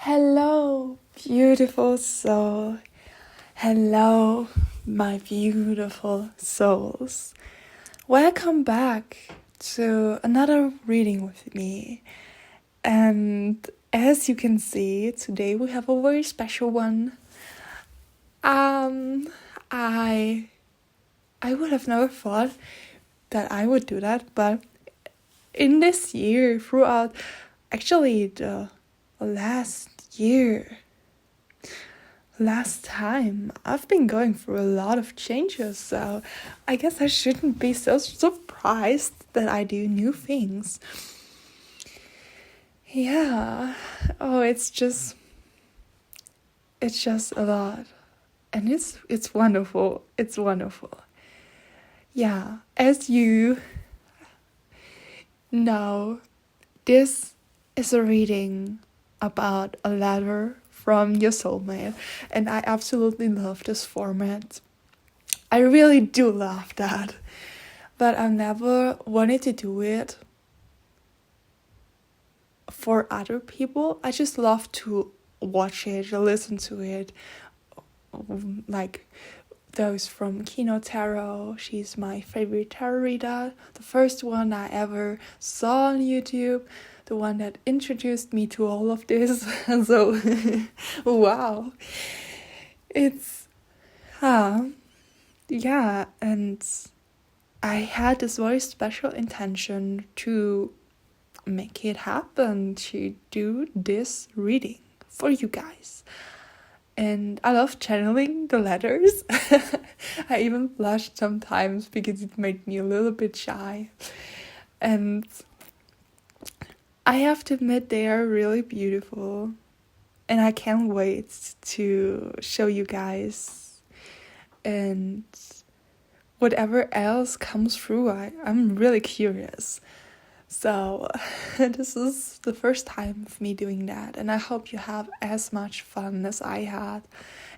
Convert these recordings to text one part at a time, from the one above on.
Hello, beautiful soul. Hello, my beautiful souls. Welcome back to another reading with me. And as you can see, today we have a very special one. I would have never thought that I would do that, but in this year, throughout actually the last time, I've been going through a lot of changes, so I guess I shouldn't be so surprised that I do new things. Yeah, it's just a lot, and it's wonderful. It's wonderful. Yeah, as you know, this is a reading about a letter from your soulmate, and I absolutely love this format. I really do love that, but I've never wanted to do it for other people. I just love to watch it or listen to it, like those from Kino Tarot. She's my favorite tarot reader, the first one I ever saw on YouTube, the one that introduced me to all of this. So wow, it's yeah, and I had this very special intention to make it happen, to do this reading for you guys. And I love channeling the letters. I even blushed sometimes because it made me a little bit shy. And I have to admit, they are really beautiful. And I can't wait to show you guys. And whatever else comes through, I'm really curious. So this is the first time of me doing that. And I hope you have as much fun as I had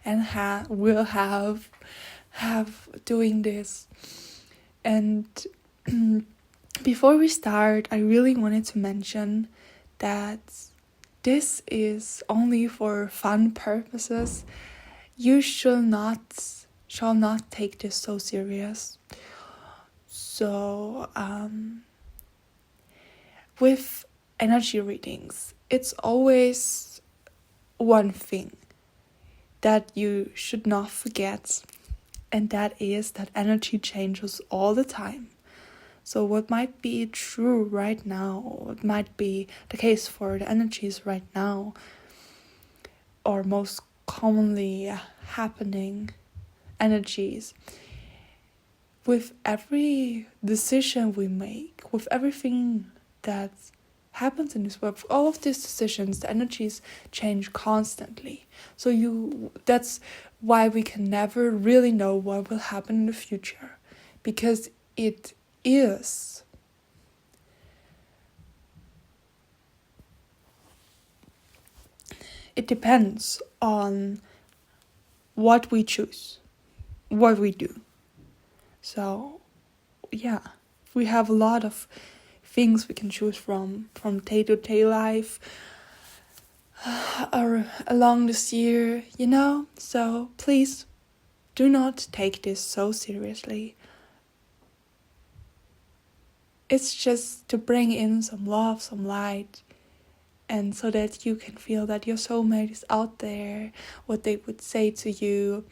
and will have doing this. And before we start, I really wanted to mention that this is only for fun purposes. You shall not take this so serious. So with energy readings, it's always one thing that you should not forget, and that is that energy changes all the time. So what might be true right now, what might be the case for the energies right now, or most commonly happening energies, with every decision we make, with everything that happens in this world, with all of these decisions, the energies change constantly. So that's why we can never really know what will happen in the future, because it depends on what we choose, what we do. So yeah, we have a lot of things we can choose from day-to-day life or along this year, so please do not take this so seriously. It's just to bring in some love, some light, and so that you can feel that your soulmate is out there, what they would say to you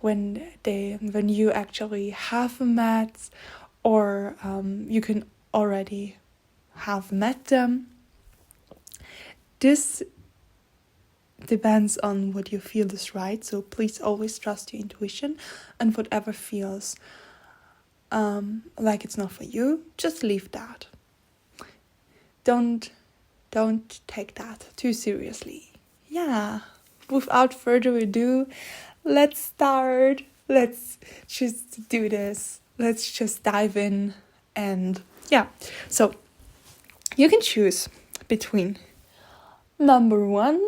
when you actually have met, or you can already have met them. This depends on what you feel is right, so please always trust your intuition, and whatever feels like it's not for you, just leave that. Don't take that too seriously. Yeah, without further ado, let's start. Let's just do this. Let's just dive in. And yeah, so you can choose between number 1,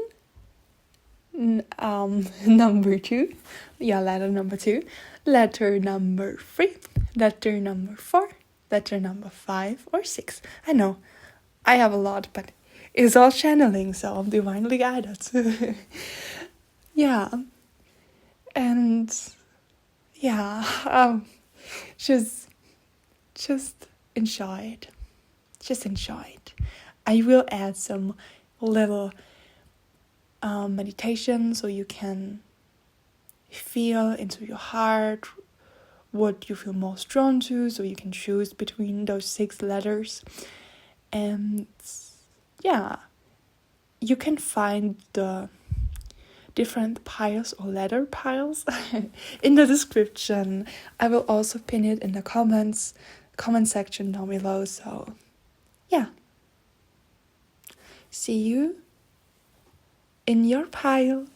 number 2, letter number 2, letter number 3, letter number 4, letter number 5 or 6. I know I have a lot, but It's all channeling, so I'm divinely guided. Yeah. And yeah, just enjoy it. Just enjoy it. I will add some little meditation so you can feel into your heart what you feel most drawn to, so you can choose between those 6 letters. And yeah, you can find the different piles or letter piles in the description. I will also pin it in the comment section down below. So yeah, see you in your pile.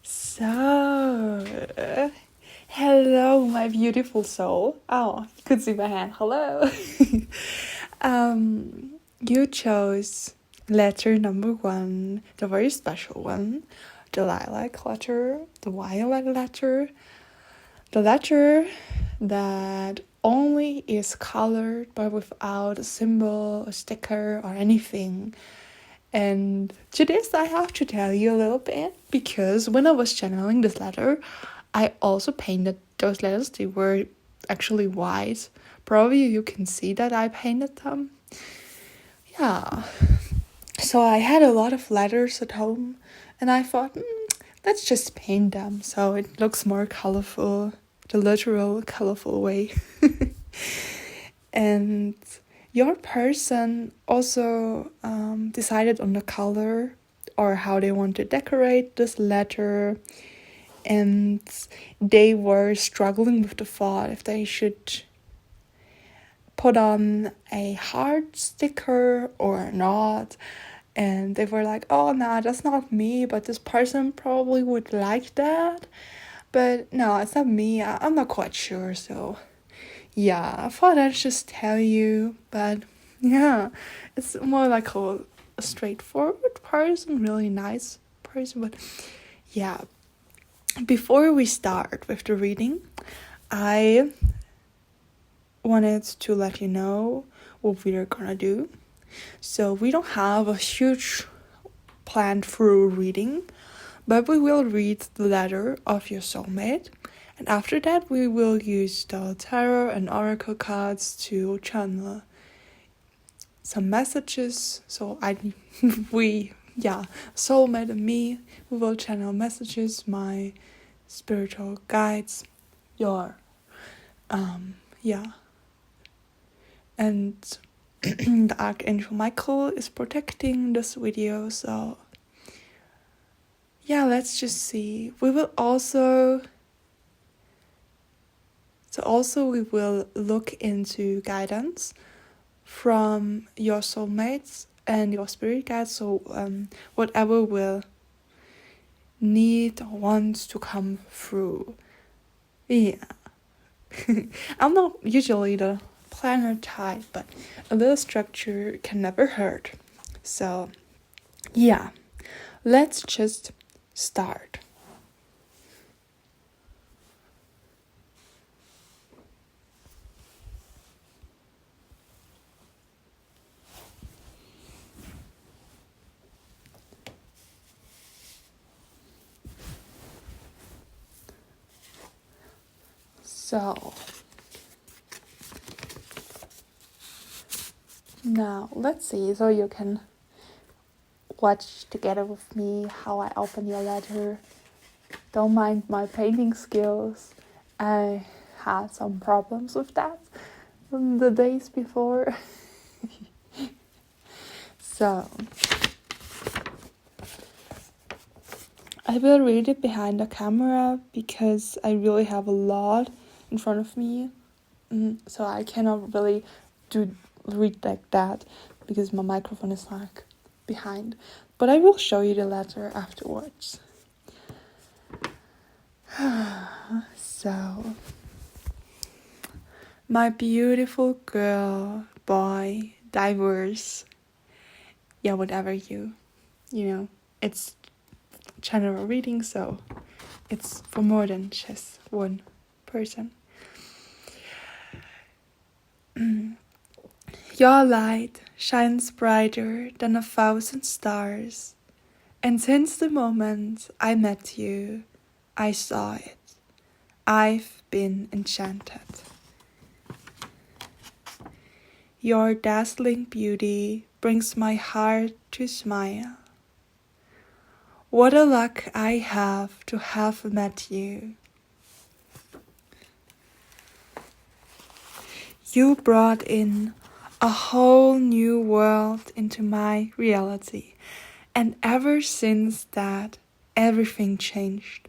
So, hello, my beautiful soul. Oh, you could see my hand. Hello. You chose letter number 1, the very special one, the lilac letter, the violet letter, the letter that only is colored but without a symbol, a sticker, or anything. And to this, I have to tell you a little bit, because when I was channeling this letter, I also painted those letters. They were actually white. Probably you can see that I painted them. Yeah. So I had a lot of letters at home, and I thought, let's just paint them so it looks more colorful, the literal colorful way. And your person also decided on the color or how they want to decorate this letter, and they were struggling with the thought if they should put on a heart sticker or not. And they were like, oh no, that's not me, but this person probably would like that. But no, it's not me. I'm not quite sure. So yeah, I thought I'd just tell you. But yeah, it's more like a straightforward person, really nice person. But yeah, before we start with the reading, I wanted to let you know what we are gonna do. So we don't have a huge planned through reading, but we will read the letter of your soulmate, and after that we will use the tarot and oracle cards to channel some messages. So soulmate and me, we will channel messages, my spiritual guides, and the Archangel Michael is protecting this video, so let's just see. We will also look into guidance from your soulmates and your spirit guides, so whatever will need or wants to come through. I'm not usually the planner type, but a little structure can never hurt. So let's just start. So now let's see, so you can watch together with me how I open your letter. Don't mind my painting skills. I had some problems with that the days before. So I will read it behind the camera because I really have a lot in front of me. So I cannot really read like that because my microphone is like behind. But I will show you the letter afterwards. So, my beautiful girl, boy, diverse, whatever you know, it's general reading, so it's for more than just one person. Your light shines brighter than 1,000 stars, and since the moment I met you, I saw it. I've been enchanted. Your dazzling beauty brings my heart to smile. What a luck I have to have met you. You brought in a whole new world into my reality, and ever since that, everything changed.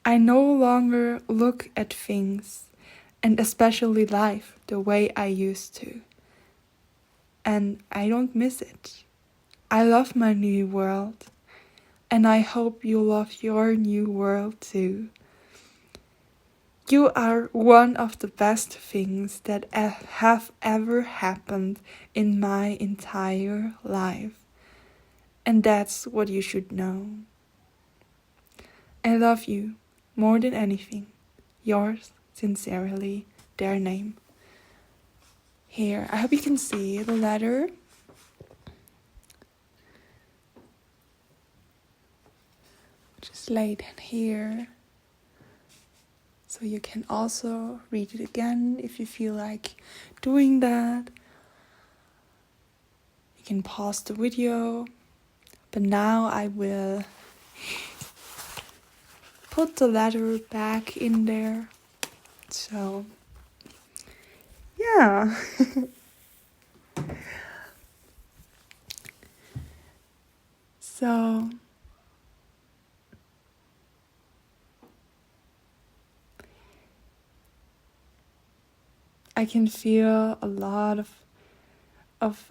I no longer look at things, and especially life, the way I used to. And I don't miss it. I love my new world, and I hope you love your new world too. You are one of the best things that have ever happened in my entire life. And that's what you should know. I love you more than anything. Yours sincerely, their name. Here, I hope you can see the letter. Just lay it in here. So you can also read it again if you feel like doing that. You can pause the video. But now I will put the letter back in there. So, So, I can feel a lot of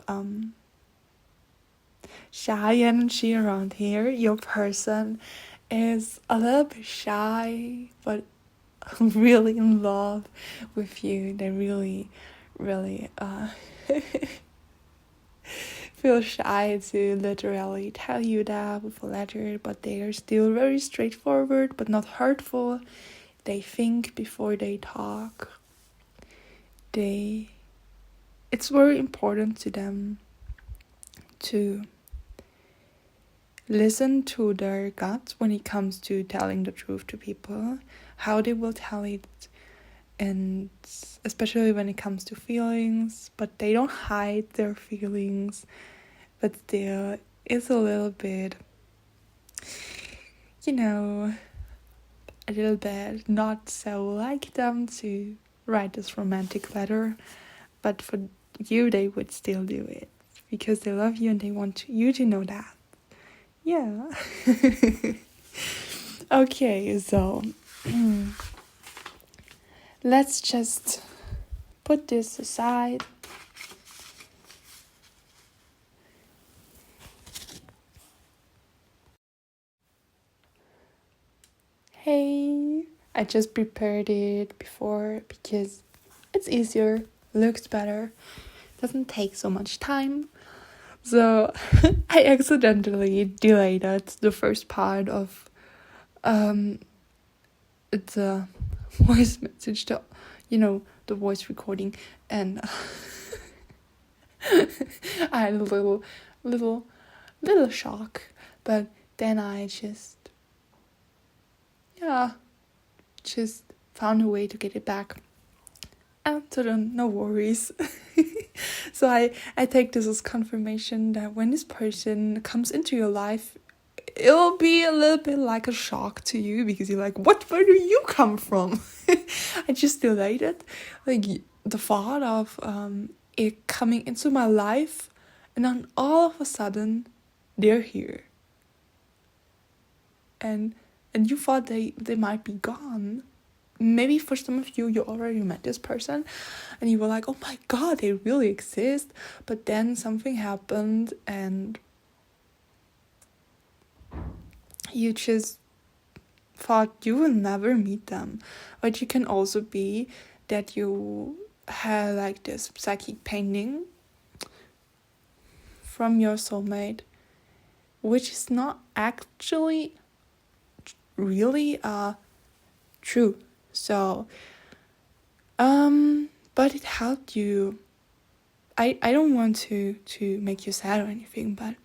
shy energy around here. Your person is a little bit shy, but really in love with you. They really feel shy to literally tell you that with a letter, but they are still very straightforward but not hurtful. They think before they talk. it's very important to them to listen to their guts when it comes to telling the truth to people, how they will tell it, and especially when it comes to feelings, but they don't hide their feelings, but still it's a little bit, a little bit not so like them to write this romantic letter, but for you they would still do it because they love you and they want you to know that. Yeah. Okay, so let's just put this aside. Hey, I just prepared it before because it's easier, looks better, doesn't take so much time. So I accidentally deleted the first part of the voice message, the voice recording, and I had a little shock, but then I just found a way to get it back. And so then no worries. So I take this as confirmation that when this person comes into your life, it'll be a little bit like a shock to you because you're like, where do you come from? I just delayed it. Like the thought of it coming into my life, and then all of a sudden they're here. And you thought they might be gone. Maybe for some of you already met this person and you were like, oh my god, they really exist. But then something happened and you just thought you will never meet them. But it can also be that you had like this psychic painting from your soulmate, which is not actually really true. So but it helped you. I don't want to make you sad or anything, but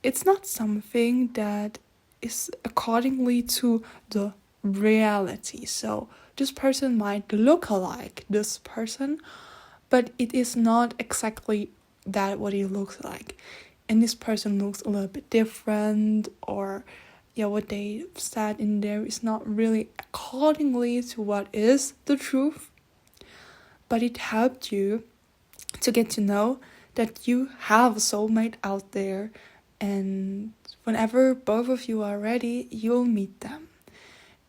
it's not something that is accordingly to the reality. So this person might look alike this person, but it is not exactly that what it looks like. And this person looks a little bit different, or what they said in there is not really accordingly to what is the truth. But it helped you to get to know that you have a soulmate out there, and whenever both of you are ready, you'll meet them.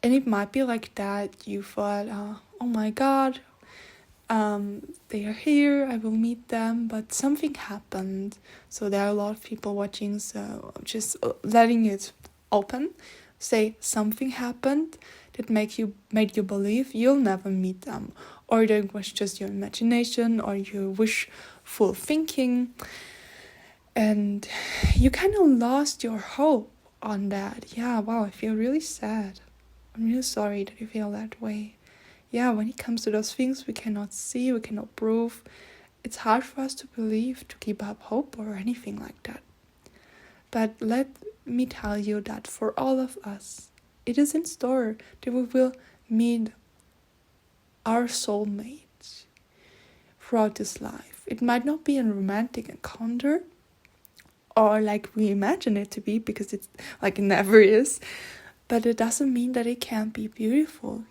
And it might be like that you thought, oh my god, they are here, I will meet them, but something happened. So there are a lot of people watching, so I'm just letting it open. Say something happened that made you believe you'll never meet them, or that was just your imagination or your wishful thinking, and you kind of lost your hope on that. Yeah, wow, I feel really sad. I'm really sorry that you feel that way. Yeah, when it comes to those things we cannot see, we cannot prove, it's hard for us to believe, to keep up hope or anything like that. But let me tell you that for all of us, it is in store that we will meet our soulmate throughout this life. It might not be a romantic encounter or like we imagine it to be, because it's like it never is, but it doesn't mean that it can't be beautiful,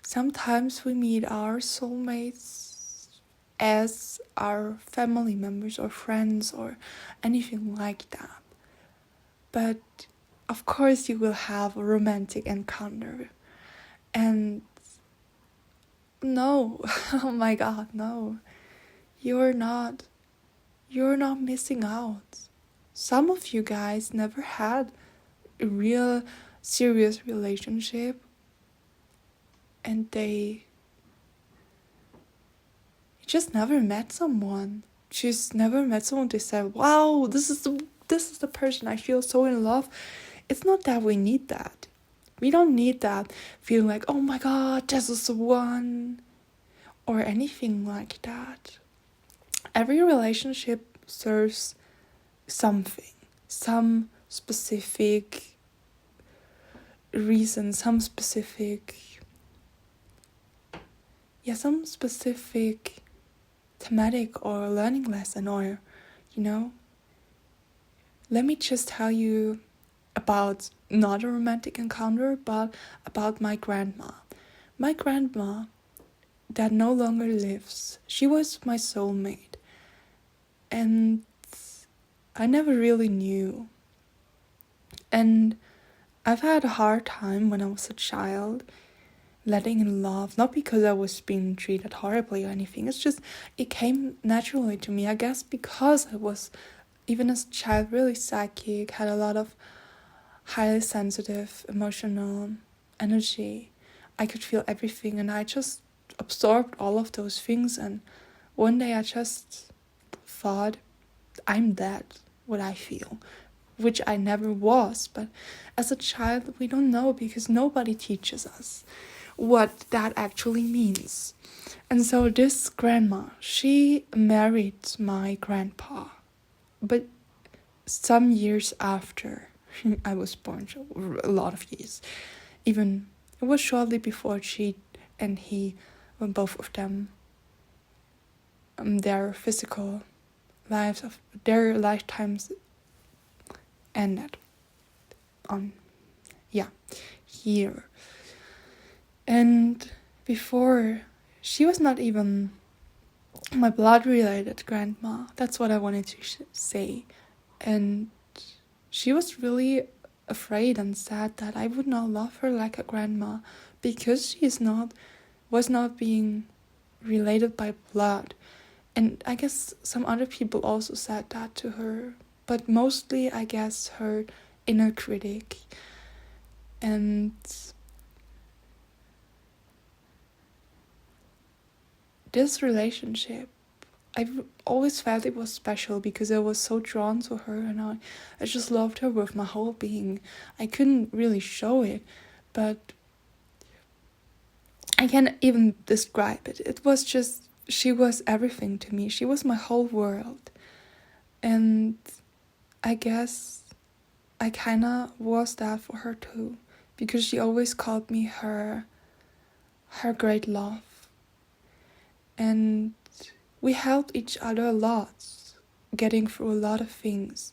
Sometimes we meet our soulmates as our family members or friends or anything like that. But of course you will have a romantic encounter. And no, oh my god, no. You're not missing out. Some of you guys never had a real serious relationship, and they just never met someone. Just never met someone they said, wow, this is the person I feel so in love. It's not that we need that. We don't need that feeling like, oh my god, this is the one, or anything like that. Every relationship serves something, some specific reason, some specific thematic or learning lesson, or, let me just tell you about not a romantic encounter, but about my grandma. My grandma that no longer lives, she was my soulmate. And I never really knew. And I've had a hard time when I was a child letting in love, not because I was being treated horribly or anything. It's just, it came naturally to me, I guess, because I was, even as a child, really psychic, had a lot of highly sensitive emotional energy. I could feel everything, and I just absorbed all of those things. And one day I just thought, I'm that, what I feel, which I never was. But as a child, we don't know, because nobody teaches us what that actually means. And so this grandma, she married my grandpa, but some years after I was born, so a lot of years. Even it was shortly before she and he, when both of them, their physical lives of their lifetimes ended on, here. And before, she was not even my blood-related grandma. That's what I wanted to say. And she was really afraid and sad that I would not love her like a grandma, because she was not being related by blood. And I guess some other people also said that to her, but mostly I guess her inner critic. And this relationship, I've always felt it was special because I was so drawn to her, and I just loved her with my whole being. I couldn't really show it, but I can't even describe it. It was just, she was everything to me. She was my whole world. And I guess I kinda was that for her too, because she always called me her great love. And we helped each other a lot, getting through a lot of things.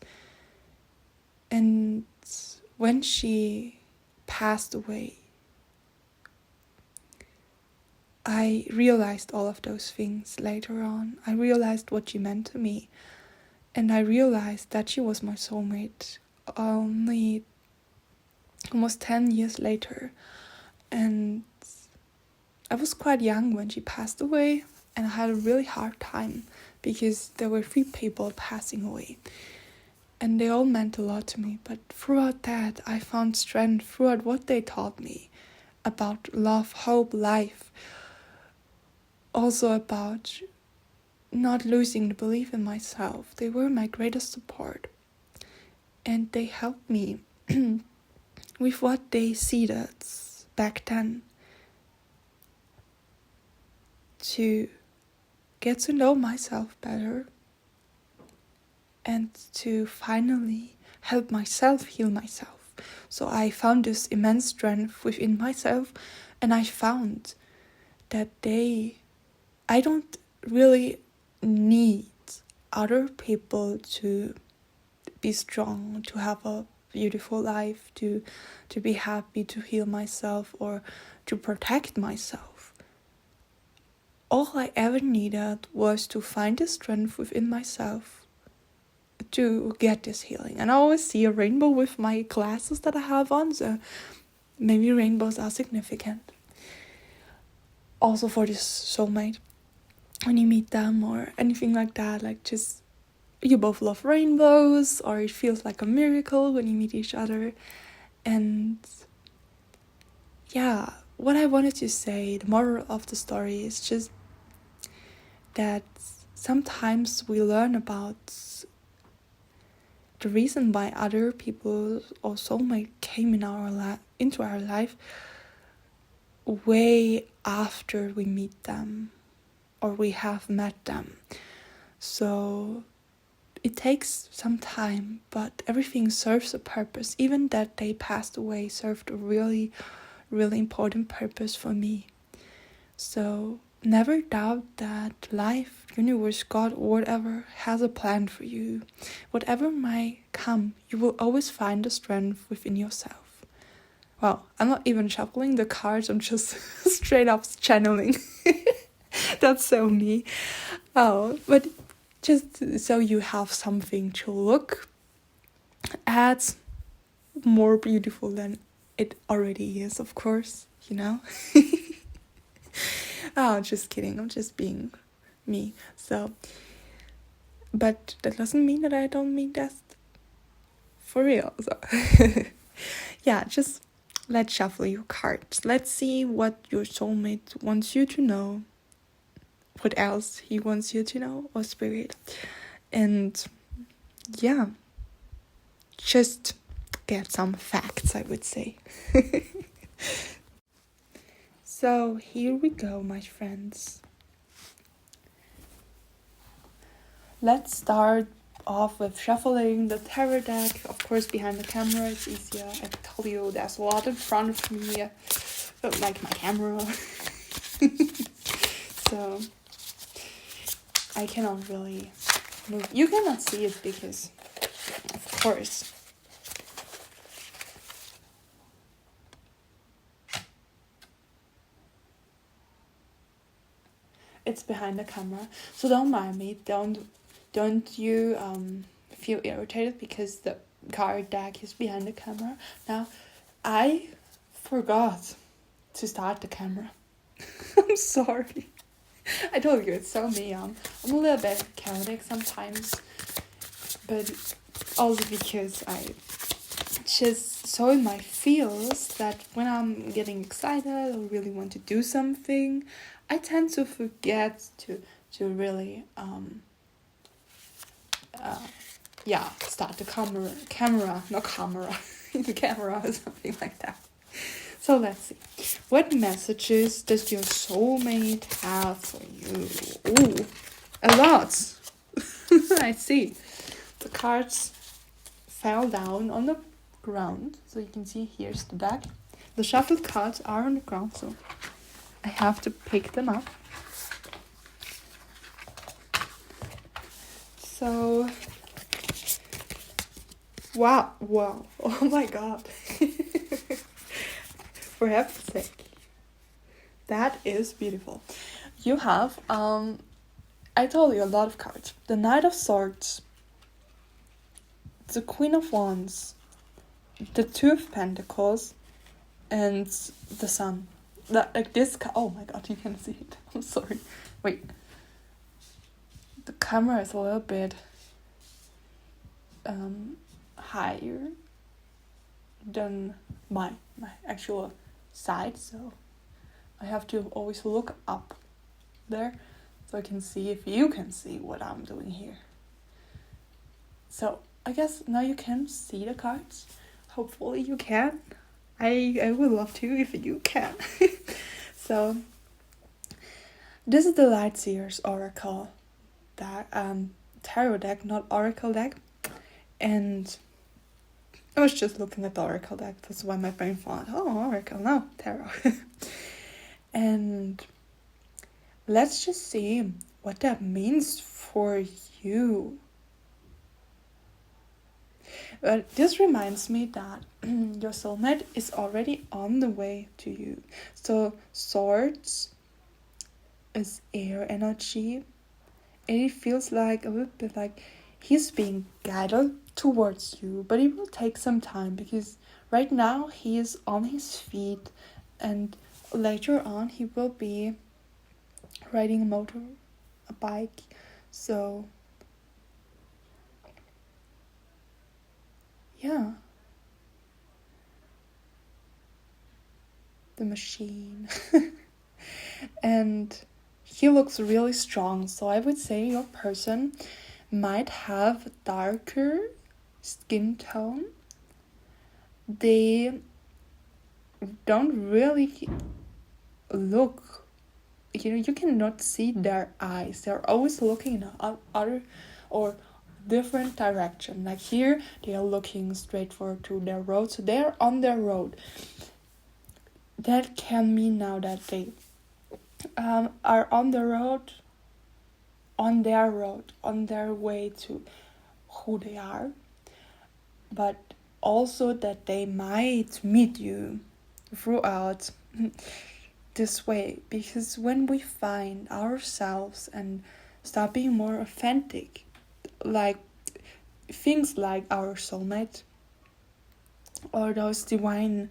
And when she passed away, I realized all of those things later on. I realized what she meant to me. And I realized that she was my soulmate only almost 10 years later. And I was quite young when she passed away, and I had a really hard time because there were 3 people passing away. And they all meant a lot to me. But throughout that, I found strength throughout what they taught me about love, hope, life. Also about not losing the belief in myself. They were my greatest support. And they helped me with what they seeded back then to get to know myself better and to finally help myself heal myself. So I found this immense strength within myself, and I found that I don't really need other people to be strong, to have a beautiful life, to be happy, to heal myself, or to protect myself. All I ever needed was to find the strength within myself to get this healing. And I always see a rainbow with my glasses that I have on, so maybe rainbows are significant. Also for this soulmate, when you meet them or anything like that, like just you both love rainbows, or it feels like a miracle when you meet each other. And yeah, what I wanted to say, the moral of the story is just that sometimes we learn about the reason why other people or soulmate came in our into our life way after we meet them or we have met them. So it takes some time, but everything serves a purpose. Even that they passed away served a really, really important purpose for me. So never doubt that life, universe, God, or whatever has a plan for you. Whatever might come, you will always find the strength within yourself. Well, I'm not even shuffling the cards, I'm just straight up channeling. That's so me. Oh, but just so you have something to look at more beautiful than it already is, of course, you know? Oh, just kidding, I'm just being me. So, but that doesn't mean that I don't mean that for real. So, yeah, just let's shuffle your cards. Let's see what your soulmate wants you to know. What else he wants you to know, or spirit. And yeah, just get some facts, I would say. So here we go, my friends. Let's start off with shuffling the tarot deck. Of course, behind the camera it's easier. I told you there's a lot in front of me, like my camera. So I cannot really move. You cannot see it because, of course, it's behind the camera. So don't mind me. Don't you feel irritated because the card deck is behind the camera. Now, I forgot to start the camera. I'm sorry. I told you, it's so me. I'm a little bit chaotic sometimes, but also because I just so in my feels that when I'm getting excited or really want to do something, I tend to forget to really start the camera, not camera, the camera or something like that. So let's see. What messages does your soulmate have for you? Ooh, a lot. I see. The cards fell down on the ground. So you can see here's the deck. The shuffled cards are on the ground, so I have to pick them up. So, wow, oh my god. For heaven's sake. That is beautiful. You have, I told you a lot of cards. The Knight of Swords, the Queen of Wands, the Two of Pentacles, and the Sun. Oh my god, you can see it. I'm sorry. Wait. The camera is a little bit higher than my actual side, so I have to always look up there so I can see if you can see what I'm doing here. So I guess now you can see the cards. Hopefully you can. I would love to if you can. So this is the Lightseer's Oracle deck, tarot deck, not Oracle deck. And I was just looking at the Oracle deck. That's why my brain thought, oh, Oracle, no, tarot. And let's just see what that means for you. But this reminds me that your soulmate is already on the way to you. So swords is air energy. And it feels like a little bit like he's being guided towards you. But it will take some time because right now he is on his feet. And later on he will be riding a bike. So yeah, the machine. And he looks really strong, so I would say your person might have a darker skin tone. They don't really look, you cannot see their eyes. They're always looking in other or different direction. Like here, they are looking straight forward to their road, so they're on their road. That can mean now that they are on the road, on their way to who they are, but also that they might meet you throughout this way. Because when we find ourselves and start being more authentic, like things like our soulmate or those divinely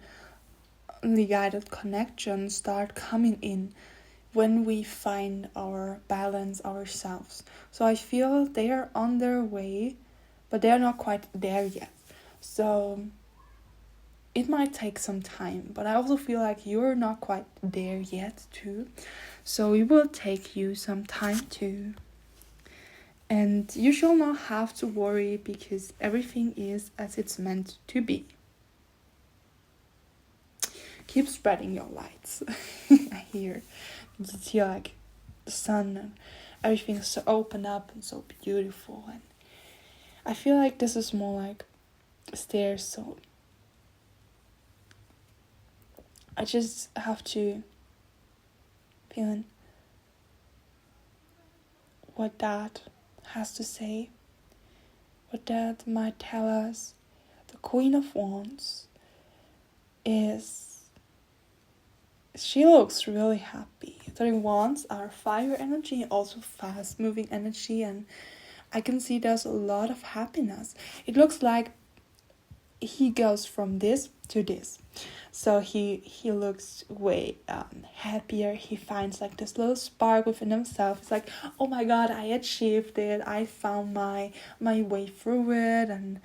guided connections start coming in when we find our balance ourselves. So I feel they are on their way, but they're not quite there yet. So it might take some time, but I also feel like you're not quite there yet too. So it will take you some time too. And you shall not have to worry, because everything is as it's meant to be. Keep spreading your lights. I hear you see like the sun and everything is so open up and so beautiful, and I feel like this is more like stairs, so I just have to feel in what that has to say, what that might tell us. The Queen of Wands she looks really happy. The wands are fire energy, also fast moving energy, and I can see there's a lot of happiness. It looks like he goes from this to this. So he looks way happier. He finds like this little spark within himself. It's like, oh my god, I achieved it. I found my way through it, and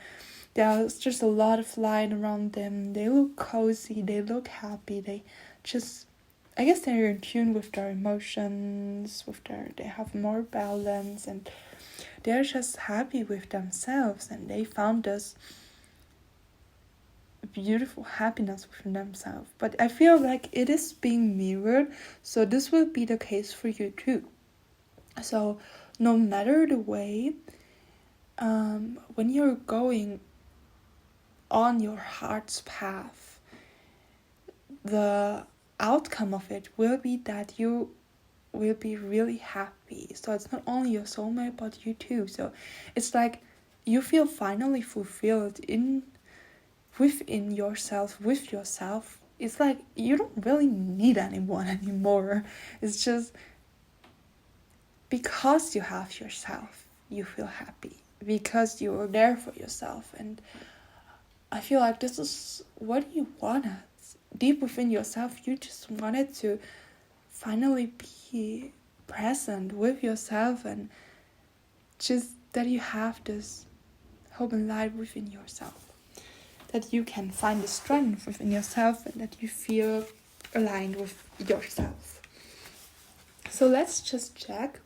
there's just a lot of light around them. They look cozy. They look happy. They just, I guess they're in tune with their emotions. They have more balance, and they're just happy with themselves. And they found this beautiful happiness within themselves. But I feel like it is being mirrored, so this will be the case for you too. So no matter the way, when you're going on your heart's path, the outcome of it will be that you will be really happy. So it's not only your soulmate, but you too. So it's like you feel finally fulfilled within yourself, with yourself. It's like you don't really need anyone anymore. It's just because you have yourself, you feel happy, because you are there for yourself. And I feel like this is what you wanted. Deep within yourself, you just wanted to finally be present with yourself, and just that you have this hope and light within yourself, that you can find the strength within yourself, and that you feel aligned with yourself. So let's just check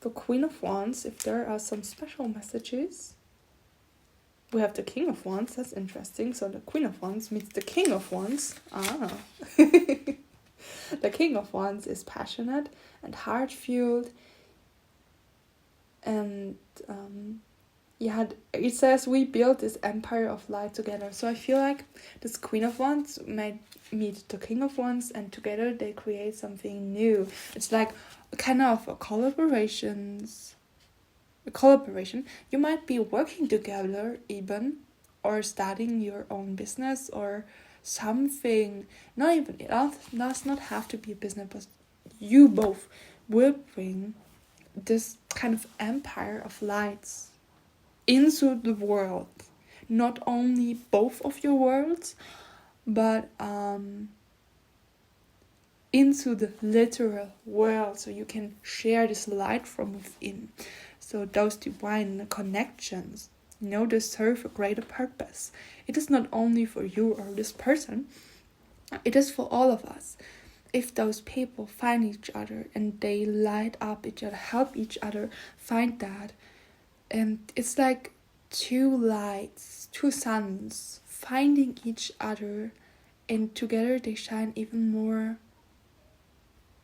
the Queen of Wands, if there are some special messages. We have the King of Wands, that's interesting. So the Queen of Wands meets the King of Wands. The King of Wands is passionate and heart-fueled. And it says we built this empire of light together. So I feel like this Queen of Wands might meet the King of Wands, and together they create something new. It's like kind of a collaboration. You might be working together even, or starting your own business or something. It does not have to be a business, but you both will bring this kind of empire of lights into the world. Not only both of your worlds, but into the literal world, so you can share this light from within. So those divine connections, they serve a greater purpose. It is not only for you or this person, it is for all of us. If those people find each other and they light up each other, help each other find that, and it's like two lights, two suns finding each other and together they shine even more,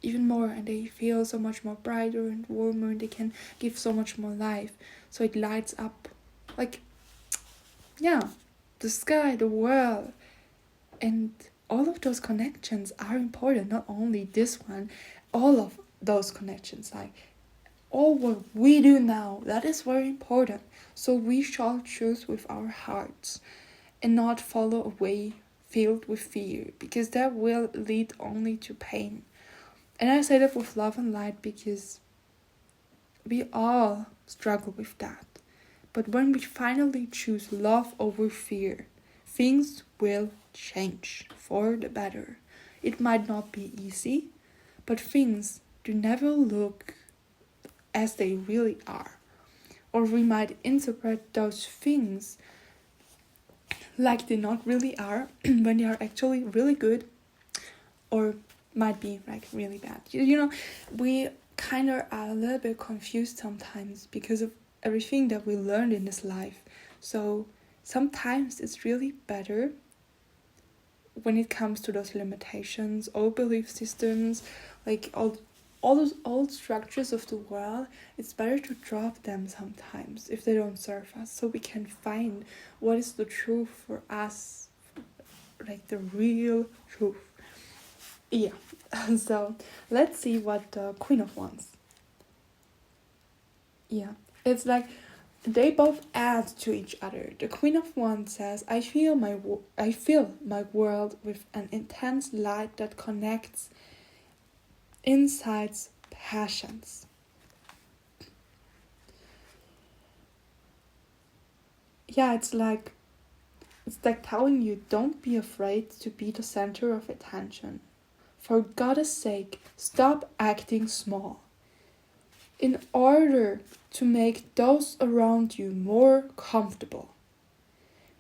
and they feel so much more brighter and warmer, and they can give so much more life. So it lights up, like, yeah, the sky, the world, and all of those connections are important. Not only this one, all of those connections, like all what we do now, that is very important. So we shall choose with our hearts and not follow a way filled with fear, because that will lead only to pain. And I say that with love and light because we all struggle with that. But when we finally choose love over fear, things will change for the better. It might not be easy, but things do never look as they really are. Or we might interpret those things like they not really are when they are actually really good, or might be like really bad. You know, we kind of are a little bit confused sometimes because of everything that we learned in this life. So sometimes it's really better when it comes to those limitations, old belief systems, like all those old structures of the world. It's better to drop them sometimes if they don't serve us, so we can find what is the truth for us, like the real truth. Yeah. So let's see what the Queen of Wands. Yeah, it's like they both add to each other. The Queen of Wands says, I fill my world with an intense light that connects insights, passions. Yeah, it's like telling you, don't be afraid to be the center of attention. For God's sake, stop acting small. In order to make those around you more comfortable,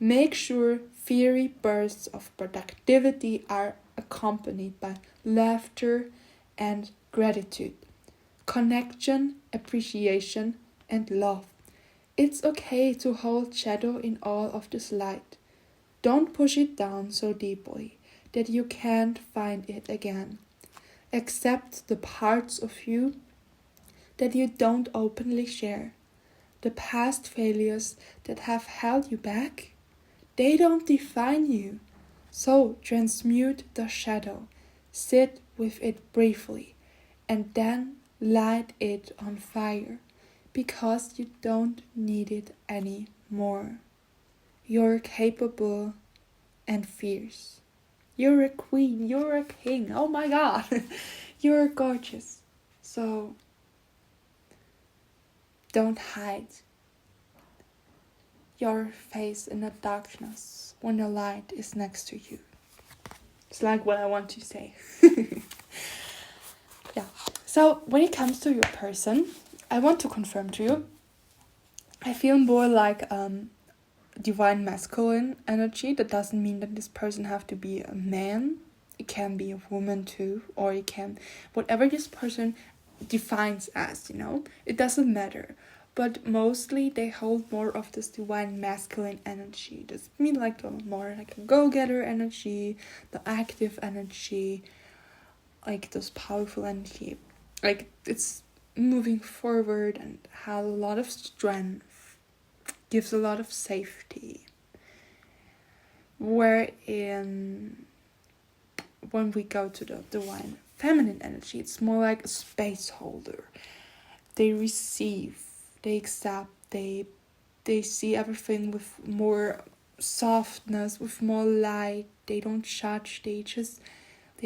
make sure fiery bursts of productivity are accompanied by laughter and gratitude, connection, appreciation, and love. It's okay to hold shadow in all of this light. Don't push it down so deeply that you can't find it again. Accept the parts of you that you don't openly share. The past failures that have held you back, they don't define you. So transmute the shadow, sit with it briefly, and then light it on fire, because you don't need it anymore. You're capable and fierce. You're a queen, you're a king, oh my god, you're gorgeous. So don't hide your face in the darkness when the light is next to you. It's like what I want to say. Yeah. So when it comes to your person, I want to confirm to you, I feel more like divine masculine energy. That doesn't mean that this person have to be a man. It can be a woman too, or it can, whatever this person defines as, you know, it doesn't matter. But mostly they hold more of this divine masculine energy. Does mean like the more like a go-getter energy, the active energy, like this powerful energy. Like it's moving forward and has a lot of strength, gives a lot of safety. Wherein when we go to the divine feminine energy, it's more like a space holder. They receive, they accept, they see everything with more softness, with more light. They don't judge, they're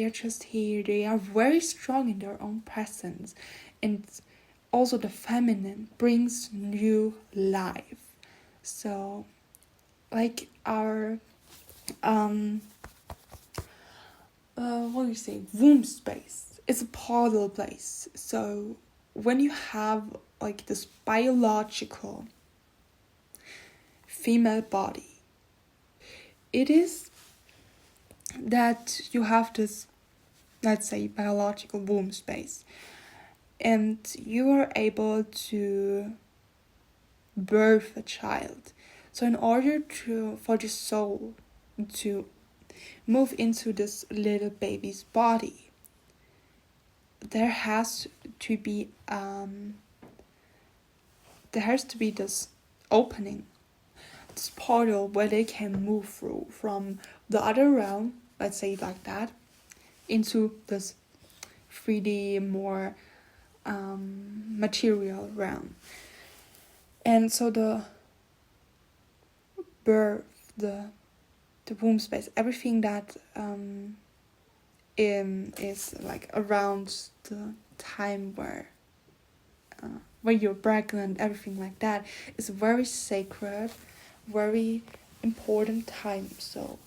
just here. They are very strong in their own presence. And also the feminine brings new life. So like our what do you say, womb space, it's a portal place. So when you have like this biological female body, it is that you have this, let's say, biological womb space, and you are able to birth a child. So in order for the soul to move into this little baby's body, there has to be this opening, this portal where they can move through from the other realm, let's say like that, into this 3D more material realm. And so the birth, the womb space, everything that is like around the time where you're pregnant, everything like that, is very sacred, very important time. So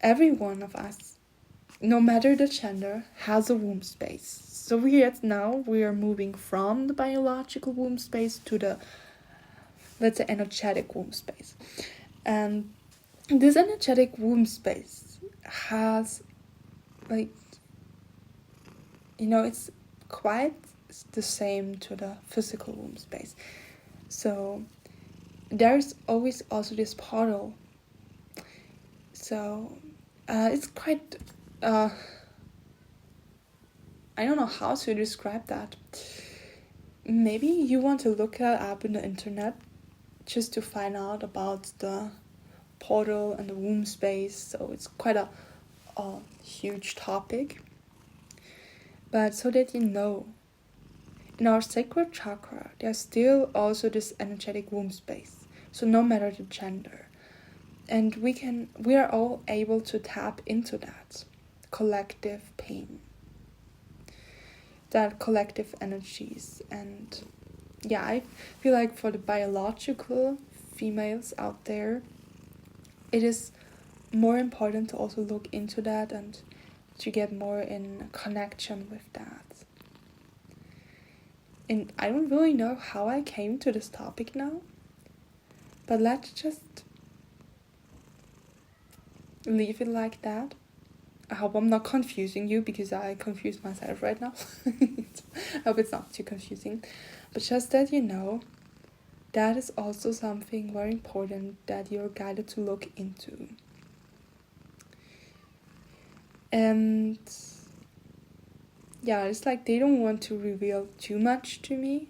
every one of us, no matter the gender, has a womb space. So we are moving from the biological womb space to the, let's say, energetic womb space. And this energetic womb space has, like, it's quite the same to the physical womb space. So there's always also this portal. So it's quite, I don't know how to describe that. Maybe you want to look that up in the internet just to find out about the portal and the womb space. So it's quite a huge topic. But so that you know, in our sacral chakra, there's still also this energetic womb space. So no matter the gender. And we are all able to tap into that collective pain, that collective energies. And yeah, I feel like for the biological females out there, it is more important to also look into that and to get more in connection with that. And I don't really know how I came to this topic now, but let's just leave it like that. I hope I'm not confusing you, because I confuse myself right now. I hope it's not too confusing. But just that you know, that is also something very important that you're guided to look into. And yeah, it's like they don't want to reveal too much to me,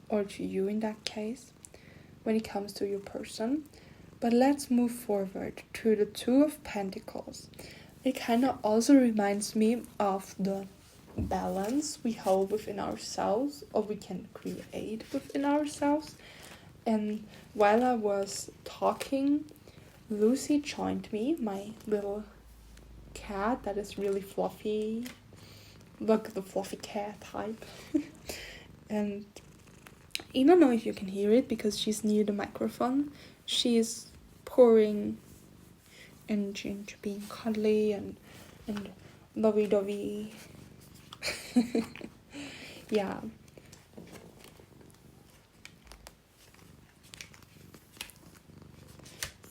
or to you in that case, when it comes to your person. But let's move forward to the Two of Pentacles. It kind of also reminds me of the balance we hold within ourselves, or we can create within ourselves. And while I was talking, Lucy joined me, my little cat that is really fluffy. Look, the fluffy cat type. And I don't know if you can hear it because she's near the microphone. She's pouring into being cuddly and lovey-dovey. Yeah.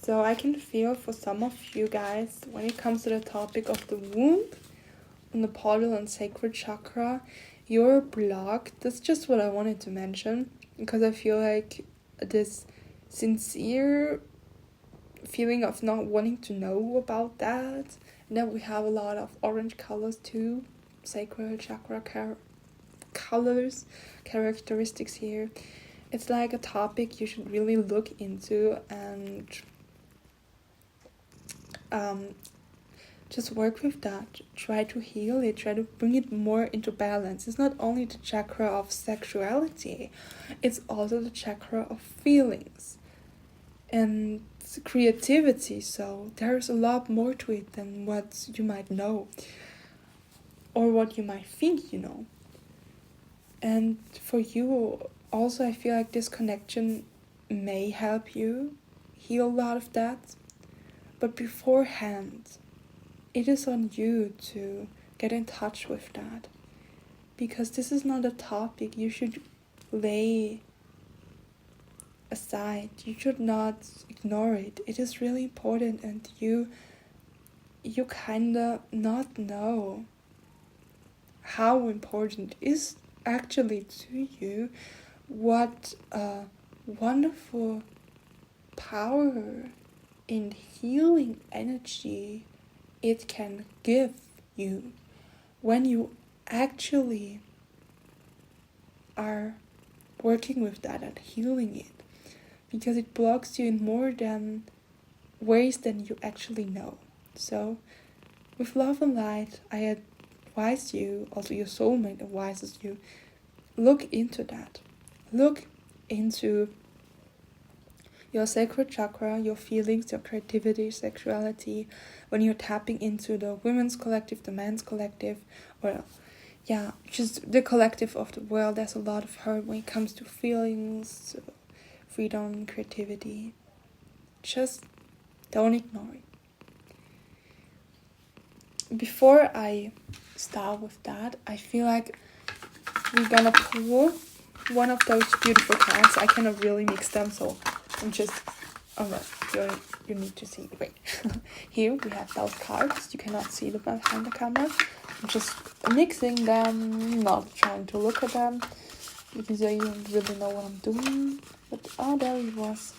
So I can feel for some of you guys, when it comes to the topic of the womb and the portal and sacred chakra, you're blocked. That's just what I wanted to mention, because I feel like this sincere feeling of not wanting to know about that. And then we have a lot of orange colors too, sacred chakra colors, characteristics here. It's like a topic you should really look into and just work with that. Try to heal it, try to bring it more into balance. It's not only the chakra of sexuality, it's also the chakra of feelings and creativity. So there's a lot more to it than what you might know, or what you might think you know. And for you also, I feel like this connection may help you heal a lot of that. But beforehand, it is on you to get in touch with that. Because this is not a topic you should lay aside. You should not ignore it. It is really important, and you kinda not know how important it is actually to you, what a wonderful power in healing energy it can give you when you actually are working with that and healing it, because it blocks you in more than ways than you actually know. So with love and light, I advise you, also your soulmate advises you, look into that. Look into your sacred chakra, your feelings, your creativity, sexuality, when you're tapping into the women's collective, the men's collective, or just the collective of the world. There's a lot of hurt when it comes to feelings, freedom, creativity. Just don't ignore it. Before I start with that, I feel like we're gonna pull one of those beautiful cards. I cannot really mix them, so I'm just... Oh no, you need to see. Wait. Here we have those cards. You cannot see them behind the camera. I'm just mixing them, not trying to look at them, because I don't really know what I'm doing. But there it was.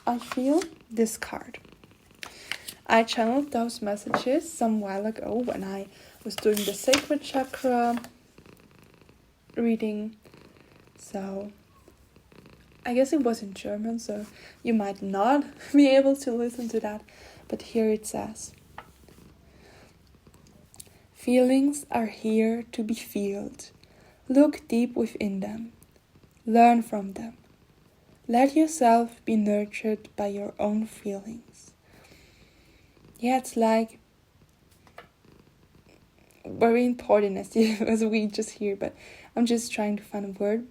I feel this card. I channeled those messages some while ago when I was doing the sacred chakra reading. So I guess it was in German, so you might not be able to listen to that. But here it says, feelings are here to be felt. Look deep within them. Learn from them. Let yourself be nurtured by your own feelings. Yeah, it's like very important as we just hear, but I'm just trying to find a word.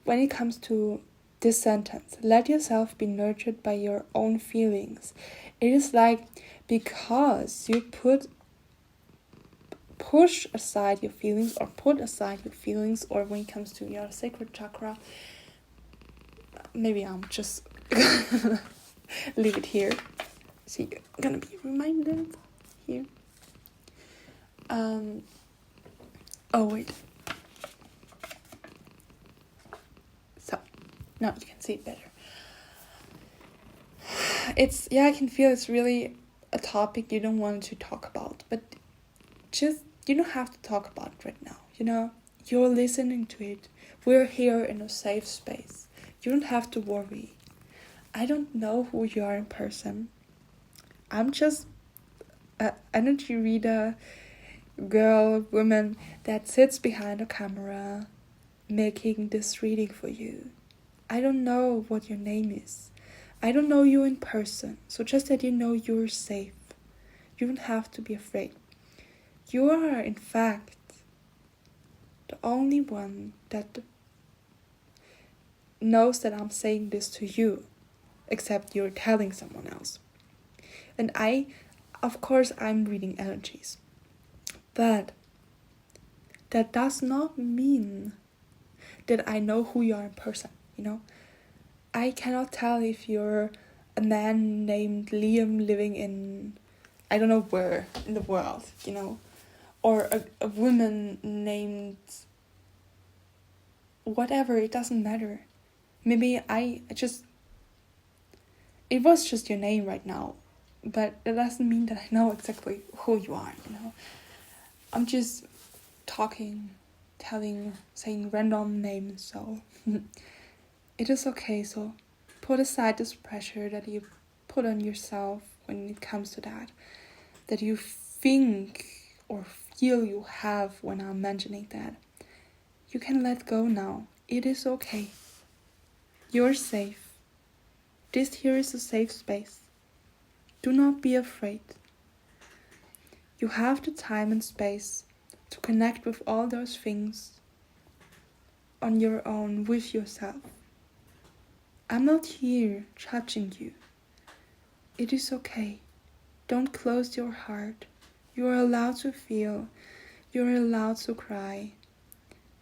When it comes to this sentence, let yourself be nurtured by your own feelings. It is like, because you push aside your feelings, or put aside your feelings, or when it comes to your sacred chakra, maybe I'm just leave it here. So you're gonna be reminded here. Oh wait. So now you can see it better. I can feel it's really a topic you don't want to talk about, but just, you don't have to talk about it right now, You're listening to it. We're here in a safe space. You don't have to worry. I don't know who you are in person. I'm just an energy reader, girl, woman that sits behind a camera making this reading for you. I don't know what your name is. I don't know you in person, so just that you know you're safe. You don't have to be afraid. You are, in fact, the only one that knows that I'm saying this to you, except you're telling someone else. And of course, I'm reading energies. But that does not mean that I know who you are in person, I cannot tell if you're a man named Liam living in, I don't know where in the world, or a woman named whatever, it doesn't matter. Maybe it was just your name right now, but it doesn't mean that I know exactly who you are, I'm just talking, saying random names, so it is okay. So put aside this pressure that you put on yourself when it comes to that you think or feel you have when I'm mentioning that. You can let go now. It is okay. You're safe. This here is a safe space. Do not be afraid. You have the time and space to connect with all those things on your own with yourself. I'm not here judging you. It is okay. Don't close your heart. You are allowed to feel. You are allowed to cry.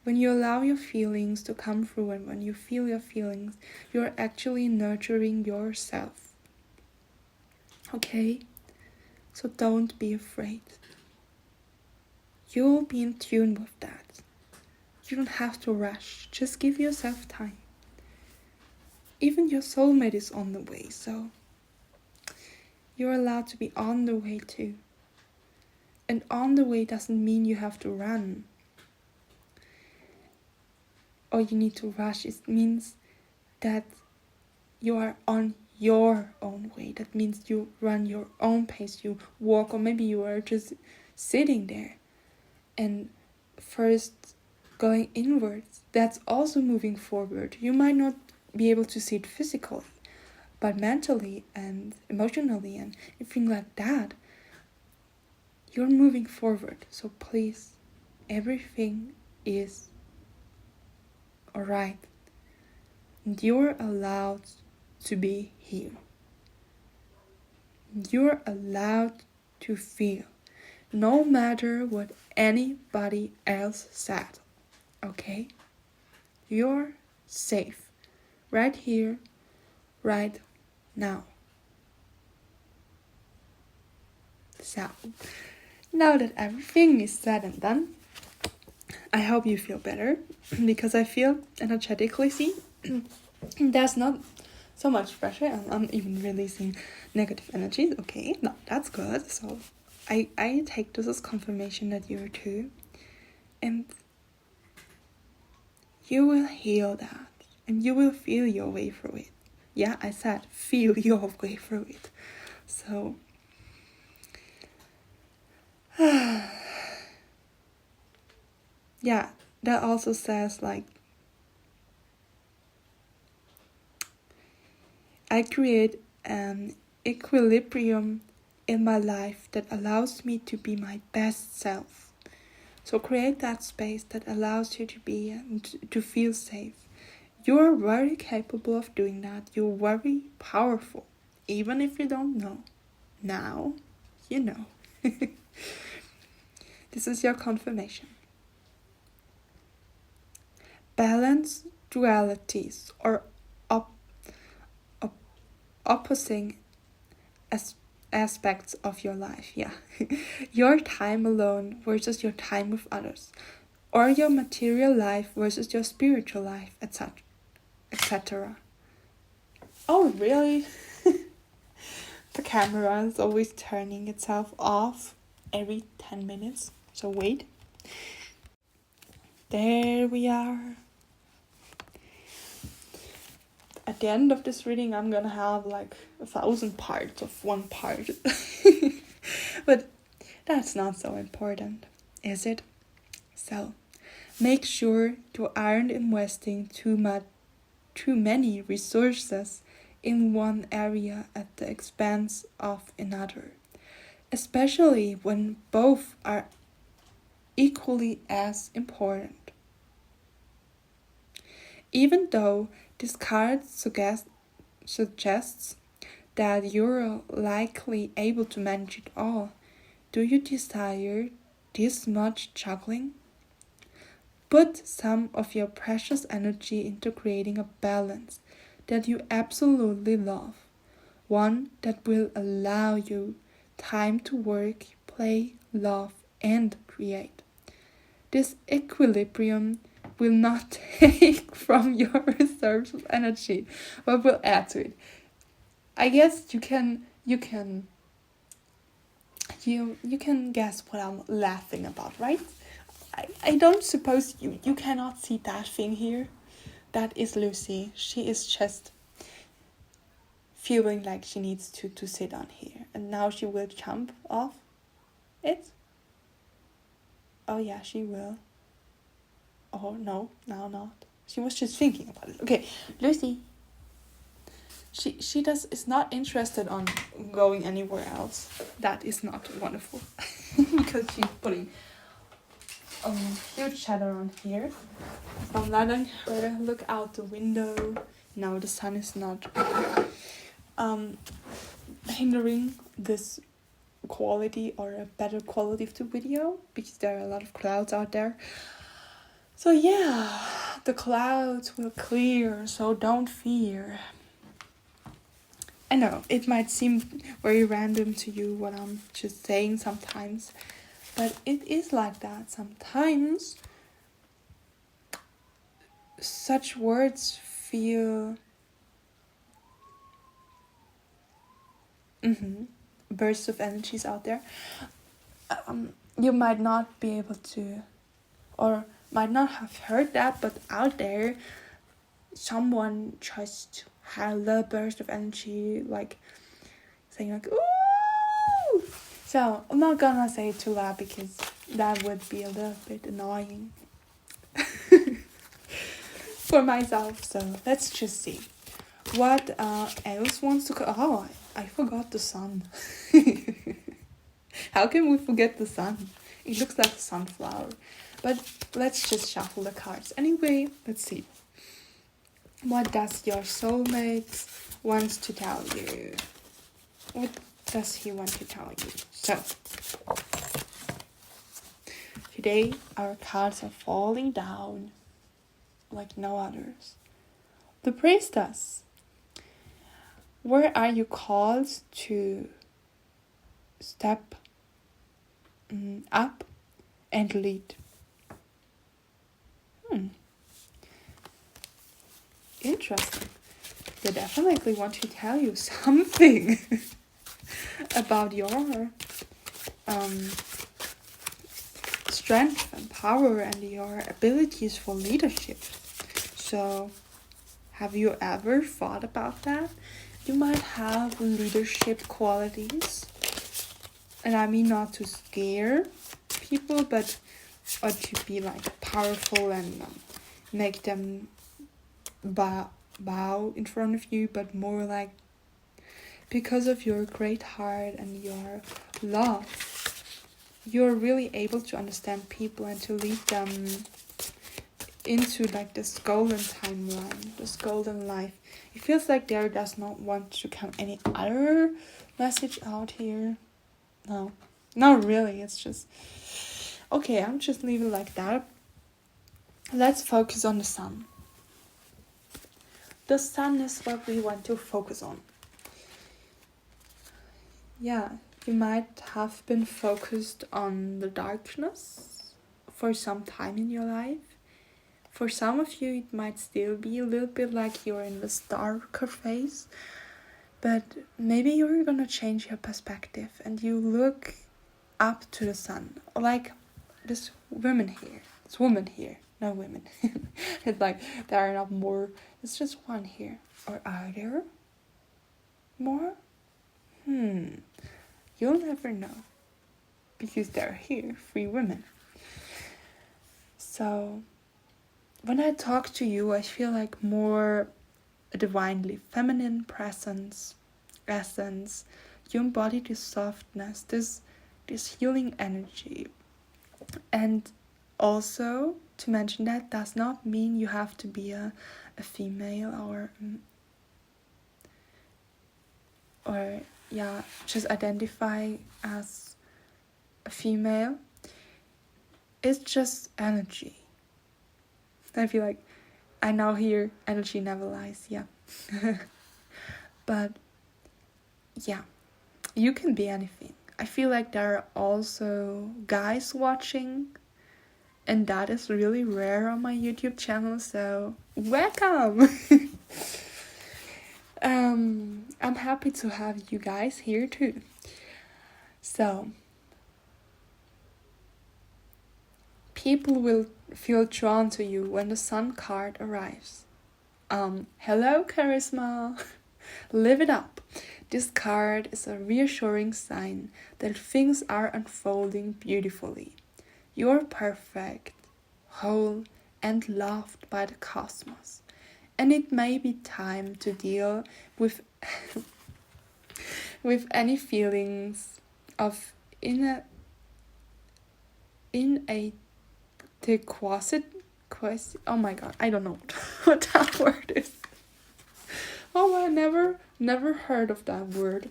When you allow your feelings to come through, and when you feel your feelings, you're actually nurturing yourself. Okay? So don't be afraid. You'll be in tune with that. You don't have to rush. Just give yourself time. Even your soulmate is on the way, so You're allowed to be on the way too. And on the way doesn't mean you have to run. Or you need to rush. It means that you are on your own way. That means you run your own pace. You walk, or maybe you are just sitting there. And first going inwards. That's also moving forward. You might not be able to see it physically, but mentally and emotionally and everything like that, you're moving forward. So please, everything is alright. And you're allowed to be here. You're allowed to feel, no matter what anybody else said. Okay? You're safe. Right here, right now. So, now that everything is said and done, I hope you feel better, because I feel energetically, see, there's not so much pressure, and I'm even releasing negative energies. Okay, no, that's good. So I take this as confirmation that you're too, and you will heal that, and you will feel your way through it. Yeah, I said feel your way through it. So yeah, that also says like, I create an equilibrium in my life that allows me to be my best self. So create that space that allows you to be and to feel safe. You're very capable of doing that. You're very powerful. Even if you don't know. Now, you know. This is your confirmation. Balance dualities or opposing aspects of your life. Yeah. Your time alone versus your time with others. Or your material life versus your spiritual life, etc. etc. Oh, really? The camera is always turning itself off every 10 minutes. So wait. There we are. At the end of this reading, I'm gonna have like 1,000 parts of one part. But that's not so important, is it? So, make sure you aren't investing too many resources in one area at the expense of another, especially when both are equally as important. Even though this card suggests that you're likely able to manage it all, do you desire this much juggling? Put some of your precious energy into creating a balance that you absolutely love. One that will allow you time to work, play, love, and create. This equilibrium will not take from your reserves of energy, but will add to it. I guess you can guess what I'm laughing about, right? I don't suppose you cannot see that thing here. That is Lucy. She is just feeling like she needs to sit on here. And now she will jump off it. Oh yeah, she will. Oh no, now not. She was just thinking about it. Okay, Lucy. She is not interested on going anywhere else. That is not wonderful. Because she's putting huge shadow on here. So I'm letting her look out the window. Now the sun is not hindering this quality or a better quality of the video, because there are a lot of clouds out there. So yeah, the clouds will clear, so don't fear. I know, it might seem very random to you what I'm just saying sometimes, but it is like that. Sometimes such words feel bursts of energies out there, you might not be able to, or might not have heard that, but out there, someone just had a little burst of energy, like saying like, ooh! So I'm not gonna say it too loud because that would be a little bit annoying for myself. So let's just see what else wants to go. Oh, I forgot the sun. How can we forget the sun? It looks like a sunflower. But let's just shuffle the cards. Anyway, let's see. What does your soulmate want to tell you? What does he want to tell you? So, today our cards are falling down like no others. The priestess. Where are you called to step up and lead? Interesting. They definitely want to tell you something about your strength and power and your abilities for leadership. So, have you ever thought about that? You might have leadership qualities, and I mean not to scare people, but or to be like powerful and make them bow in front of you, but more like because of your great heart and your love, you're really able to understand people and to lead them into like this golden timeline, this golden life. It feels like there does not want to come any other message out here. No, not really. It's just okay. I'm just leave it like that. Let's focus on the sun. The sun is what we want to focus on. Yeah, you might have been focused on the darkness for some time in your life. For some of you, it might still be a little bit like you're in this darker phase, but maybe you're gonna change your perspective and you look up to the sun, like this woman here, no women. It's like there are not more, it's just one here. Or are there more? You'll never know, because they're here, 3 women. So, when I talk to you, I feel like more a divinely feminine presence, essence. You embody this softness, this healing energy. And also, to mention that does not mean you have to be a female or just identify as a female. It's just energy. I feel like I now hear energy never lies, yeah. But yeah, you can be anything. I feel like there are also guys watching, and that is really rare on my YouTube channel, so welcome! I'm happy to have you guys here too. So, people will feel drawn to you when the sun card arrives. Hello, charisma! Live it up. This card is a reassuring sign that things are unfolding beautifully. You're perfect, whole, and loved by the cosmos. And it may be time to deal with with any feelings of oh my god, I don't know what that word is. Oh, I never heard of that word.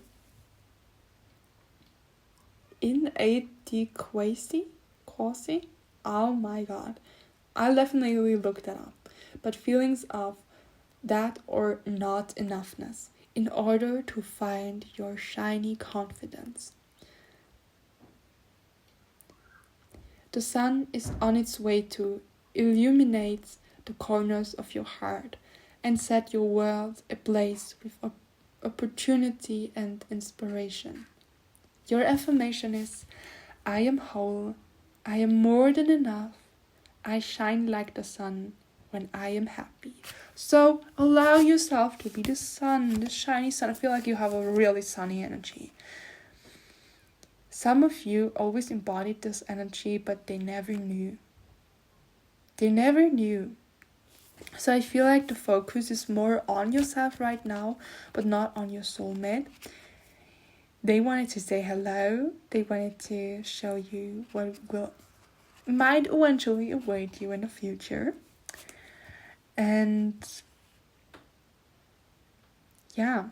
Inadequacy? Quasi? Oh my god. I'll definitely look that up. But feelings of that or not enoughness in order to find your shiny confidence. The sun is on its way to illuminate the corners of your heart and set your world ablaze with opportunity and inspiration. Your affirmation is, I am whole, I am more than enough, I shine like the sun when I am happy. So allow yourself to be the sun, the shiny sun. I feel like you have a really sunny energy. Some of you always embodied this energy, but they never knew. They never knew. So I feel like the focus is more on yourself right now, but not on your soulmate. They wanted to say hello. They wanted to show you what might eventually await you in the future. And yeah,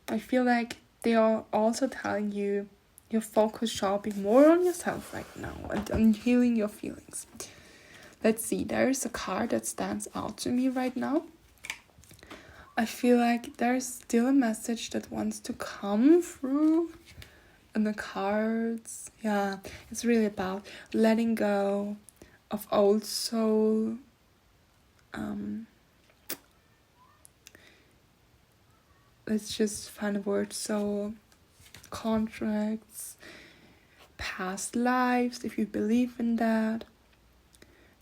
I feel like they are also telling you your focus should be more on yourself right now and on healing your feelings. Let's see, there's a card that stands out to me right now. I feel like there's still a message that wants to come through. And the cards, yeah, it's really about letting go of old soul. Let's just find a word. So, contracts, past lives, if you believe in that,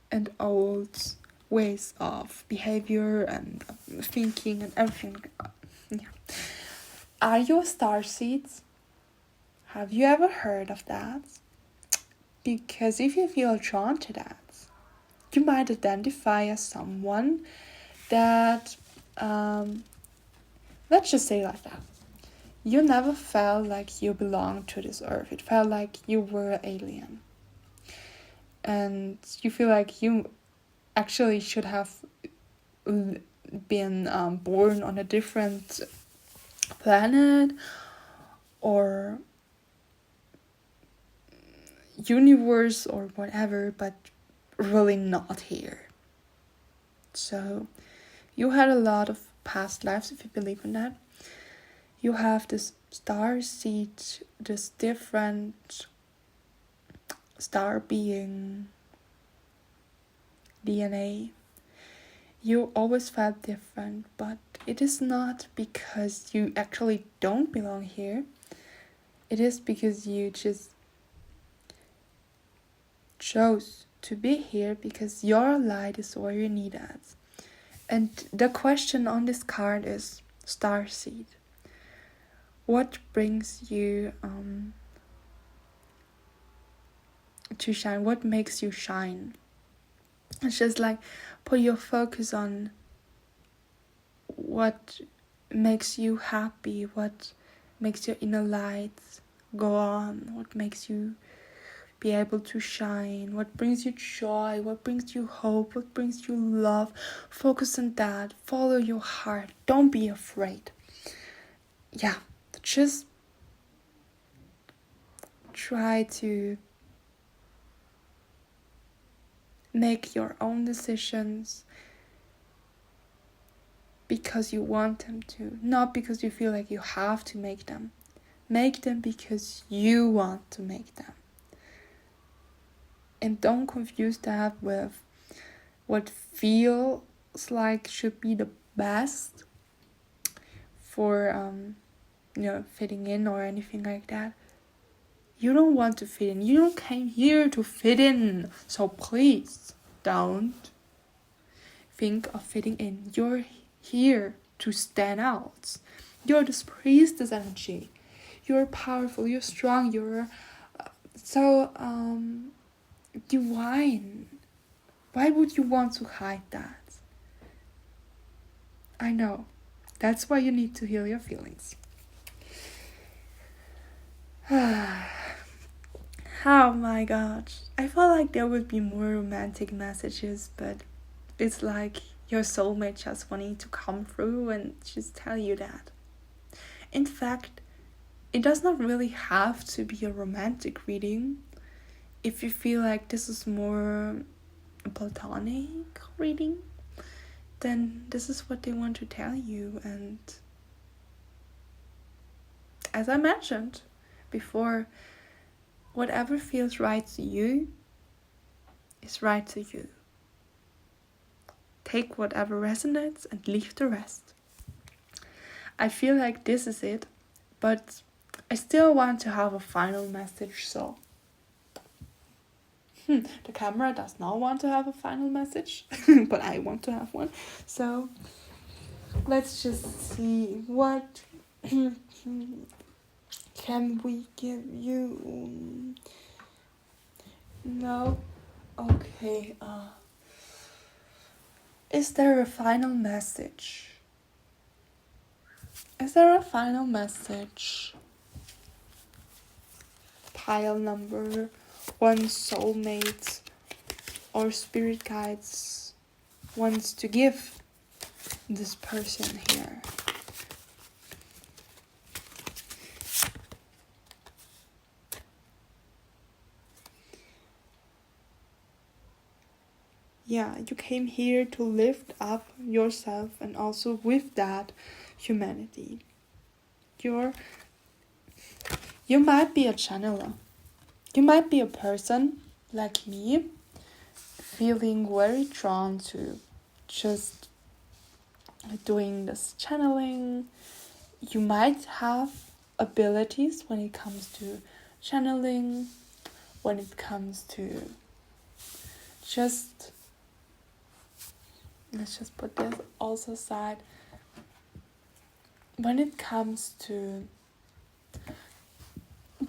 and old ways of behavior and thinking and everything. Yeah. Are you a starseed? Have you ever heard of that? Because if you feel drawn to that, you might identify as someone that, let's just say like that. You never felt like you belonged to this earth. It felt like you were an alien. And you feel like you actually should have been born on a different planet or universe or whatever, but really not here. So you had a lot of past lives, if you believe in that. You have this star seed, this different star being DNA. You always felt different, but it is not because you actually don't belong here. It is because you just chose to be here because your light is where you need it. And the question on this card is starseed. What brings you to shine? What makes you shine? It's just like put your focus on what makes you happy, what makes your inner light go on, what makes you be able to shine, what brings you joy, what brings you hope, what brings you love. Focus on that. Follow your heart. Don't be afraid. Yeah, just try to make your own decisions because you want them to, not because you feel like you have to make them. Make them because you want to make them. And don't confuse that with what feels like should be the best for fitting in or anything like that. You don't want to fit in. You don't came here to fit in. So please don't think of fitting in. You're here to stand out. You're this priestess energy. You're powerful. You're strong. You're so divine. Why would you want to hide that? I know. That's why you need to heal your feelings. Oh my gosh. I felt like there would be more romantic messages, but it's like your soulmate just wanting to come through and just tell you that. In fact, it does not really have to be a romantic reading. If you feel like this is more a platonic reading, then this is what they want to tell you. And as I mentioned before, whatever feels right to you is right to you. Take whatever resonates and leave the rest. I feel like this is it, but I still want to have a final message, so the camera does not want to have a final message, but I want to have one. So let's just see what can we give you. No, okay. Is there a final message? Is there a final message? Pile number one, soulmate or spirit guides wants to give this person here. Yeah, you came here to lift up yourself and also with that humanity. You might be a channeler. You might be a person like me, feeling very drawn to just doing this channeling. You might have abilities when it comes to channeling, when it comes to just, let's just put this also aside, when it comes to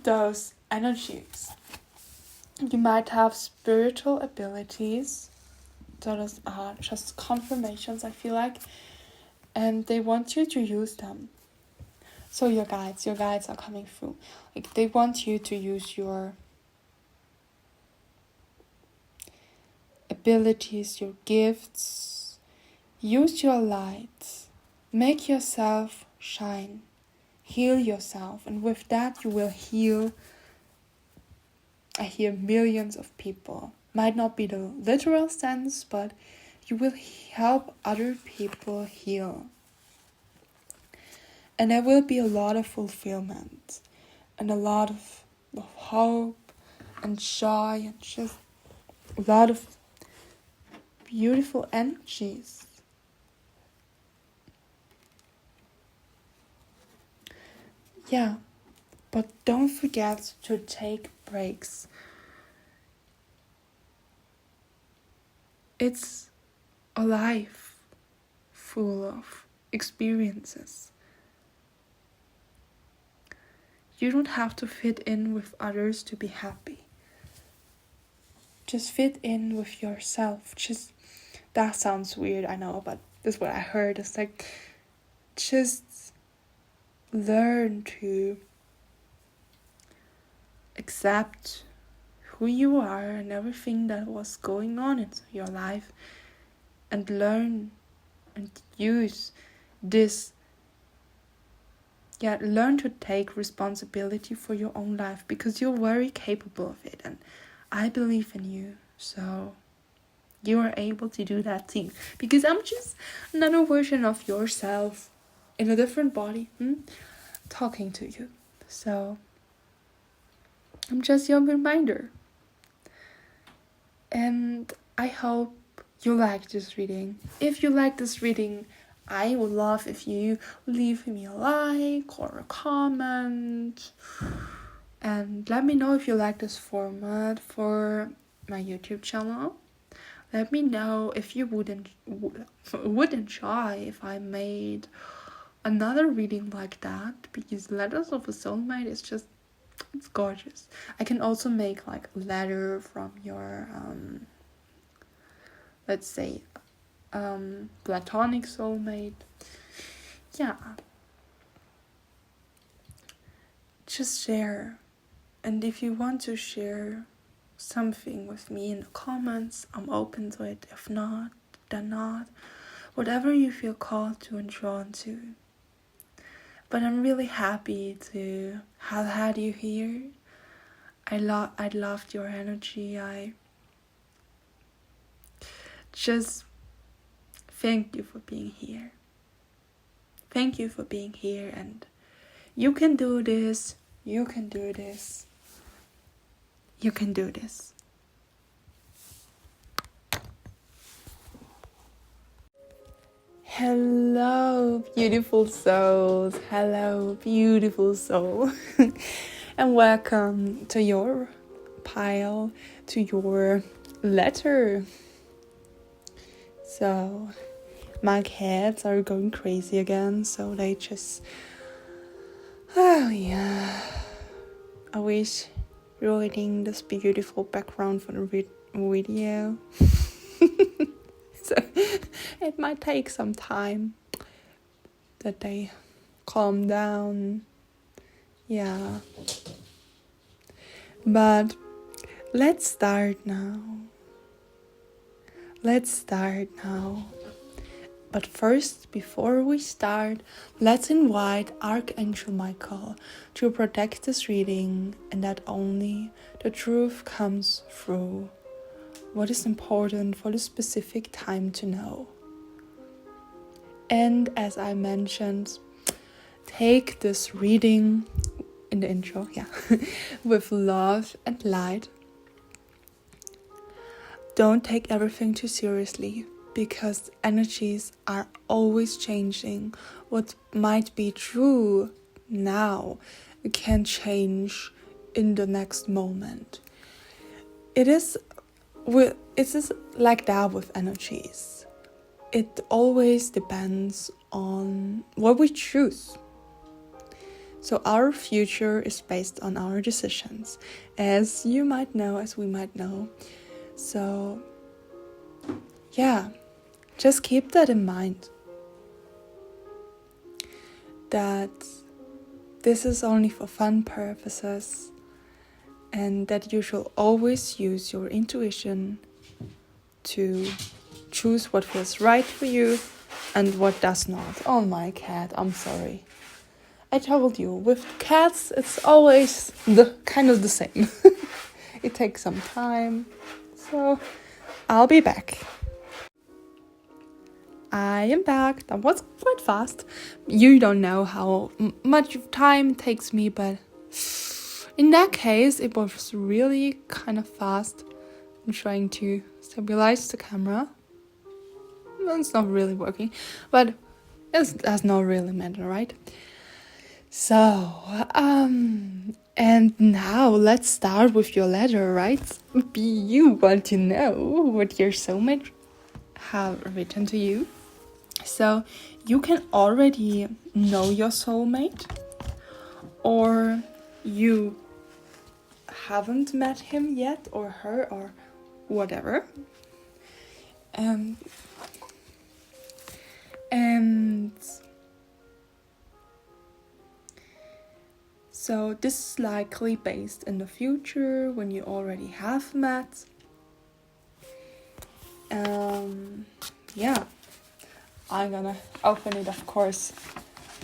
those energies. You might have spiritual abilities. Those are just confirmations, I feel like. And they want you to use them. So your guides are coming through. Like, they want you to use your abilities, your gifts. Use your light. Make yourself shine. Heal yourself. And with that you will heal, I hear, millions of people. Might not be the literal sense, but you will help other people heal. And there will be a lot of fulfillment and a lot of hope and joy and just a lot of beautiful energies. Yeah, but don't forget to take breaks. It's a life full of experiences. You don't have to fit in with others to be happy. Just fit in with yourself. That sounds weird, I know, but this is what I heard. It's like, just learn to accept who you are and everything that was going on in your life, and learn and use this. Yeah, learn to take responsibility for your own life, because you're very capable of it, and I believe in you. So you are able to do that too, because I'm just another version of yourself in a different body, talking to you. So I'm just your reminder. And I hope you like this reading. If you like this reading, I would love if you leave me a like or a comment. And let me know if you like this format for my YouTube channel. Let me know if you would enjoy if I made another reading like that, because Letters of a Soulmate is just, it's gorgeous. I can also make like a letter from your let's say platonic soulmate. Yeah, just share. And if you want to share something with me in the comments, I'm open to it. If not, then not. Whatever you feel called to and drawn to. But I'm really happy to have had you here. I loved your energy. I just thank you for being here. Thank you for being here, and you can do this. You can do this. You can do this. Hello, beautiful souls. Hello, beautiful soul. And welcome to your pile, to your letter. So, my cats are going crazy again, so they just... Oh, yeah. I wish reading this beautiful background for the video. So it might take some time that they calm down. Yeah. But let's start now. But first, before we start, let's invite Archangel Michael to protect this reading, and that only the truth comes through. What is important for the specific time to know. And as I mentioned, take this reading in the intro, with love and light. Don't take everything too seriously, because energies are always changing. What might be true now can change in the next moment. It is like that with energies. It always depends on what we choose. So our future is based on our decisions, as you might know, as we might know. So, yeah, just keep that in mind. That this is only for fun purposes, and that you should always use your intuition to choose what feels right for you and what does not. Oh, my cat, I'm sorry. I told you, with cats, it's always kind of the same. It takes some time, so I'll be back. I am back. That was quite fast. You don't know how much time it takes me, but in that case, it was really kind of fast. I'm trying to stabilize the camera. It's not really working, but it does not really matter, right? So, and now let's start with your letter, right? You want to know what your soulmate have written to you. So, you can already know your soulmate, or you haven't met him yet, or her, or whatever. And so this is likely based in the future when you already have met. Yeah, I'm gonna open it, of course,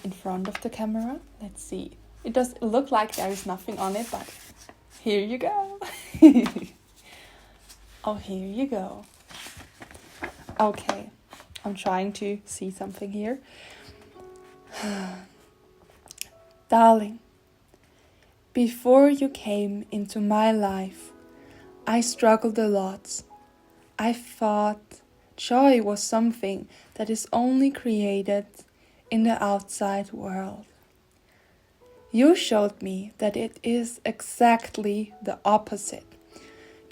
in front of the camera. Let's see. It does look like there is nothing on it, but here you go. Oh, here you go. Okay, I'm trying to see something here. Darling, before you came into my life, I struggled a lot. I thought joy was something that is only created in the outside world. You showed me that it is exactly the opposite.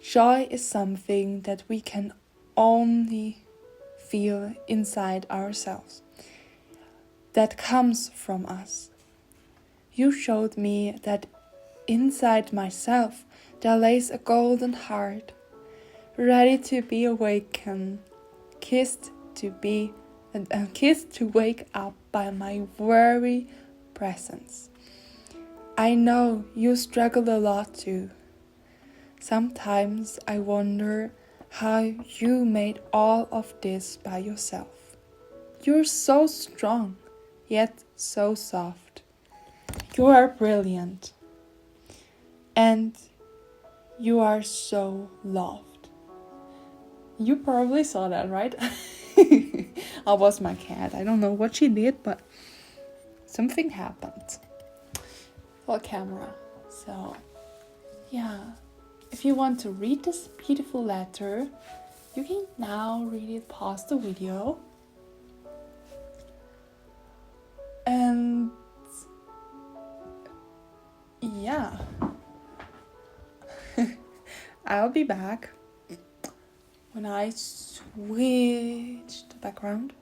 Joy is something that we can only feel inside ourselves, that comes from us. You showed me that inside myself there lays a golden heart, ready to be awakened, kissed to wake up by my very presence. I know you struggle a lot too. Sometimes I wonder how you made all of this by yourself. You're so strong, yet so soft. You are brilliant, and you are so loved. You probably saw that, right? I was my cat. I don't know what she did, but something happened for camera. So, yeah. If you want to read this beautiful letter, you can now read it past the video. I'll be back when I switch the background.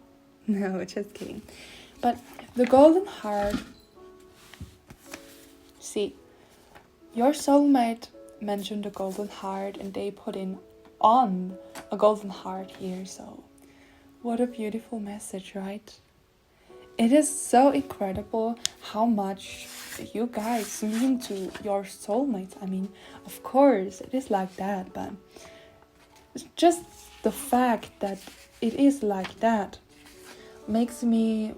No, just kidding. But the golden heart. See, your soulmate mentioned a golden heart and they put in on a golden heart here. So what a beautiful message, right? It is so incredible how much you guys mean to your soulmates. I mean, of course, it is like that, but it's just the fact that it is like that makes me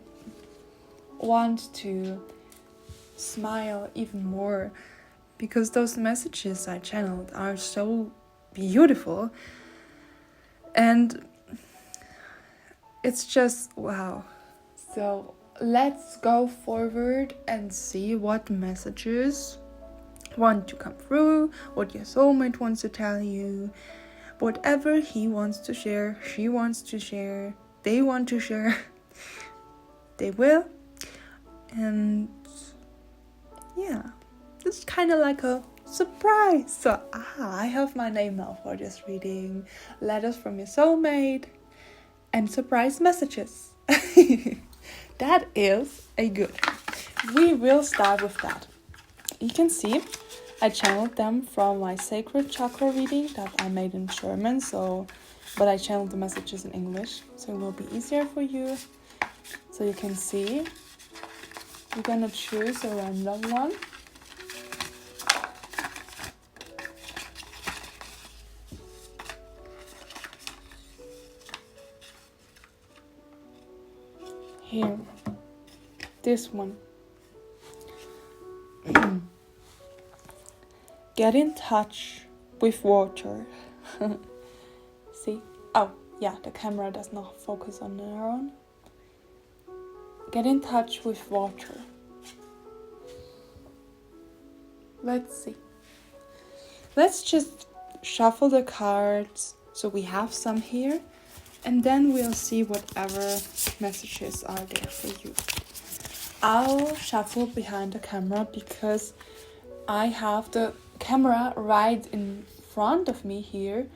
want to smile even more, because those messages I channeled are so beautiful, and it's just wow. So let's go forward and see what messages want to come through, what your soulmate wants to tell you, whatever he wants to share, she wants to share, they want to share, they will. And yeah, it's kind of like a surprise. So I have my name now for this reading. Letters from your soulmate and surprise messages. That is a good. We will start with that. You can see I channeled them from my sacred chakra reading that I made in German, but I channeled the messages in English, so it will be easier for you. So you can see, you're gonna choose a random one. Here, this one. Get in touch with water. See? Oh, yeah, the camera does not focus on their own. Get in touch with water. Let's see. Let's just shuffle the cards so we have some here, and then we'll see whatever messages are there for you. I'll shuffle behind the camera because I have the camera right in front of me here,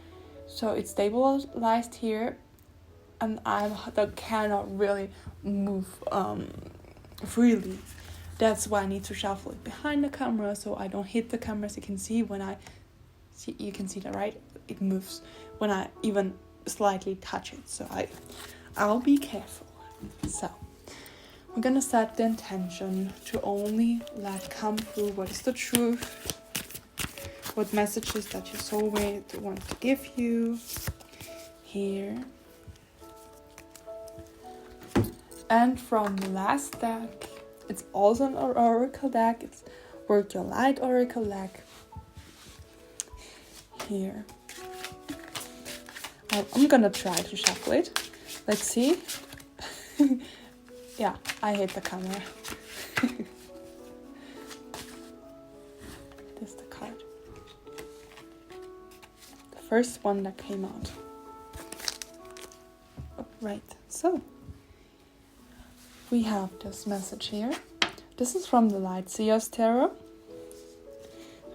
so it's stabilized here, and I cannot really move freely. That's why I need to shuffle it behind the camera so I don't hit the camera. So you can see you can see that, right? It moves when I even slightly touch it. So I'll be careful. So we're gonna set the intention to only let come through what is the truth, what messages that your soulmate wants to give you here. And from the last deck, it's also an oracle deck. It's Work Your Light oracle deck. Here. I'm gonna try to shuffle it. Let's see. Yeah, I hit the camera. This is the card. The first one that came out. Right, so we have this message here. This is from the Light Seers Tarot.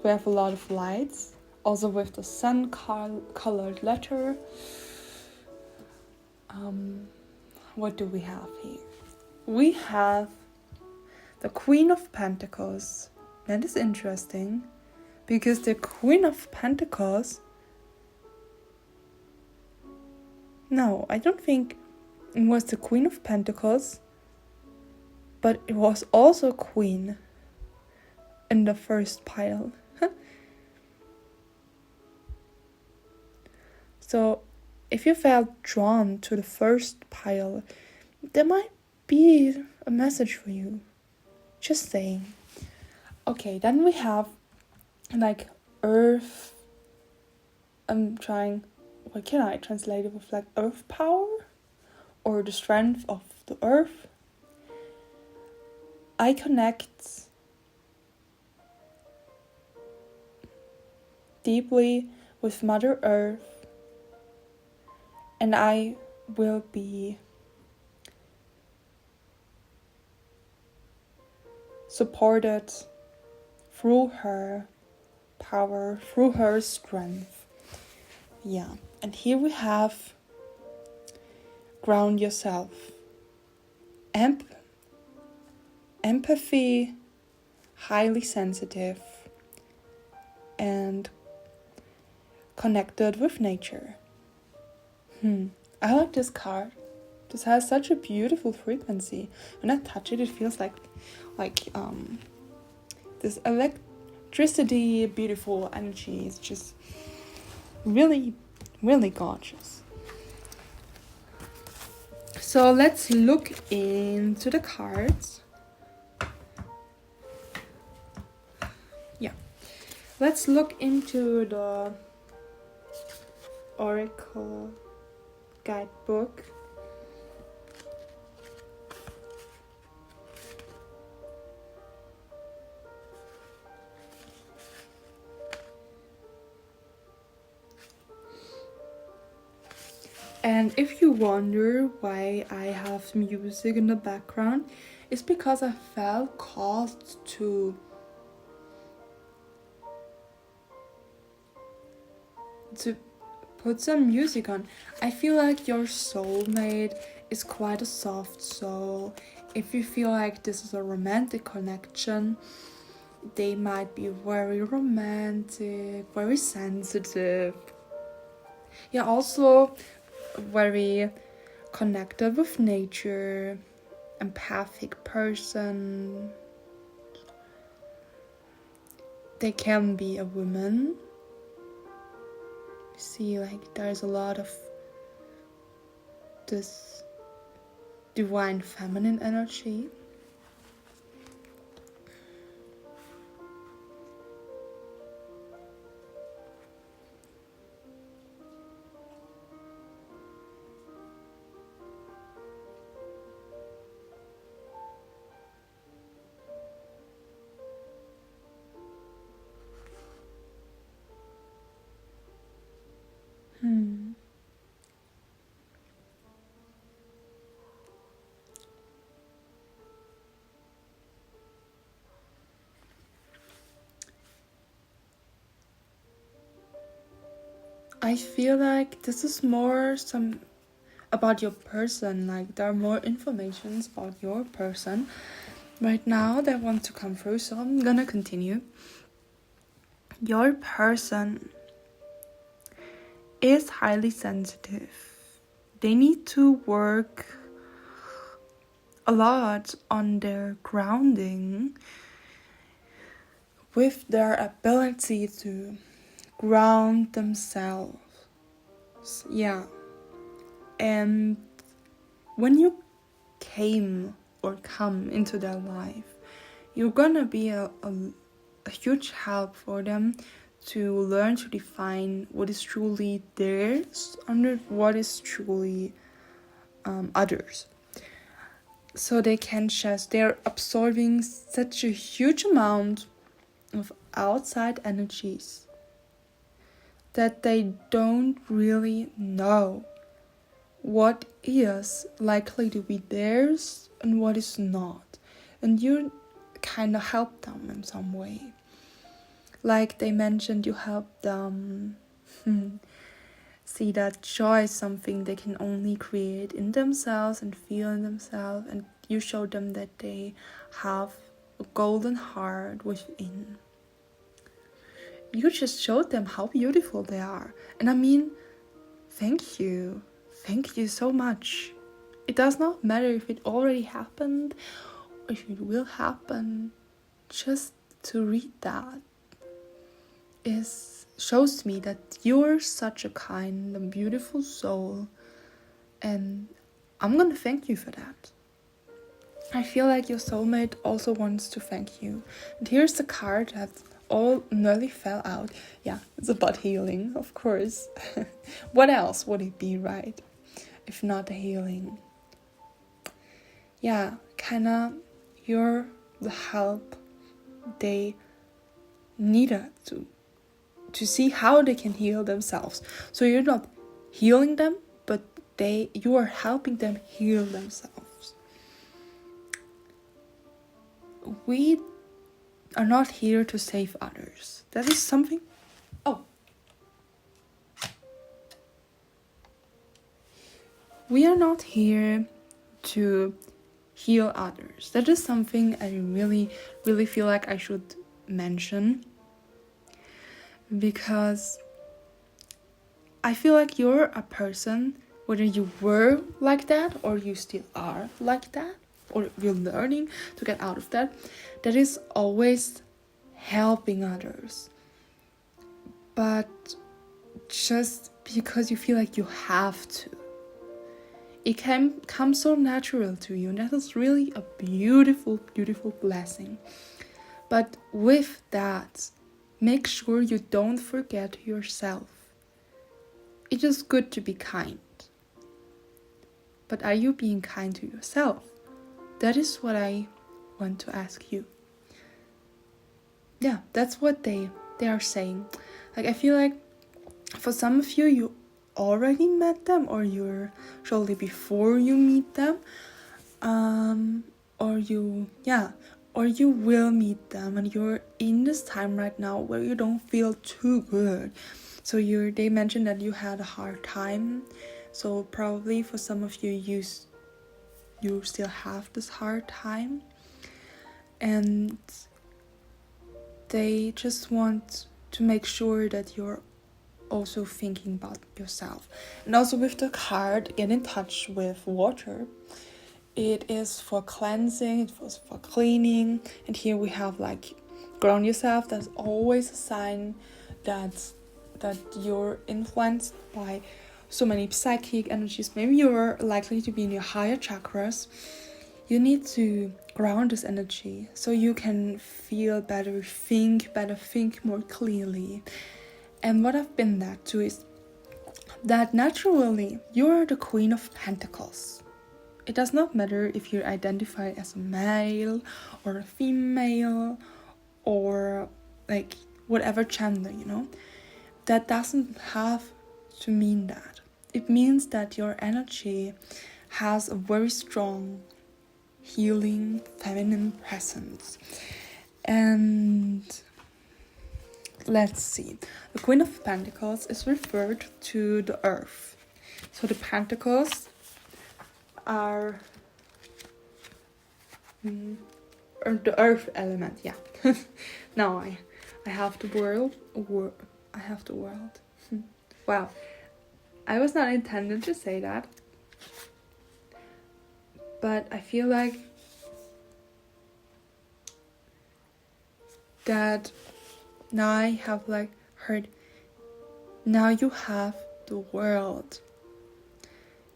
We have a lot of lights, also with the sun colored letter. What do we have here? We have the Queen of Pentacles. That is interesting, because the Queen of Pentacles... No, I don't think it was the Queen of Pentacles, but it was also Queen in the first pile. So if you felt drawn to the first pile, there might be a message for you. Just saying. Okay, then we have like earth. I'm trying, what can I translate it with, like earth power? Or the strength of the earth. I connect deeply with Mother Earth, and I will be supported through her power, through her strength. Yeah, and here we have ground yourself. Empathy, highly sensitive, and connected with nature. I like this card. This has such a beautiful frequency. When I touch it, it feels like this electricity, beautiful energy. It's just really, really gorgeous. So let's look into the cards. Yeah, let's look into the Oracle guidebook. And if you wonder why I have music in the background, it's because I felt called to put some music on. I feel like your soulmate is quite a soft soul. If you feel like this is a romantic connection, they might be very romantic, very sensitive. Yeah, also very connected with nature, empathic person. They can be a woman. See, like there's a lot of this divine feminine energy. I feel like this is more about your person, like there are more informations about your person right now that want to come through, so I'm gonna continue. Your person is highly sensitive. They need to work a lot on their grounding with their ability to ground themselves. Yeah. And when you come into their life, you're gonna be a huge help for them to learn to define what is truly theirs and what is truly others. So they're absorbing such a huge amount of outside energies that they don't really know what is likely to be theirs and what is not. And you kind of help them in some way. Like they mentioned, you help them see that joy is something they can only create in themselves and feel in themselves, and you show them that they have a golden heart within. You just showed them how beautiful they are. And I mean, thank you. Thank you so much. It does not matter if it already happened or if it will happen. Just to read that shows me that you're such a kind and beautiful soul, and I'm gonna thank you for that. I feel like your soulmate also wants to thank you. And here's the card that all nearly fell out. Yeah, it's about healing, of course. What else would it be, right? If not healing. Yeah, kinda you're the help they needed to see how they can heal themselves. So you're not healing them, but you are helping them heal themselves. We are not here to save others. That is something. Oh, we are not here to heal others. That is something I really, really feel like I should mention, because I feel like you're a person, whether you were like that or you still are like that, or you're learning to get out of that, that is always helping others. But just because you feel like you have to, it can come so natural to you, and that is really a beautiful, beautiful blessing. But with that, make sure you don't forget yourself. It is good to be kind. But are you being kind to yourself? That is what I want to ask you. Yeah, that's what they are saying. Like, I feel like for some of you, you already met them, or you're shortly before you meet them, or you will meet them, and you're in this time right now where you don't feel too good. So they mentioned that you had a hard time. So probably for some of you, you still have this hard time, and they just want to make sure that you're also thinking about yourself. And also with the card, get in touch with water. It is for cleansing, it was for cleaning, and here we have like ground yourself. That's always a sign that you're influenced by so many psychic energies. Maybe you're likely to be in your higher chakras. You need to ground this energy so you can feel better, think more clearly. And what I've been that to is that naturally you're the Queen of Pentacles. It does not matter if you're identified as a male or a female or like whatever gender, that doesn't have to mean that. It means that your energy has a very strong healing feminine presence. And let's see. The Queen of Pentacles is referred to the earth. So the pentacles are the earth element, yeah. Now I have the world. Wow. I was not intended to say that. But I feel like that now I have like heard, now you have the world.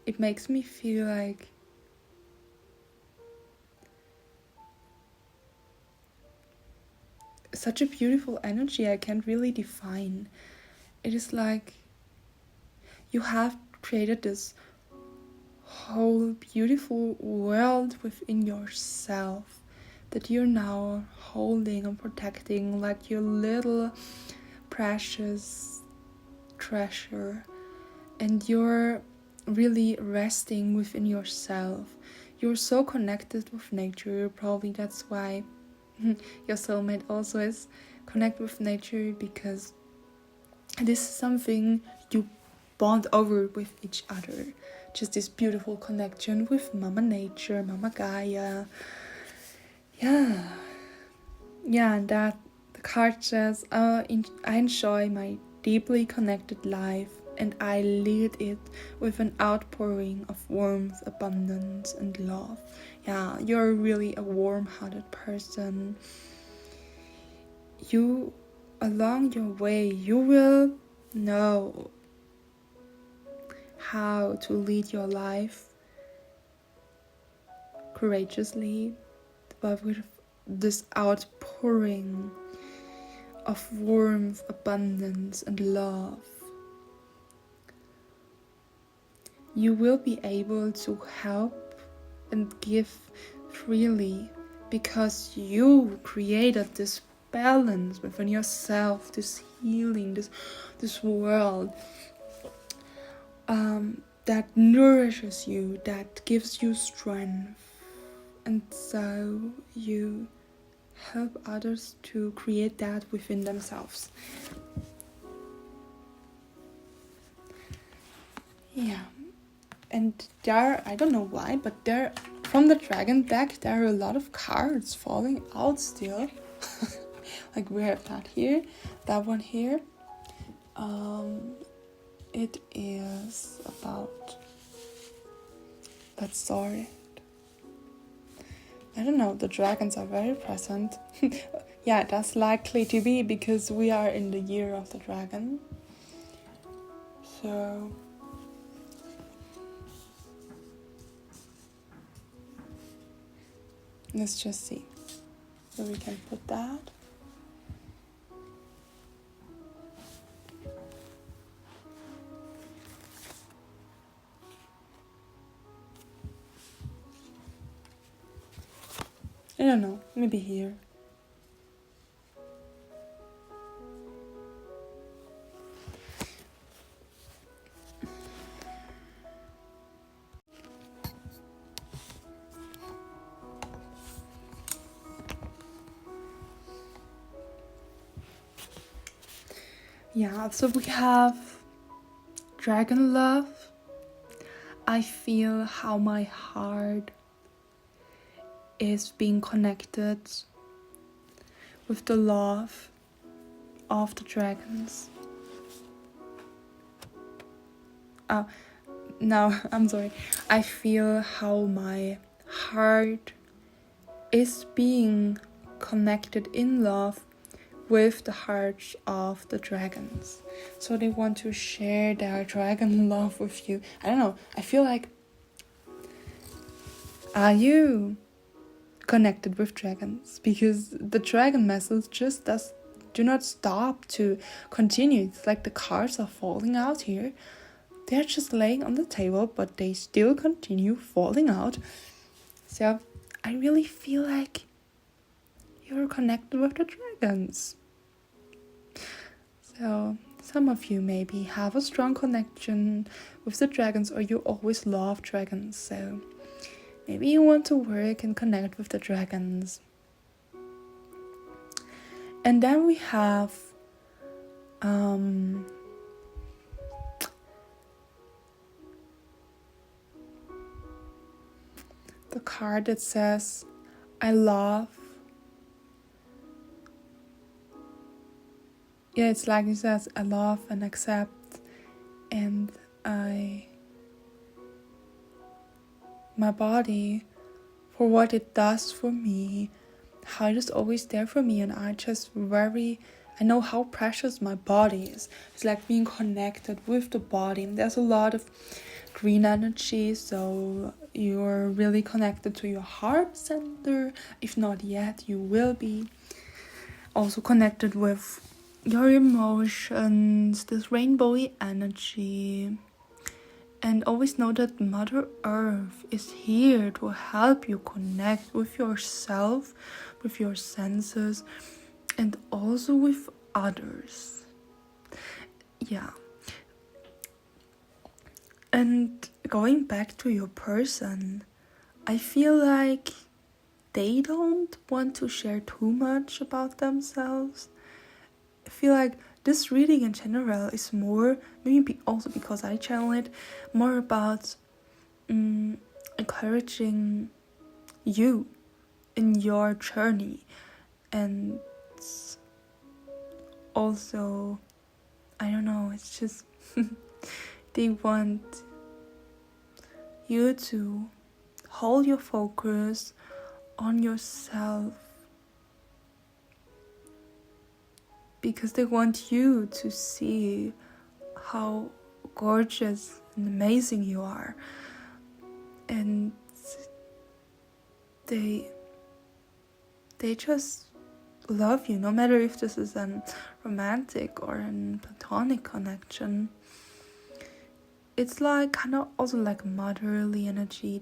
It makes me feel like such a beautiful energy I can't really define. It is like you have created this whole beautiful world within yourself that you're now holding and protecting like your little precious treasure, and you're really resting within yourself. You're so connected with nature. Probably that's why your soulmate also is connect with nature, because this is something you bond over with each other. Just this beautiful connection with Mama Nature, Mama Gaia. Yeah, and that the card says, I enjoy my deeply connected life, and I lead it with an outpouring of warmth, abundance, and love. Yeah, you're really a warm-hearted person. You, along your way, you will know how to lead your life courageously, but with this outpouring of warmth, abundance, and love. You will be able to help and give freely because you created this balance within yourself, this healing, this world that nourishes you, that gives you strength. And so you help others to create that within themselves. Yeah. And there, I don't know why, but there, from the dragon deck, there are a lot of cards falling out still. Like we have that here, that one here. It is about that story. I don't know, the dragons are very present. Yeah, that's likely to be because we are in the year of the dragon. So let's just see where we can put that. I don't know, maybe here. Yeah, so we have dragon love. I feel how my heart is being connected with the love of the dragons. No, I'm sorry. I feel how my heart is being connected in love with the hearts of the dragons. So they want to share their dragon love with you. I don't know. I feel like, are you connected with dragons? Because the dragon message just do not stop to continue. It's like the cards are falling out here. They're just laying on the table, but they still continue falling out. So I really feel like you're connected with the dragons. So some of you maybe have a strong connection with the dragons, or you always love dragons. So maybe you want to work and connect with the dragons. And then we have the card that says, I love. Yeah, it's like it says, I love and accept, and my body for what it does for me, how it is always there for me, and I know how precious my body is. It's like being connected with the body. There's a lot of green energy, so you're really connected to your heart center. If not yet, you will be. Also connected with your emotions, this rainbowy energy. And always know that Mother Earth is here to help you connect with yourself, with your senses, and also with others. Yeah. And going back to your person, I feel like they don't want to share too much about themselves. I feel like this reading in general is more, maybe also because I channel it, more about encouraging you in your journey. And also, I don't know, it's just they want you to hold your focus on yourself, because they want you to see how gorgeous and amazing you are. And they just love you, no matter if this is a romantic or a platonic connection. It's like kind of also like motherly energy.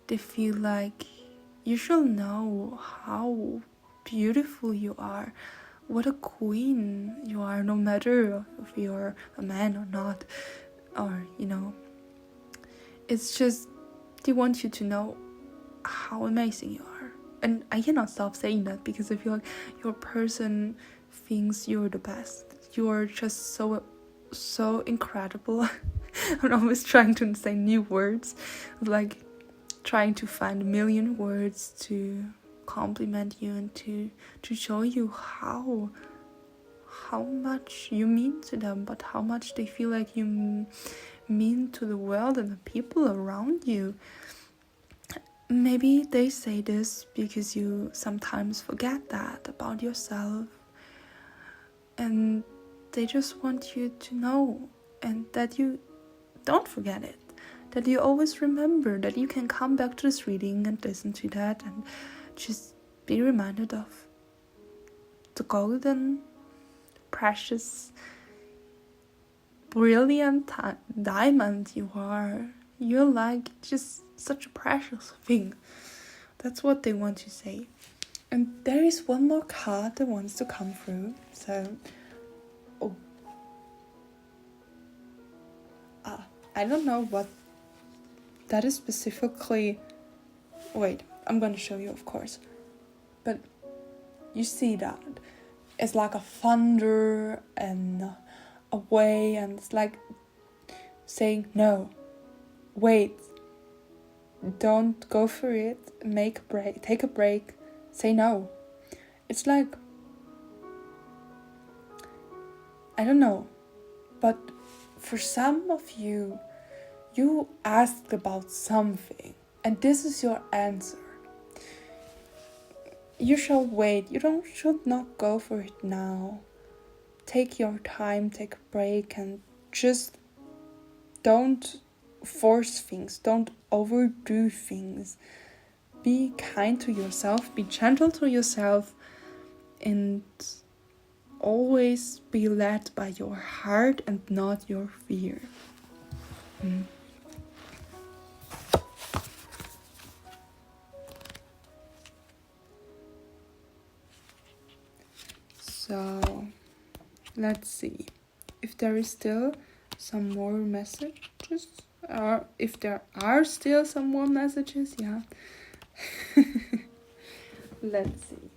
They feel like you should know how beautiful you are, what a queen you are, no matter if you're a man or not, or it's just they want you to know how amazing you are. And I cannot stop saying that, because I feel like your person thinks you're the best. You're just so incredible. I'm always trying to say new words, like trying to find a million words to compliment you and to show you how much you mean to them, but how much they feel like you mean to the world and the people around you. Maybe they say this because you sometimes forget that about yourself, and they just want you to know, and that you don't forget it, that you always remember, that you can come back to this reading and listen to that and just be reminded of the golden, precious, brilliant diamond you are. You're like just such a precious thing. That's what they want to say. And there is one more card that wants to come through. So, I don't know what that is specifically. Wait, I'm gonna show you, of course. But you see that it's like a thunder and a way, and it's like saying no, wait, don't go for it, take a break, say no. It's like, I don't know, but for some of you, you asked about something, and this is your answer. You shall wait. You should not go for it now. Take your time, take a break, and just don't force things. Don't overdo things. Be kind to yourself, be gentle to yourself, and always be led by your heart and not your fear. So, let's see if there is still some more messages, or if there are still some more messages, yeah. Let's see.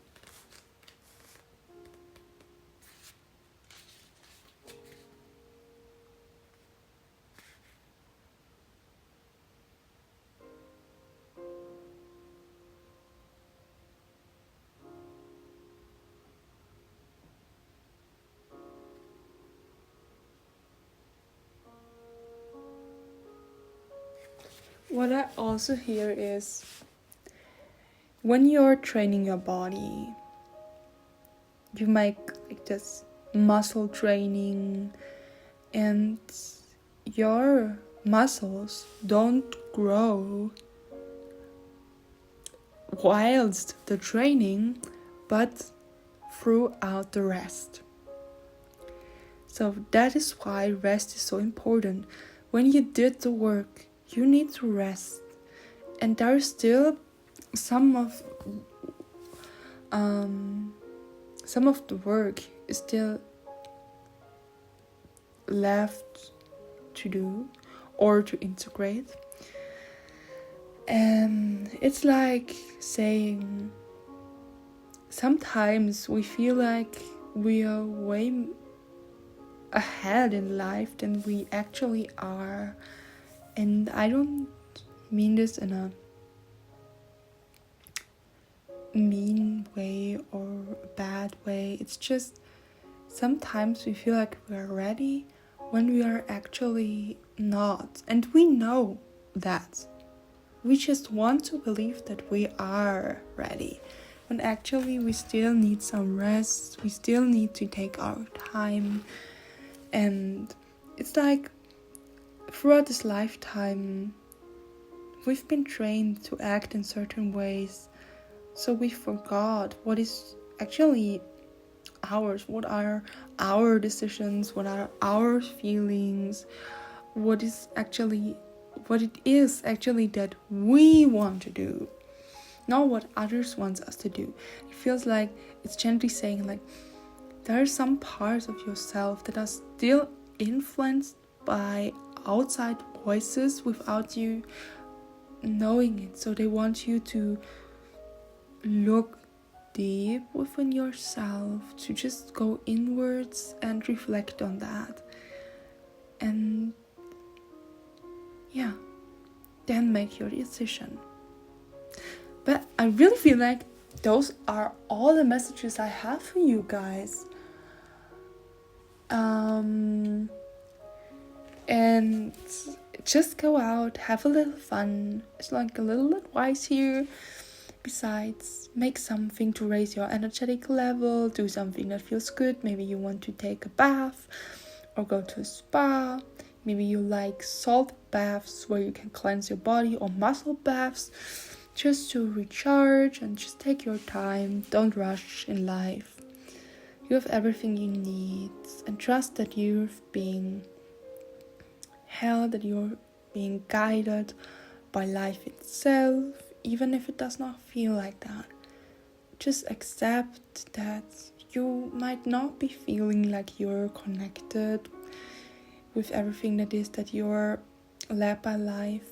What I also hear is, when you're training your body, you make like this muscle training, and your muscles don't grow whilst the training, but throughout the rest. So that is why rest is so important. When you did the work, you need to rest, and there is still some of the work is still left to do or to integrate. And it's like saying, sometimes we feel like we are way ahead in life than we actually are. And I don't mean this in a mean way or a bad way. It's just sometimes we feel like we're ready when we are actually not. And we know that. We just want to believe that we are ready, when actually we still need some rest. We still need to take our time. And it's like, throughout this lifetime, we've been trained to act in certain ways, so we forgot what is actually ours, what are our decisions, what are our feelings, what it is actually that we want to do, not what others want us to do. It feels like it's gently saying, like, there are some parts of yourself that are still influenced by outside voices without you knowing it. So they want you to look deep within yourself, to just go inwards and reflect on that. And yeah, then make your decision. But I really feel like those are all the messages I have for you guys. And just go out, have a little fun. It's like a little advice here. Besides, make something to raise your energetic level, do something that feels good. Maybe you want to take a bath or go to a spa. Maybe you like salt baths where you can cleanse your body, or muscle baths just to recharge, and just take your time. Don't rush in life. You have everything you need, and trust that you're being held, that you're being guided by life itself, even if it does not feel like that. Just accept that you might not be feeling like you're connected with everything that is, that you're led by life.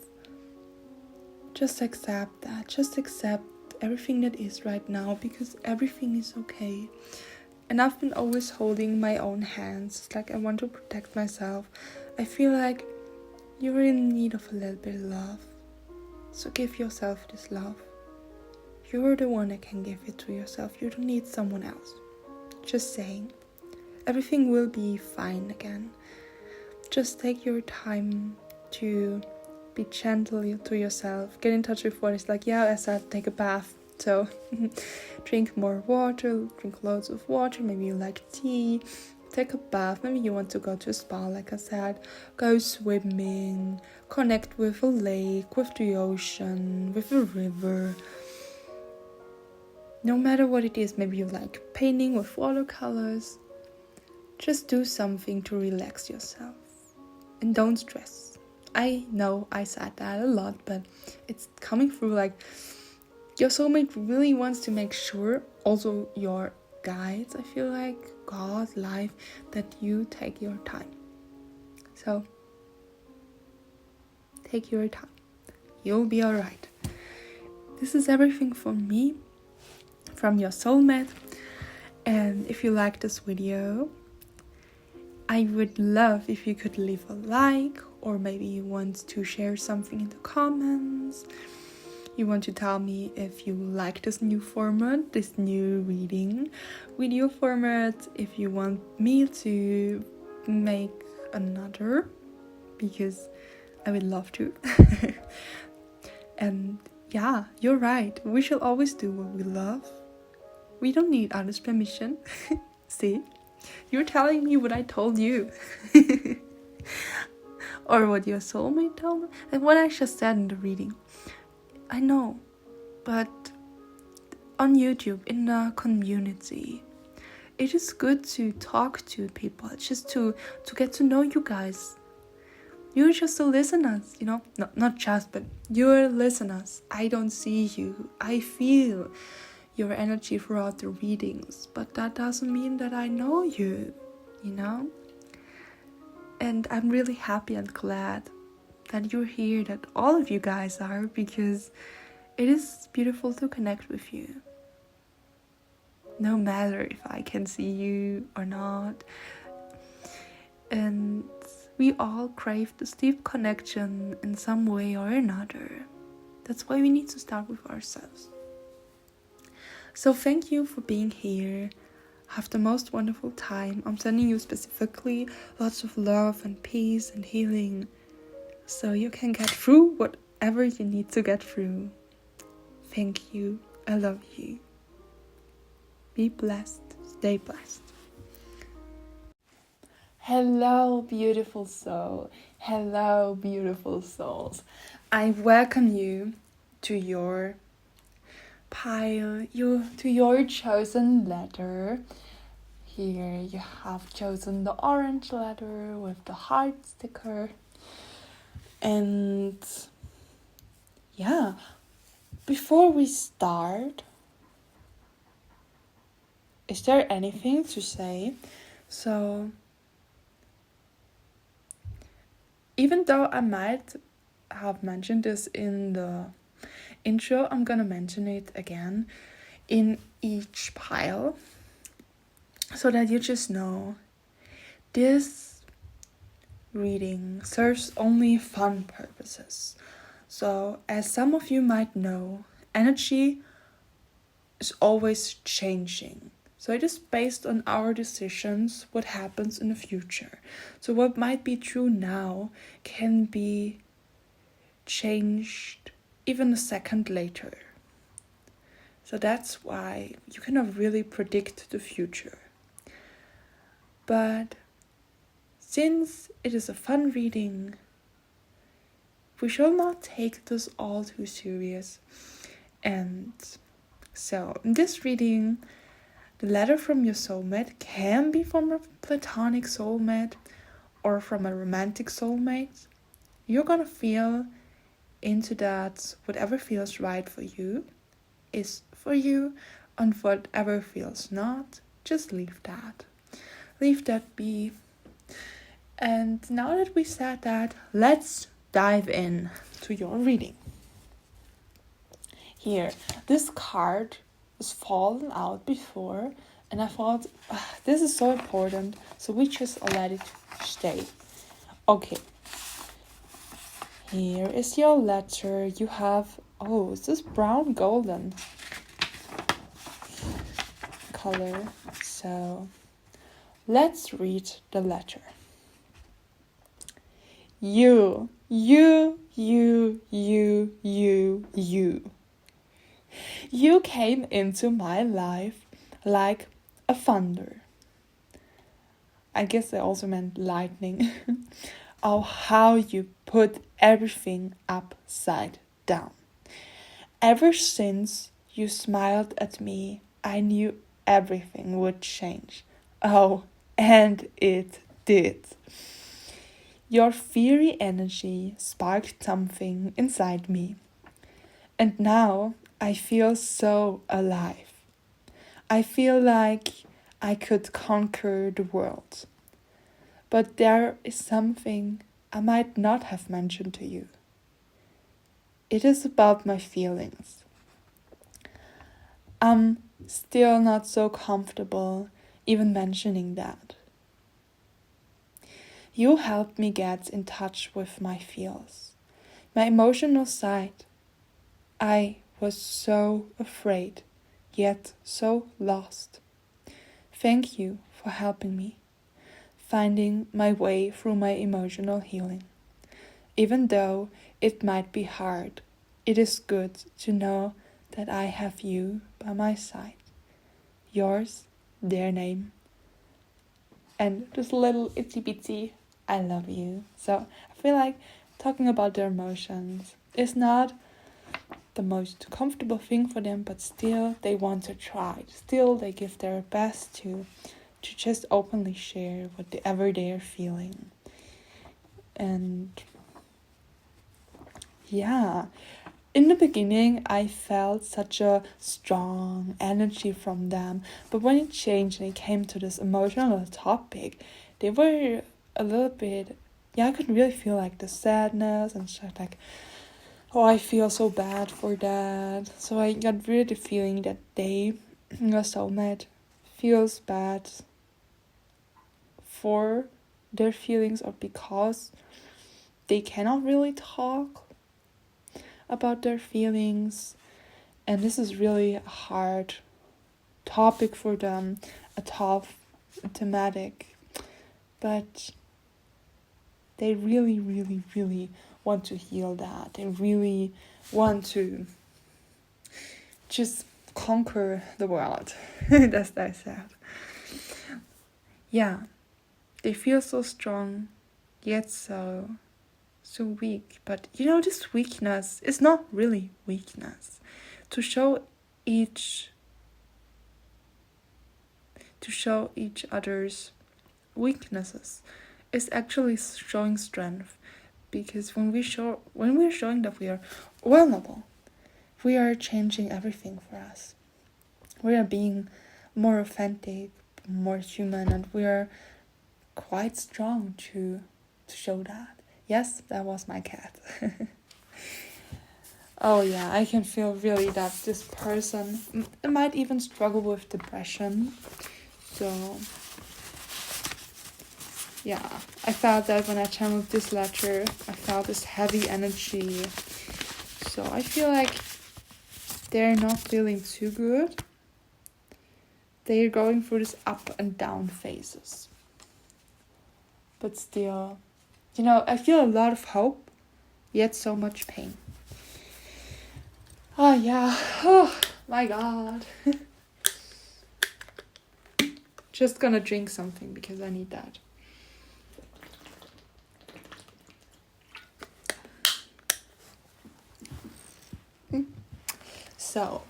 Just accept that. Just accept everything that is right now, because everything is okay. And I've been always holding my own hands. It's like I want to protect myself. I feel like you're in need of a little bit of love. So give yourself this love. You're the one that can give it to yourself. You don't need someone else. Just saying. Everything will be fine again. Just take your time to be gentle to yourself. Get in touch with what is like, yeah, I said, take a bath. So drink more water, drink loads of water. Maybe you like tea. Take a bath. Maybe you want to go to a spa, like I said. Go swimming. Connect with a lake, with the ocean, with a river. No matter what it is, maybe you like painting with watercolors. Just do something to relax yourself. And don't stress. I know I said that a lot, but it's coming through. Like, your soulmate really wants to make sure, also your guides, I feel like, God, life, that you take your time. So, take your time. You'll be alright. This is everything from me, from your soulmate. And if you like this video, I would love if you could leave a like, or maybe you want to share something in the comments. You want to tell me if you like this new format, this new reading video format, if you want me to make another, because I would love to. And yeah, you're right. We shall always do what we love. We don't need others' permission. See? You're telling me what I told you. Or what your soulmate told me. And what I just said in the reading. I know. But on YouTube, in the community, it is good to talk to people. It's just to get to know you guys. You're just the listeners, you know? No, not just, but you're listeners. I don't see you. I feel your energy throughout the readings, but that doesn't mean that I know you, you know? And I'm really happy and glad that you're here, that all of you guys are, because it is beautiful to connect with you. No matter if I can see you or not. And we all crave this deep connection in some way or another. That's why we need to start with ourselves. So thank you for being here. Have the most wonderful time. I'm sending you specifically lots of love and peace and healing, so you can get through whatever you need to get through. Thank you. I love you. Be blessed. Stay blessed. Hello, beautiful soul. Hello, beautiful souls. I welcome you to your pile, to your chosen letter. Here you have chosen the orange letter with the heart sticker. And yeah, before we start, is there anything to say? So, even though I might have mentioned this in the intro, I'm gonna mention it again in each pile, so that you just know this reading serves only fun purposes. So, as some of you might know, energy is always changing. So it is based on our decisions what happens in the future. So what might be true now can be changed even a second later. So that's why you cannot really predict the future. But since it is a fun reading, we shall not take this all too serious. And so in this reading, the letter from your soulmate can be from a platonic soulmate or from a romantic soulmate. You're gonna feel into that whatever feels right for you is for you, and whatever feels not, just leave that. Leave that be. And now that we said that, let's dive in to your reading. Here, this card was fallen out before, and I thought this is so important, so we just let it stay. Okay, here is your letter. You have, is this brown golden color? So let's read the letter. You came into my life like a thunder. I guess they also meant lightning. Oh, how you put everything upside down. Ever since you smiled at me, I knew everything would change. Oh, and it did. Your fiery energy sparked something inside me. And now I feel so alive. I feel like I could conquer the world. But there is something I might not have mentioned to you. It is about my feelings. I'm still not so comfortable even mentioning that. You helped me get in touch with my feels, my emotional side. I was so afraid, yet so lost. Thank you for helping me, finding my way through my emotional healing. Even though it might be hard, it is good to know that I have you by my side. Yours, their name, and this little itsy bitsy I love you. So I feel like talking about their emotions is not the most comfortable thing for them, but still they want to try. Still they give their best to just openly share whatever they are feeling. And yeah, in the beginning I felt such a strong energy from them, but when it changed and it came to this emotional topic, they were a little bit, I could really feel like the sadness and stuff, like, oh, I feel so bad for that. So I got really the feeling that they, your soulmate, feels bad for their feelings, or because they cannot really talk about their feelings. And this is really a hard topic for them, a tough thematic. But they really, really, really want to heal that. They really want to just conquer the world. That's what I said. Yeah, they feel so strong, yet so weak. But this weakness is not really weakness. To show each other's weaknesses is actually showing strength, because when we're showing that we are vulnerable, we are changing everything for us. We are being more authentic, more human, and we are quite strong to show that. Yes, that was my cat. Oh yeah, I can feel really that this person might even struggle with depression. So yeah, I felt that when I channeled this letter, I felt this heavy energy. So I feel like they're not feeling too good. They're going through this up and down phases. But still, you know, I feel a lot of hope, yet so much pain. Oh yeah, oh my god. Just gonna drink something because I need that. So,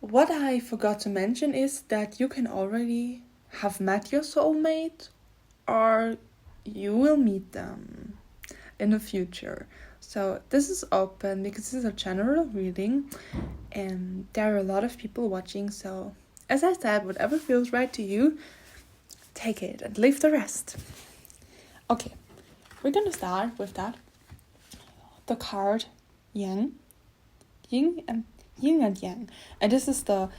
what I forgot to mention is that you can already have met your soulmate, or you will meet them in the future. So this is open because this is a general reading and there are a lot of people watching. So as I said, whatever feels right to you, take it and leave the rest. Okay, we're gonna start with that. The card Yang, Yin and Yang, and this is the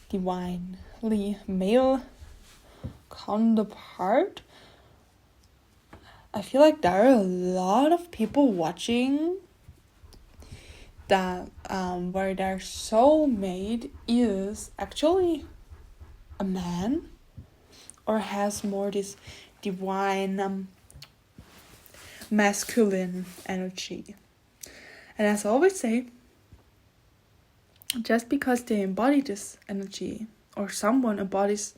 divinely male counterpart. I feel like there are a lot of people watching that where their soulmate is actually a man or has more this divine masculine energy. And as I always say, just because they embody this energy or someone embodies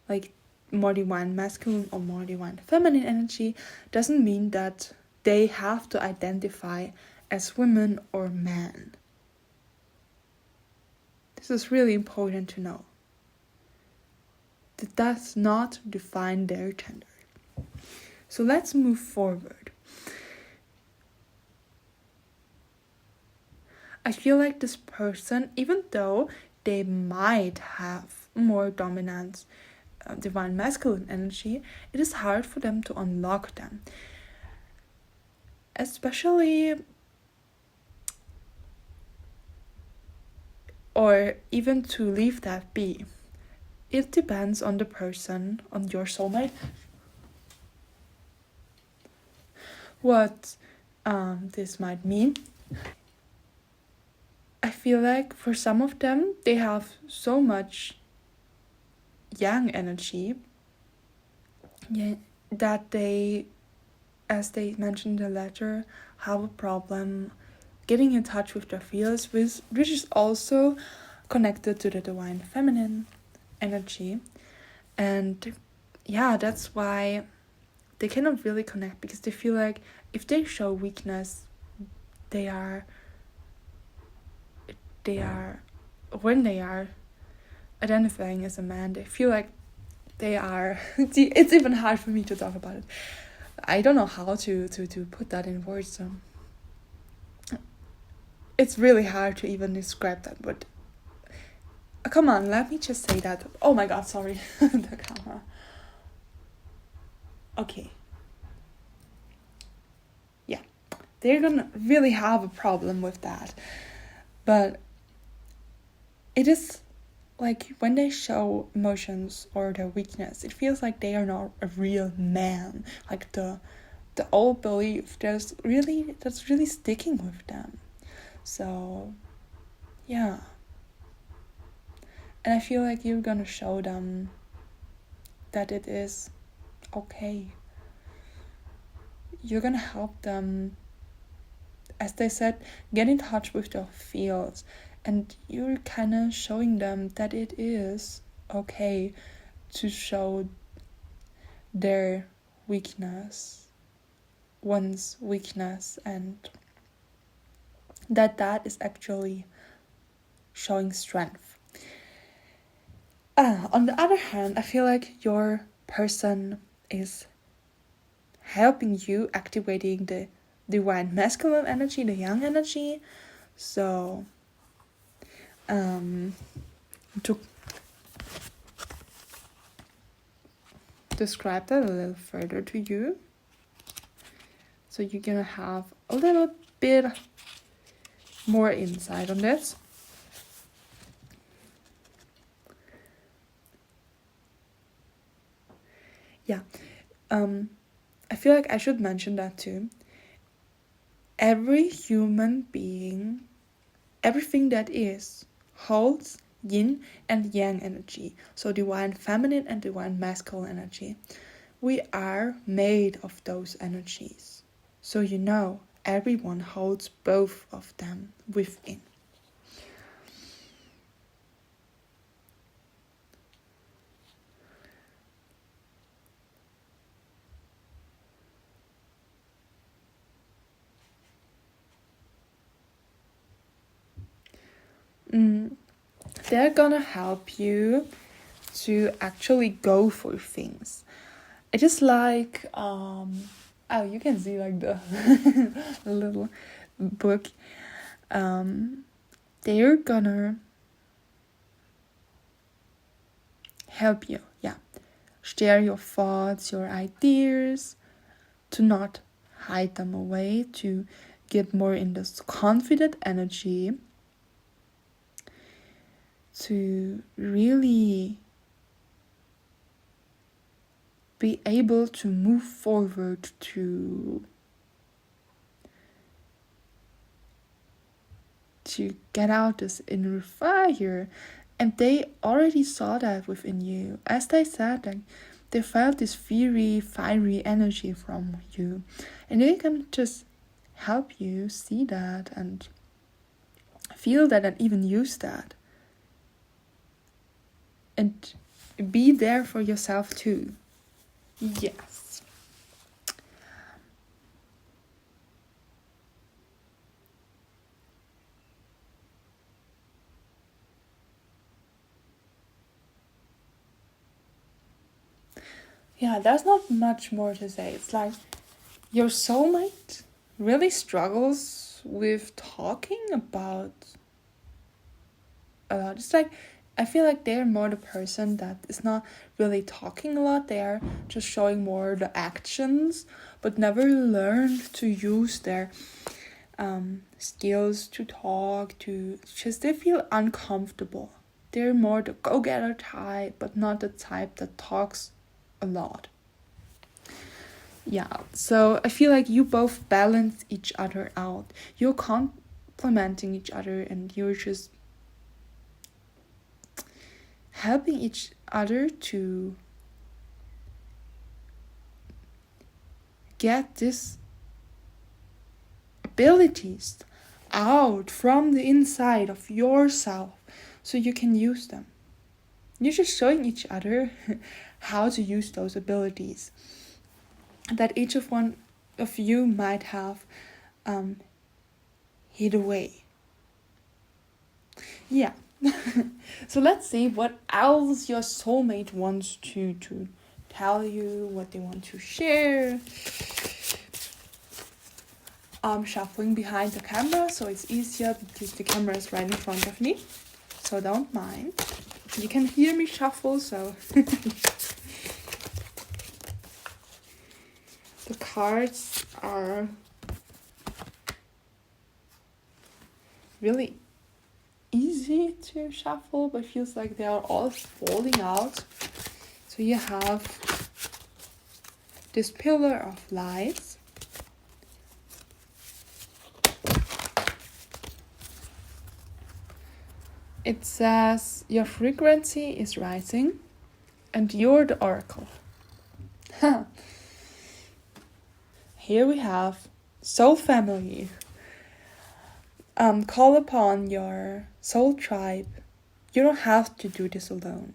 like more divine masculine or more divine feminine energy doesn't mean that they have to identify as women or men. This is really important to know. That does not define their gender. So let's move forward. I feel like this person, even though they might have more dominance, divine masculine energy, it is hard for them to unlock them. Especially, or even to leave that be. It depends on the person, on your soulmate, what this might mean. I feel like for some of them, they have so much yang energy, that they, as they mentioned in the letter, have a problem getting in touch with their feelings, which is also connected to the divine feminine energy. And yeah, that's why they cannot really connect, because they feel like if they show weakness, when they are identifying as a man, they feel like they are it's even hard for me to talk about it. I don't know how to put that in words. So it's really hard to even describe that, but come on, let me just say that. Oh my god, sorry. The camera. Okay. Yeah. They're gonna really have a problem with that. But it is like when they show emotions or their weakness, it feels like they are not a real man. Like the old belief that's really sticking with them. So yeah. And I feel like you're gonna show them that it is okay. You're gonna help them, as they said, get in touch with their feels. And you're kind of showing them that it is okay to show their weakness, one's weakness, and that is actually showing strength. On the other hand, I feel like your person is helping you activating the divine masculine energy, the yang energy. So to describe that a little further to you, so you're gonna have a little bit more insight on this. Yeah. I feel like I should mention that too. Every human being, everything that is, holds yin and yang energy. So divine feminine and divine masculine energy. We are made of those energies. So everyone holds both of them within. They're gonna help you to actually go for things. It is like you can see like the little book. They're gonna help you, share your thoughts, your ideas, to not hide them away, to get more in this confident energy, to really be able to move forward, to get out this inner fire. And they already saw that within you. As they said, like, they felt this fiery energy from you. And they can just help you see that and feel that and even use that. And be there for yourself too. Yes. Yeah, there's not much more to say. It's like your soulmate really struggles with talking about a lot. It's like, I feel like they're more the person that is not really talking a lot. They are just showing more the actions, but never learned to use their skills to talk, to just, they feel uncomfortable. They're more the go-getter type, but not the type that talks a lot. Yeah, so I feel like you both balance each other out. You're complementing each other and you're just helping each other to get these abilities out from the inside of yourself so you can use them. You're just showing each other how to use those abilities that each of one of you might have hid away. Yeah. So let's see what else your soulmate wants to tell you, what they want to share. I'm shuffling behind the camera, so it's easier because the camera is right in front of me. So don't mind. You can hear me shuffle, so the cards are really easy to shuffle, but feels like they are all falling out. So you have this pillar of lights. It says your frequency is rising and you're the oracle. Here we have soul family. Call upon your soul tribe. You don't have to do this alone.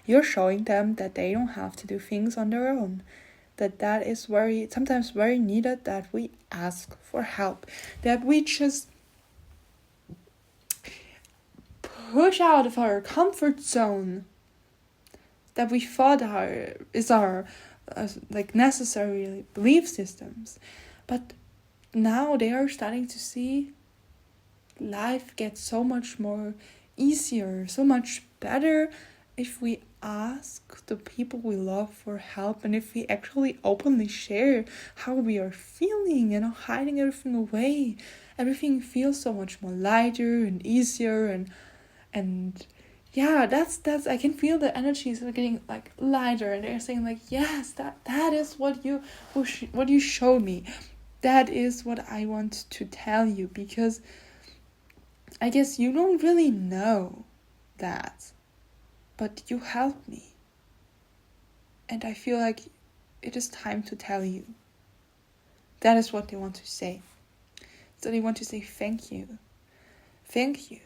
You're showing them that they don't have to do things on their own. That is sometimes very needed, that we ask for help. That we just push out of our comfort zone that we thought is our necessary belief systems. But now they are starting to see life gets so much more easier, so much better if we ask the people we love for help, and if we actually openly share how we are feeling and not hiding everything away. Everything feels so much more lighter and easier, and yeah, that's I can feel the energies are getting like lighter, and they're saying like, yes, that is what you showed me. That is what I want to tell you, because I guess you don't really know that, but you helped me. And I feel like it is time to tell you. That is what they want to say. So they want to say thank you. Thank you.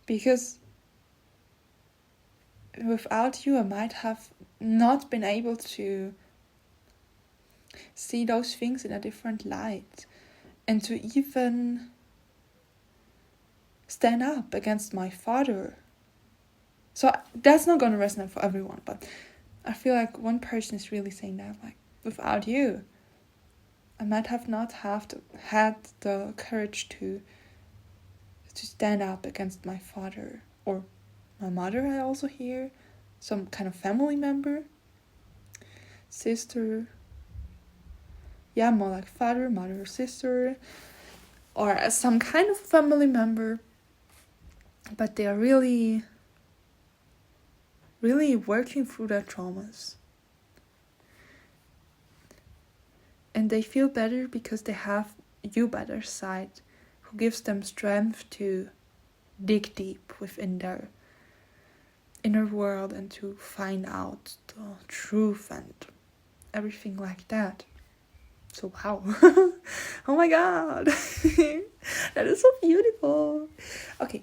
Because without you, I might have not been able to see those things in a different light, and to even stand up against my father. So that's not going to resonate for everyone, but I feel like one person is really saying that, like, without you, I might have not had the courage to stand up against my father, or my mother. I also hear some kind of family member, sister, yeah, more like father, mother, sister, or some kind of family member, but they are really working through their traumas. And they feel better because they have you by their side, who gives them strength to dig deep within their inner world and to find out the truth and everything like that. So wow. Oh my god. That is so beautiful. Okay.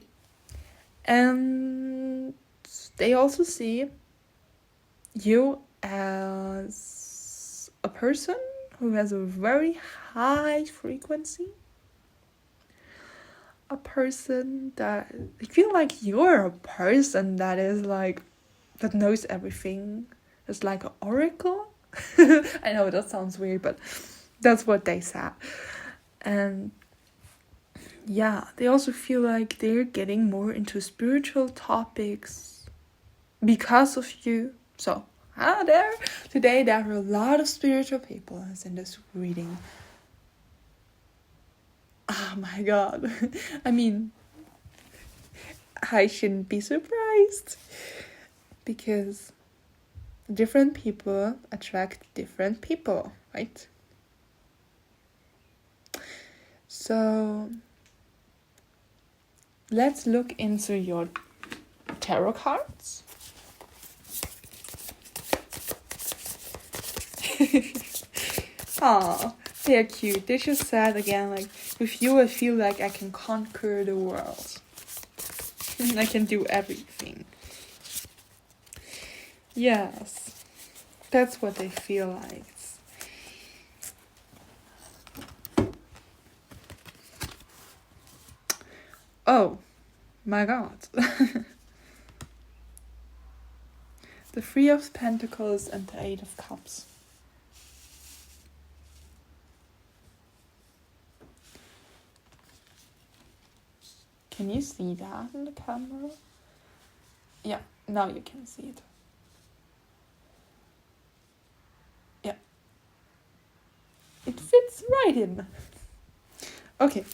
And they also see you as a person who has a very high frequency. A person that, I feel like you're a person that is like, that knows everything. It's like an oracle. I know that sounds weird, but that's what they said. And yeah, they also feel like they're getting more into spiritual topics because of you. So today there are a lot of spiritual people in this reading. Oh my god. I mean, I shouldn't be surprised, because different people attract different people, right? So let's look into your tarot cards. Aw, they're cute. They just said again, like, with you I feel like I can conquer the world. I can do everything. Yes, that's what they feel like. Oh my god. The Three of Pentacles and the Eight of Cups. Can you see that in the camera? Yeah, now you can see it. Yeah. It fits right in. Okay.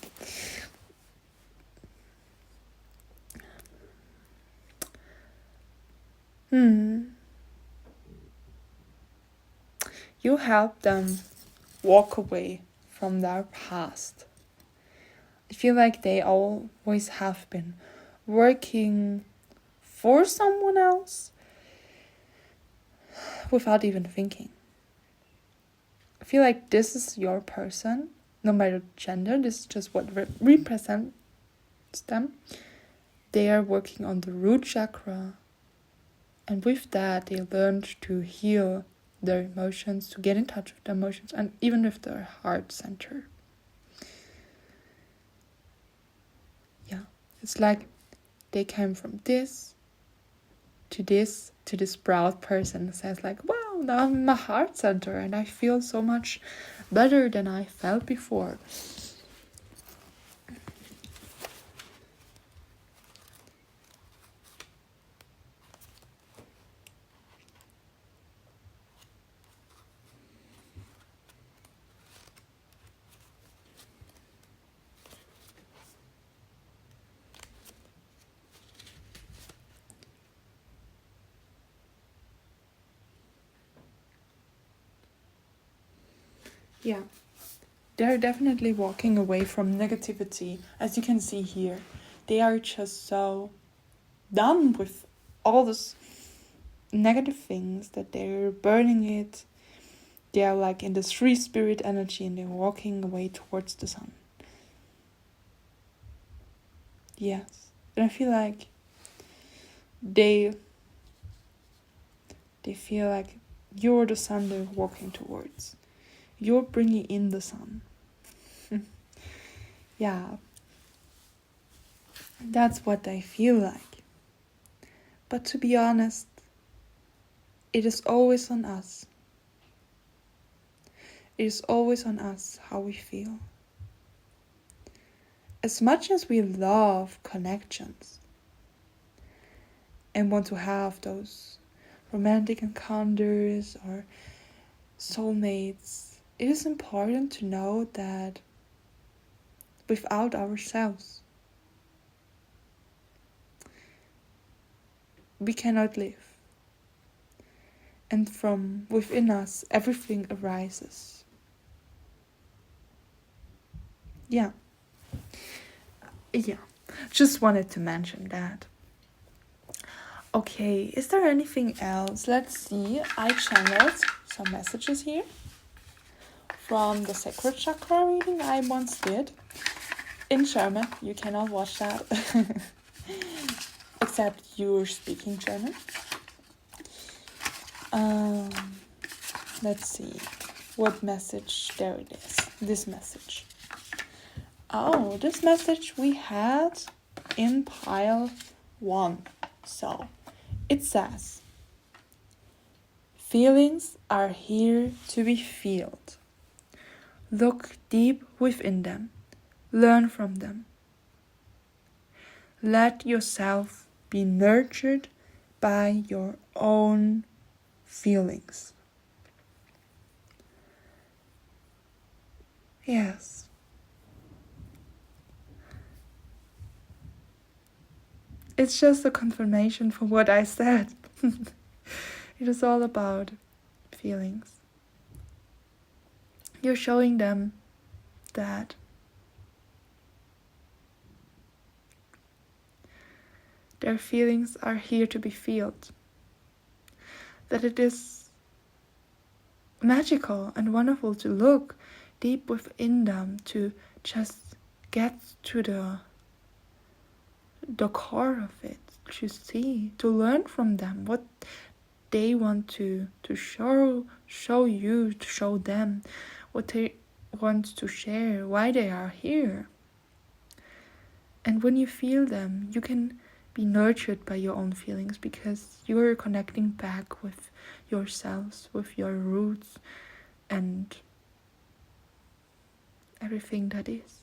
You help them walk away from their past. I feel like they always have been working for someone else without even thinking. I feel like this is your person, no matter gender. This is just what represents them. They are working on the root chakra, and with that they learned to heal their emotions, to get in touch with their emotions, and even with their heart center. Yeah, it's like they came from this to this proud person who says like, wow, now I'm in my heart center and I feel so much better than I felt before. Yeah, they're definitely walking away from negativity. As you can see here, they are just so done with all this negative things that they're burning it. They are like in this free spirit energy and they're walking away towards the sun. Yes. And I feel like they feel like you're the sun they're walking towards. You're bringing in the sun. Yeah. That's what I feel like. But to be honest, it is always on us. It is always on us how we feel. As much as we love connections and want to have those romantic encounters or soulmates, it is important to know that without ourselves, we cannot live. And from within us, everything arises. Yeah. Just wanted to mention that. Okay, is there anything else? Let's see. I channeled some messages here from the sacred chakra reading I once did in German. You cannot watch that except you're speaking German. Let's see what message. There it is. This message. Oh, this message we had in pile 1. So it says, feelings are here to be felt. Look deep within them. Learn from them. Let yourself be nurtured by your own feelings. Yes. It's just a confirmation for what I said. It is all about feelings. You're showing them that their feelings are here to be felt. That it is magical and wonderful to look deep within them, to just get to the core of it, to see, to learn from them what they want to show you, to show them what they want to share, why they are here. And when you feel them, you can be nurtured by your own feelings, because you're connecting back with yourselves, with your roots and everything that is.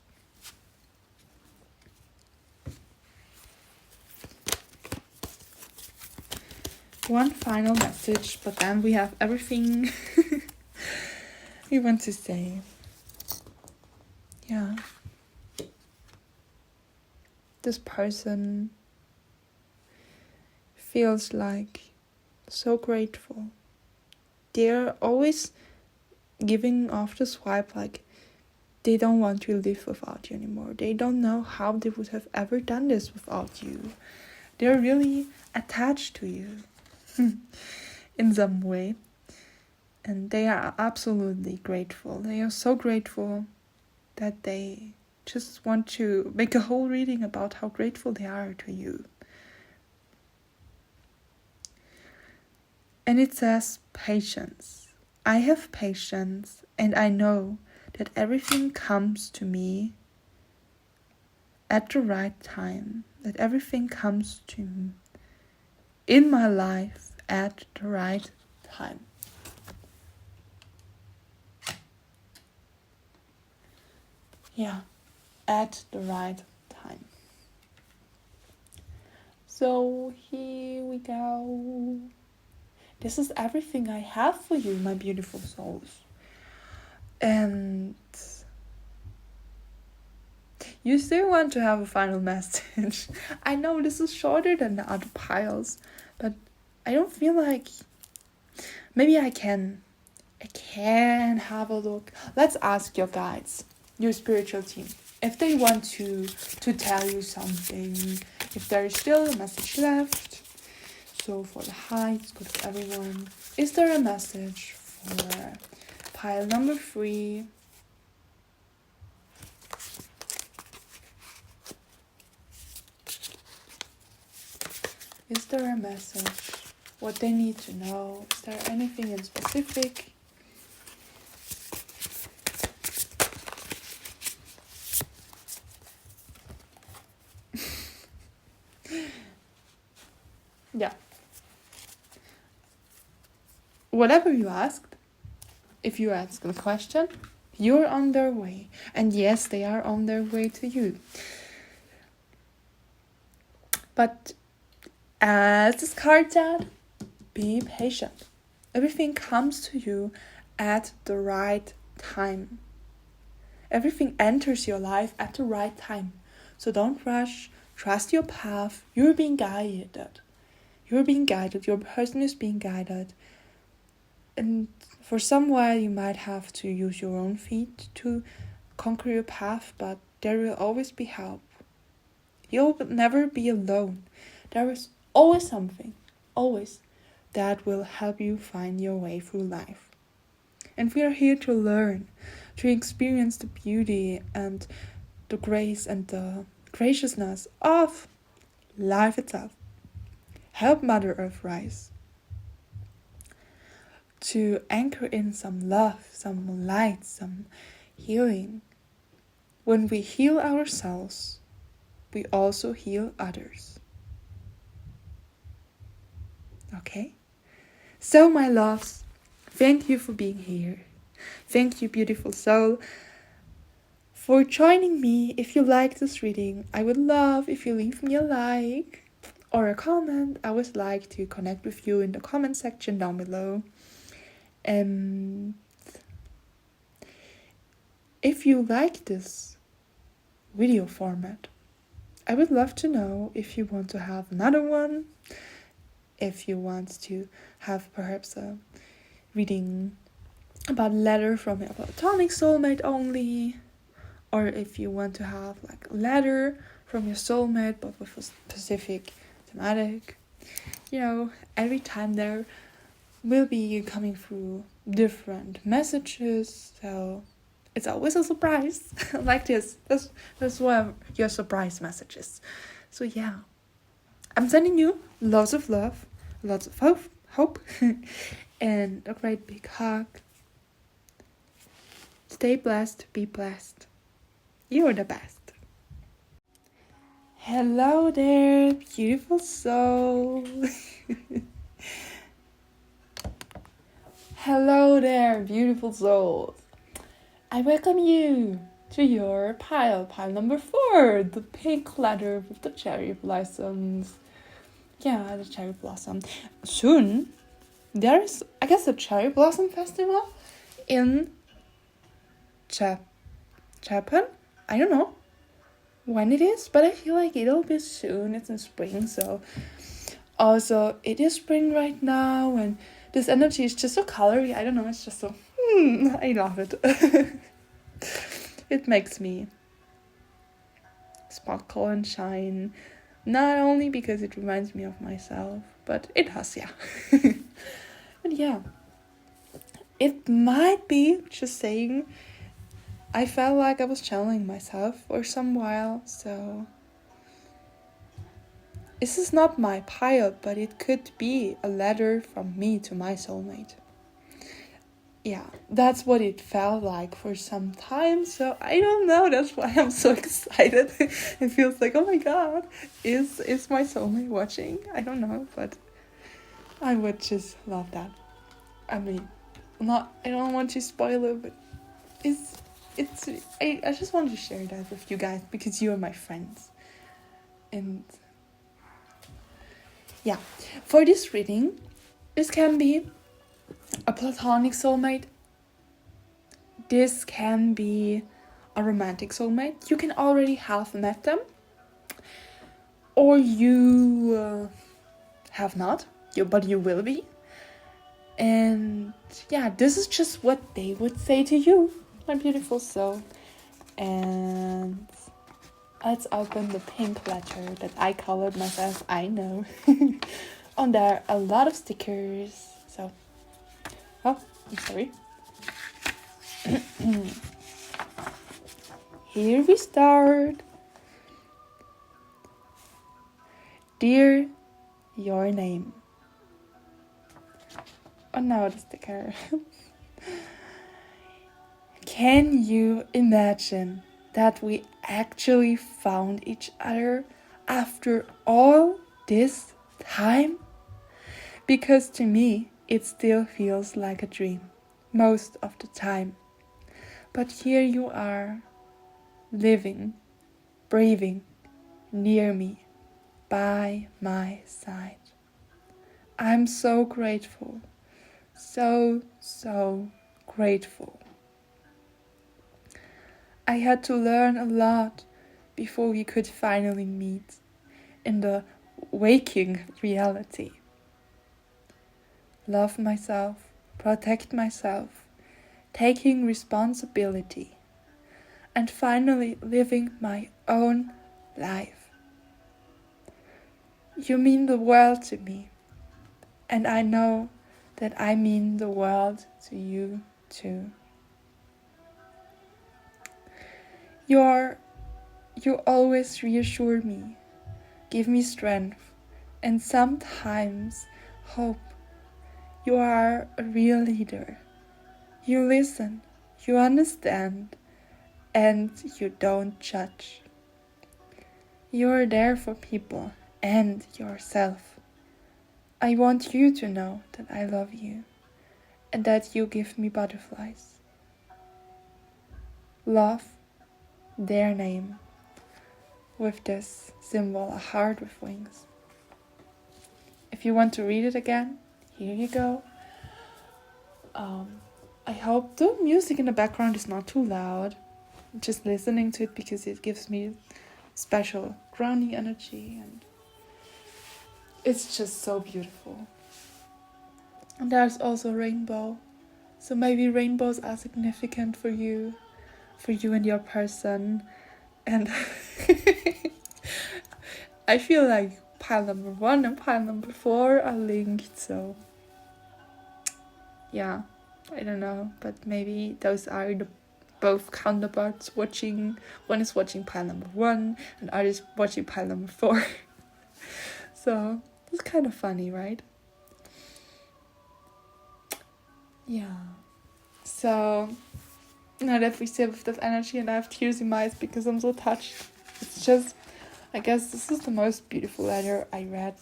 One final message, but then we have everything we want to say. Yeah. This person feels like so grateful. They're always giving off the swipe like they don't want to live without you anymore. They don't know how they would have ever done this without you. They're really attached to you in some way. And they are absolutely grateful. They are so grateful that they just want to make a whole reading about how grateful they are to you. And it says patience. I have patience, and I know that everything comes to me at the right time. That everything comes to me in my life at the right time. Yeah, at the right time. So here we go. This is everything I have for you, my beautiful souls. And you still want to have a final message. I know this is shorter than the other piles, but I don't feel like... Maybe I can can have a look. Let's ask your guides, your spiritual team, if they want to tell you something, if there is still a message left. So for the Hayy, it's good for everyone. Is there a message for pile number 3? Is there a message? What they need to know? Is there anything in specific? Yeah. Whatever you asked, if you ask a question, you're on their way. And yes, they are on their way to you. But as this card said, be patient. Everything comes to you at the right time. Everything enters your life at the right time. So don't rush. Trust your path. You're being guided. You're being guided. Your person is being guided. And for some while you might have to use your own feet to conquer your path, but there will always be help. You'll never be alone. There is always something, always, that will help you find your way through life. And we are here to learn, to experience the beauty and the grace and the graciousness of life itself. Help Mother Earth rise. To anchor in some love, some light, some healing. When we heal ourselves, we also heal others. Okay? So, my loves, thank you for being here. Thank you, beautiful soul, for joining me. If you like this reading, I would love if you leave me a like or a comment. I would like to connect with you in the comment section down below. And if you like this video format, I would love to know if you want to have another one, if you want to have perhaps a reading about a letter from your platonic soulmate only, or if you want to have like a letter from your soulmate but with a specific thematic. You know, every time there will be coming through different messages, so it's always a surprise. Like this. That's why your surprise messages. So yeah, I'm sending you lots of love, lots of hope, and a great big hug. Stay blessed, be blessed. You're the best. Hello there, beautiful soul. Hello there, beautiful souls. I welcome you to your pile number 4, the pink ladder with the cherry blossoms. Yeah, the cherry blossom. Soon, there's, I guess, a cherry blossom festival in Japan. I don't know when it is, but I feel like it'll be soon. It's in spring, so also it is spring right now, and this energy is just so colory. I don't know, it's just so I love it. It makes me sparkle and shine, not only because it reminds me of myself, but it does, yeah. And yeah, it might be just saying I felt like I was channeling myself for some while, so this is not my pile, but it could be a letter from me to my soulmate. Yeah, that's what it felt like for some time, so I don't know, that's why I'm so excited. It feels like, oh my god, is my soulmate watching? I don't know, but I would just love that. I mean, I don't want to spoil it, but I just want to share that with you guys because you are my friends. And yeah, for this reading, this can be a platonic soulmate. This can be a romantic soulmate. You can already have met them, or you have not, but you will be. And yeah, this is just what they would say to you, my beautiful soul. And let's open the pink letter that I colored myself, I know. On there, a lot of stickers. So, oh, I'm sorry. Here we start. Dear, your name. Oh no, the sticker. Can you imagine that we actually found each other after all this time? Because to me, it still feels like a dream, most of the time. But here you are, living, breathing, near me, by my side. I'm so grateful, so grateful. I had to learn a lot before we could finally meet in the waking reality. Love myself, protect myself, taking responsibility, and finally living my own life. You mean the world to me, and I know that I mean the world to you too. You always reassure me, give me strength, and sometimes hope. You are a real leader. You listen, you understand, and you don't judge. You are there for people and yourself. I want you to know that I love you and that you give me butterflies. Love, their name, with this symbol, a heart with wings. If you want to read it again, here you go. I hope the music in the background is not too loud. I'm just listening to it because it gives me special grounding energy, and it's just so beautiful. And there's also rainbow. So maybe rainbows are significant for you and your person. And I feel like pile number 1 and pile number 4 are linked, so yeah, I don't know, but maybe those are the both counterparts watching. One is watching pile number 1 and other is watching pile number 4. So it's kind of funny, right? Yeah. So now that we sit with that energy, and I have tears in my eyes because I'm so touched. It's just, I guess this is the most beautiful letter I read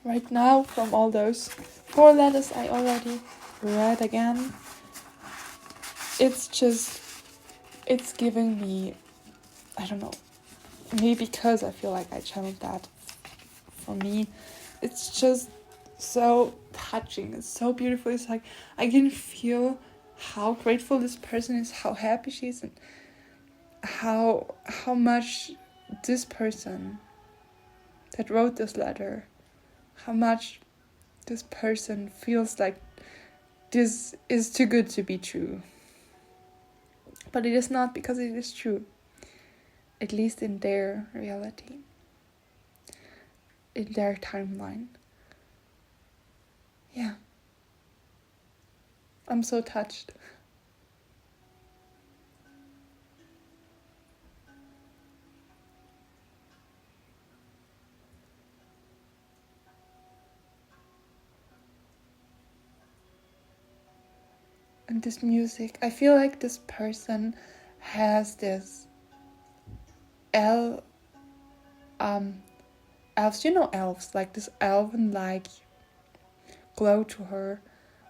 right now from all those 4 letters I already read again. It's just, it's giving me, I don't know, maybe because I feel like I channeled that. For me, it's just so touching. It's so beautiful. It's like I can feel how grateful this person is, how happy she is, and how much this person that wrote this letter, how much this person feels like this is too good to be true. But it is not, because it is true, at least in their reality, in their timeline. Yeah. I'm so touched. And this music, I feel like this person has this elves, you know, elves, like this elven like glow to her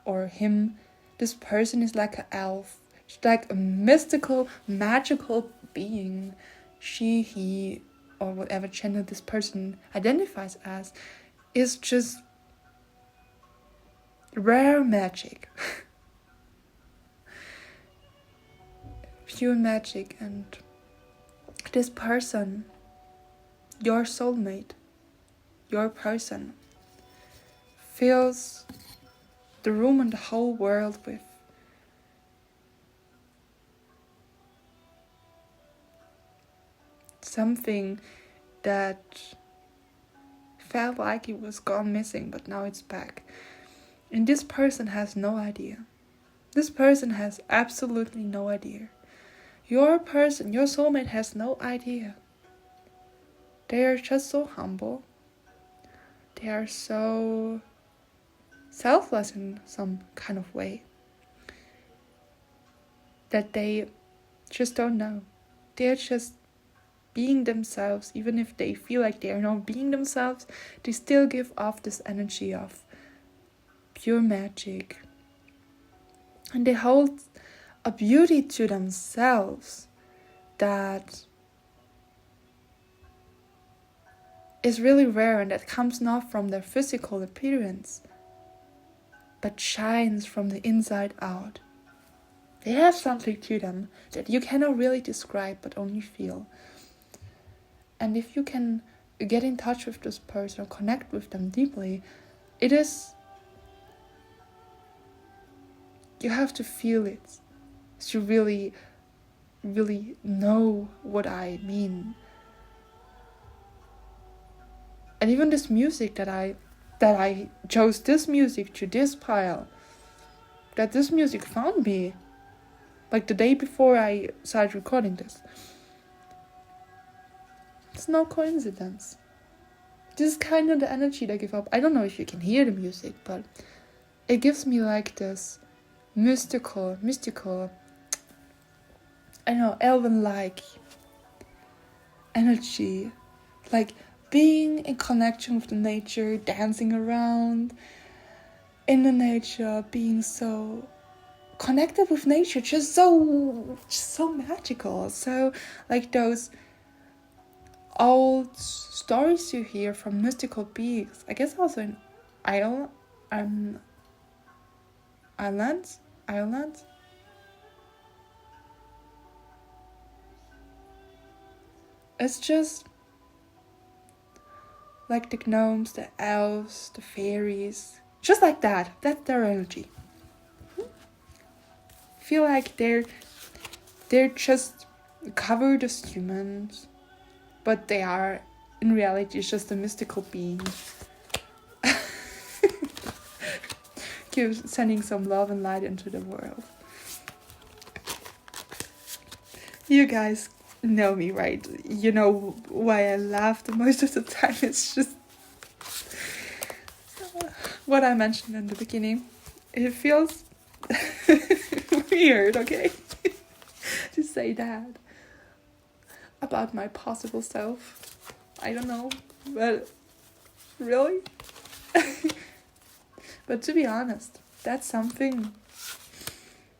or him. This person is like an elf. She's like a mystical, magical being. She, he, or whatever gender this person identifies as, is just rare magic. Pure magic. And this person, your soulmate, your person, feels the room and the whole world with something that felt like it was gone missing, but now it's back. And this person has no idea. This person has absolutely no idea. Your person, your soulmate has no idea. They are just so humble. They are so selfless in some kind of way that they just don't know. They're just being themselves. Even if they feel like they are not being themselves, they still give off this energy of pure magic. And they hold a beauty to themselves that is really rare, and that comes not from their physical appearance, but shines from the inside out. They have something to them that you cannot really describe, but only feel. And if you can get in touch with this person or connect with them deeply, it is... you have to feel it to really, really know what I mean. And even this music that I chose this music to this pile, that this music found me, like the day before I started recording this. It's no coincidence. This is kind of the energy that I give up. I don't know if you can hear the music, but it gives me like this mystical, I don't know, elven-like energy. Like being in connection with the nature, dancing around in the nature, being so connected with nature, just so magical. So like those old stories you hear from mystical beings, I guess also in Ireland. It's just like the gnomes, the elves, the fairies, just like that. That's their energy. Feel like they're just covered as humans, but they are in reality just a mystical being. Sending some love and light into the world. You guys know me, right? You know why I laughed most of the time. It's just what I mentioned in the beginning. It feels weird, okay? To say that about my possible self. I don't know, but really? But to be honest, that's something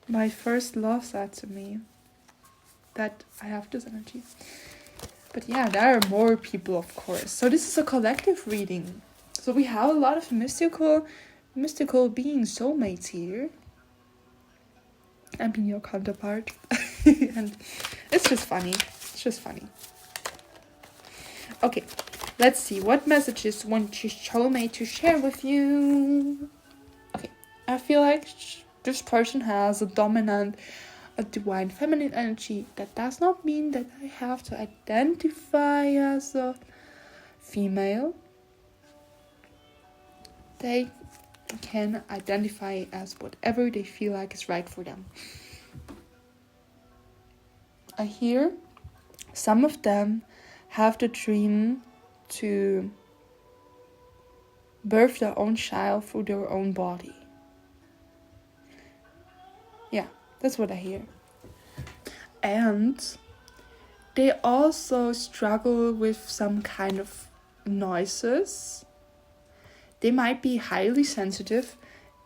my first love said to me, that I have this energy. But yeah, there are more people, of course. So this is a collective reading. So we have a lot of mystical beings, soulmates here. I'm being your counterpart. And it's just funny. Okay, let's see. What messages want your soulmate to share with you? Okay, I feel like this person has a divine feminine energy. That does not mean that I have to identify as a female. They can identify as whatever they feel like is right for them. I hear some of them have the dream to birth their own child through their own body. Yeah, that's what I hear. And they also struggle with some kind of noises. They might be highly sensitive,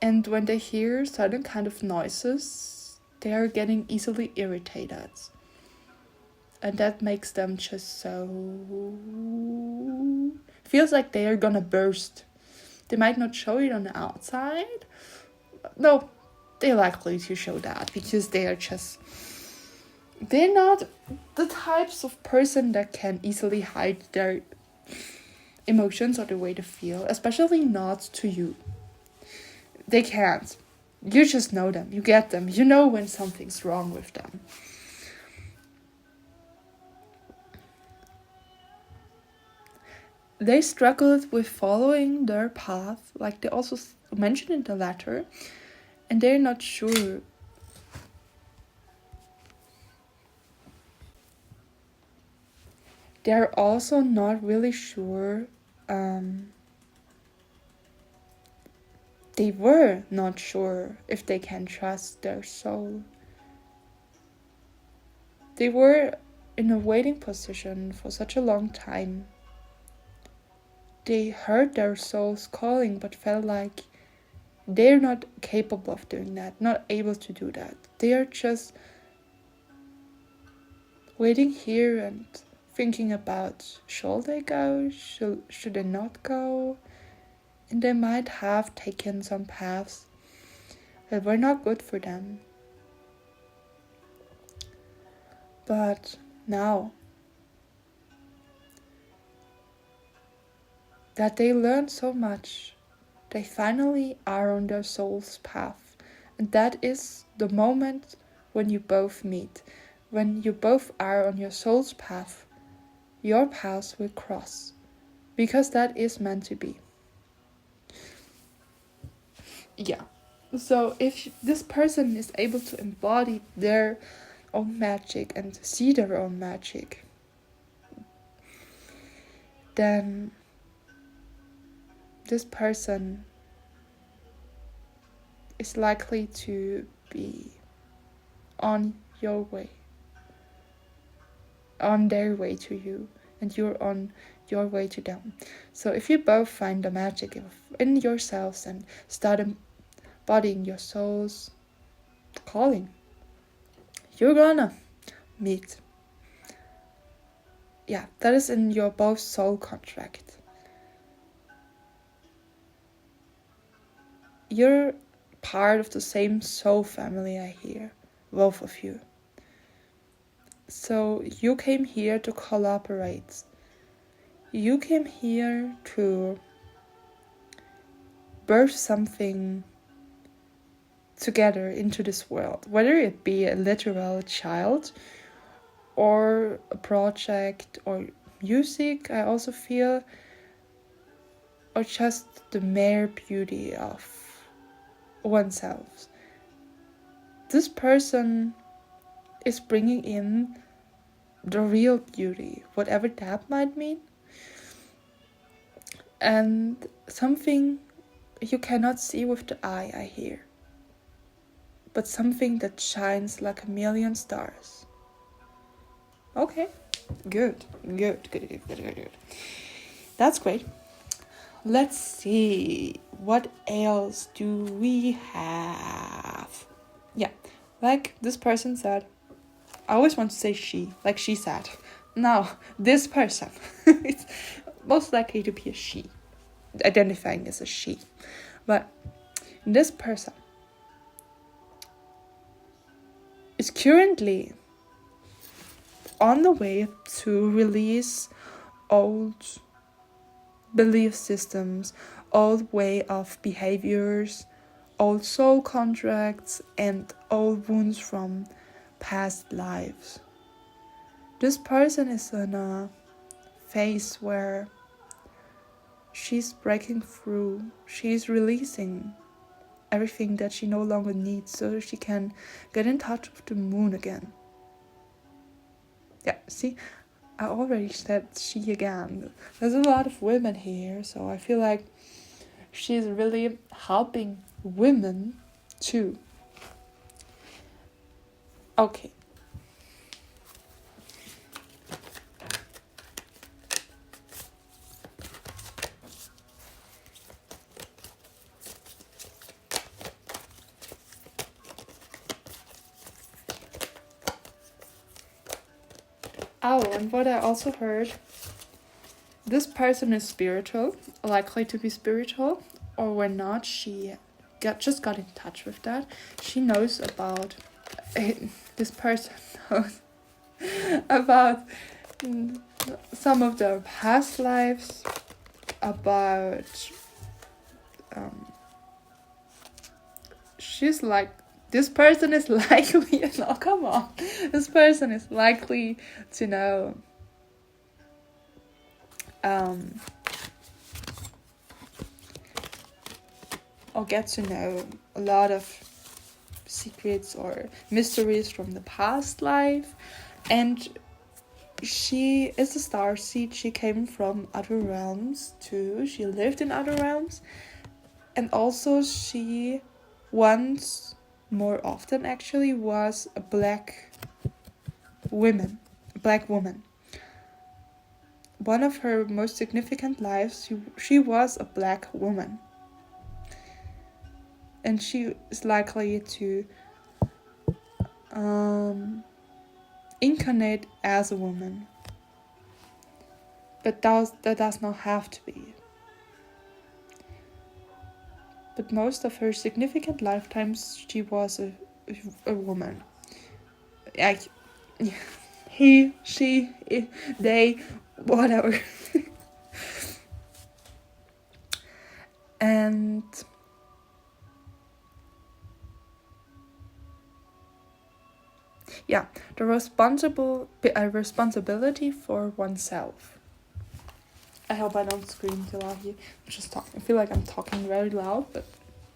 and when they hear certain kind of noises, they are getting easily irritated. And that makes them just so... feels like they are gonna burst. They might not show it on the outside. No, they're likely to show that, because they're not the types of person that can easily hide their emotions or the way they feel, especially not to you. They can't. You just know them. You get them. You know when something's wrong with them. They struggled with following their path, like they also mentioned in the letter, and they're not sure. They're also not really sure. They were not sure if they can trust their soul. They were in a waiting position for such a long time. They heard their souls calling, but felt like they're not capable of doing that, not able to do that. They are just waiting here and thinking about, should they go, should they not go? And they might have taken some paths that were not good for them. But now that they learned so much, they finally are on their soul's path. And that is the moment when you both meet. When you both are on your soul's path, your paths will cross. Because that is meant to be. Yeah. So if this person is able to embody their own magic and see their own magic, then this person is likely to be on your way, on their way to you, and you're on your way to them. So if you both find the magic in yourselves and start embodying your soul's calling, you're gonna meet. Yeah, that is in your both soul contract. You're part of the same soul family, I hear, both of you. So you came here to collaborate. You came here to birth something together into this world, whether it be a literal child or a project or music, I also feel, or just the mere beauty of oneself. This person is bringing in the real beauty, whatever that might mean, and something you cannot see with the eye, I hear, but something that shines like a million stars. Okay, good. That's great. Let's see, what else do we have? Yeah, like this person said, I always want to say she, like she said. Now, this person, it's most likely to be a she, identifying as a she. But this person is currently on the way to release old belief systems, old way of behaviors, old soul contracts, and old wounds from past lives. This person is in a phase where she's breaking through, she's releasing everything that she no longer needs so she can get in touch with the moon again. Yeah, see, I already said she again. There's a lot of women here, so I feel like she's really helping women too. Okay. Oh, and what I also heard, this person is spiritual, likely to be spiritual, or when not, she just got in touch with that. She knows about, this person knows about some of their past lives, about she's like, this person is likely, no, come on, this person is likely to know, or get to know a lot of secrets or mysteries from the past life. And she is a starseed. She came from other realms too. She lived in other realms. And also she once, more often actually, was a black woman. One of her most significant lives, she was a black woman. And she is likely to incarnate as a woman. But that does not have to be. But most of her significant lifetimes, she was a woman. Like, he, she, they, whatever. And yeah, the responsibility for oneself. I hope I don't scream too loud here. I'm just talking. I feel like I'm talking very loud, but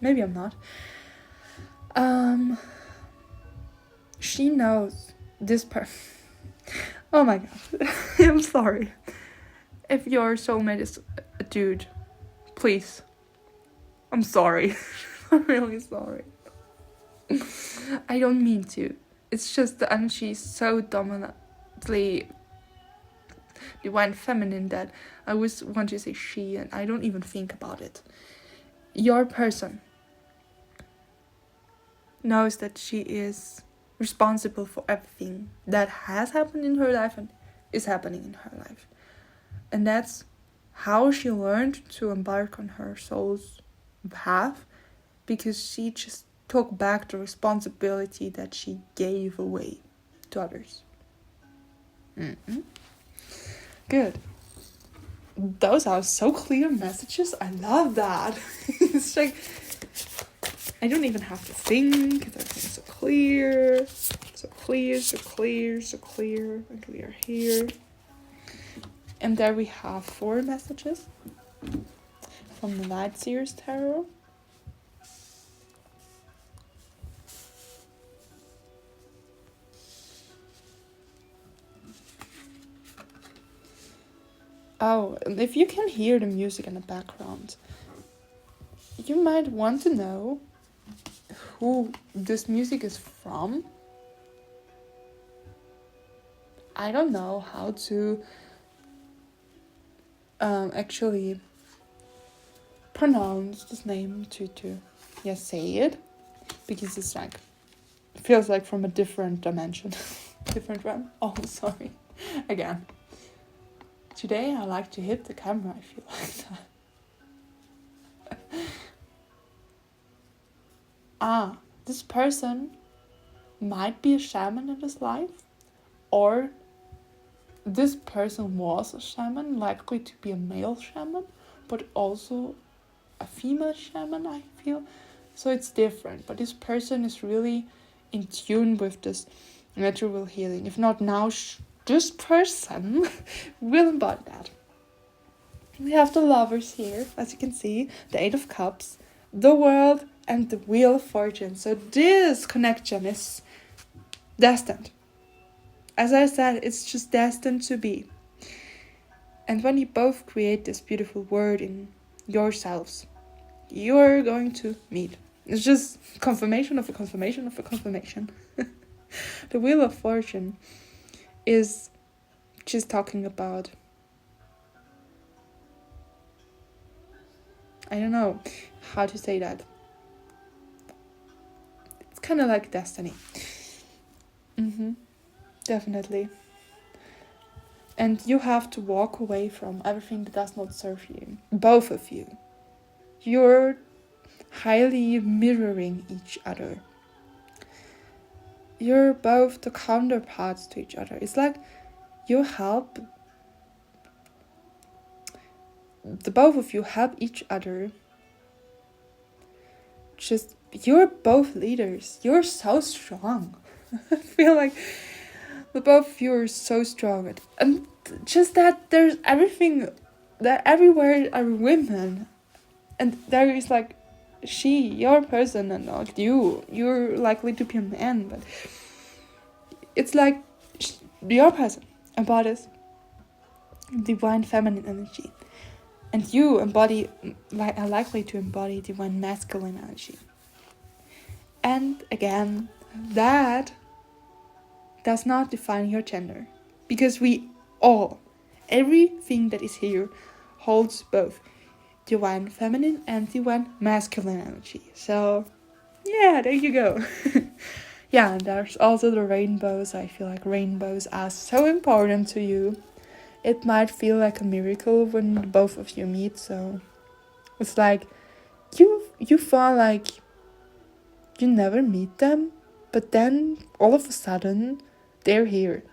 maybe I'm not. She knows this Oh my god. I'm sorry. If your soulmate is a dude, please. I'm sorry. I'm really sorry. I don't mean to. It's just that she's so dominantly divine feminine that I always want to say she, and I don't even think about it. Your person knows that she is responsible for everything that has happened in her life and is happening in her life. And that's how she learned to embark on her soul's path, because she just took back the responsibility that she gave away to others. Good. Those are so clear messages. I love that. It's like, I don't even have to think. Everything's so clear. So clear, so clear, so clear. And we are here. And there we have 4 messages from the Light Seers Tarot. Oh, and if you can hear the music in the background, you might want to know who this music is from. I don't know how to actually pronounce this name to say it, because it's like, it feels like from a different dimension. Different realm. Oh, sorry. Again. Today I like to hit the camera, I feel like that. This person might be a shaman in his life, or this person was a shaman, likely to be a male shaman, but also a female shaman, I feel. So it's different, but this person is really in tune with this natural healing. If not now, this person will embody that. We have the lovers here, as you can see, the 8 of Cups, the World, and the Wheel of Fortune. So this connection is destined. As I said, it's just destined to be. And when you both create this beautiful word in yourselves, you're going to meet. It's just confirmation of a confirmation of a confirmation. The Wheel of Fortune is just talking about, I don't know how to say that. It's kind of like destiny. Definitely. And you have to walk away from everything that does not serve you. Both of you. You're highly mirroring each other. You're both the counterparts to each other. It's like you help, the both of you help each other just you're both leaders. You're so strong. I feel like the both of you are so strong. And just that there's everything, that everywhere are women. And there is like your person and not you. You're likely to be a man, but it's like your person embodies divine feminine energy. And you are likely to embody divine masculine energy. And again, that does not define your gender. Because everything that is here holds both divine feminine and divine masculine energy. So, yeah, there you go. Yeah, and there's also the rainbows. I feel like rainbows are so important to you. It might feel like a miracle when both of you meet, so it's like you feel like you never meet them, but then all of a sudden they're here.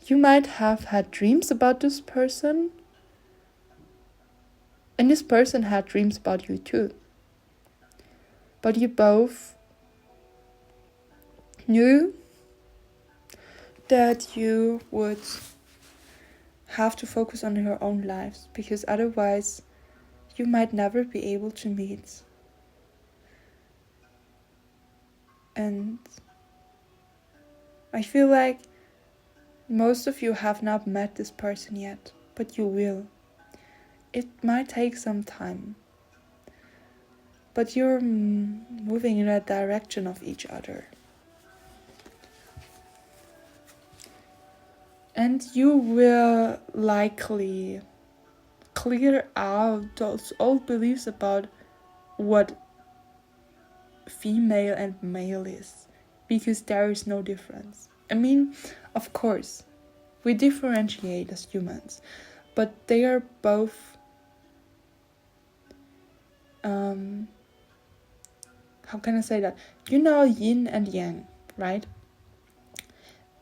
You might have had dreams about this person, and this person had dreams about you too. But you both knew that you would have to focus on your own lives, because otherwise you might never be able to meet. And I feel like most of you have not met this person yet, but you will. It might take some time, but you're moving in that direction of each other. And you will likely clear out those old beliefs about what female and male is, because there is no difference. I mean, of course, we differentiate as humans, but they are both how can I say that? You know, yin and yang, right?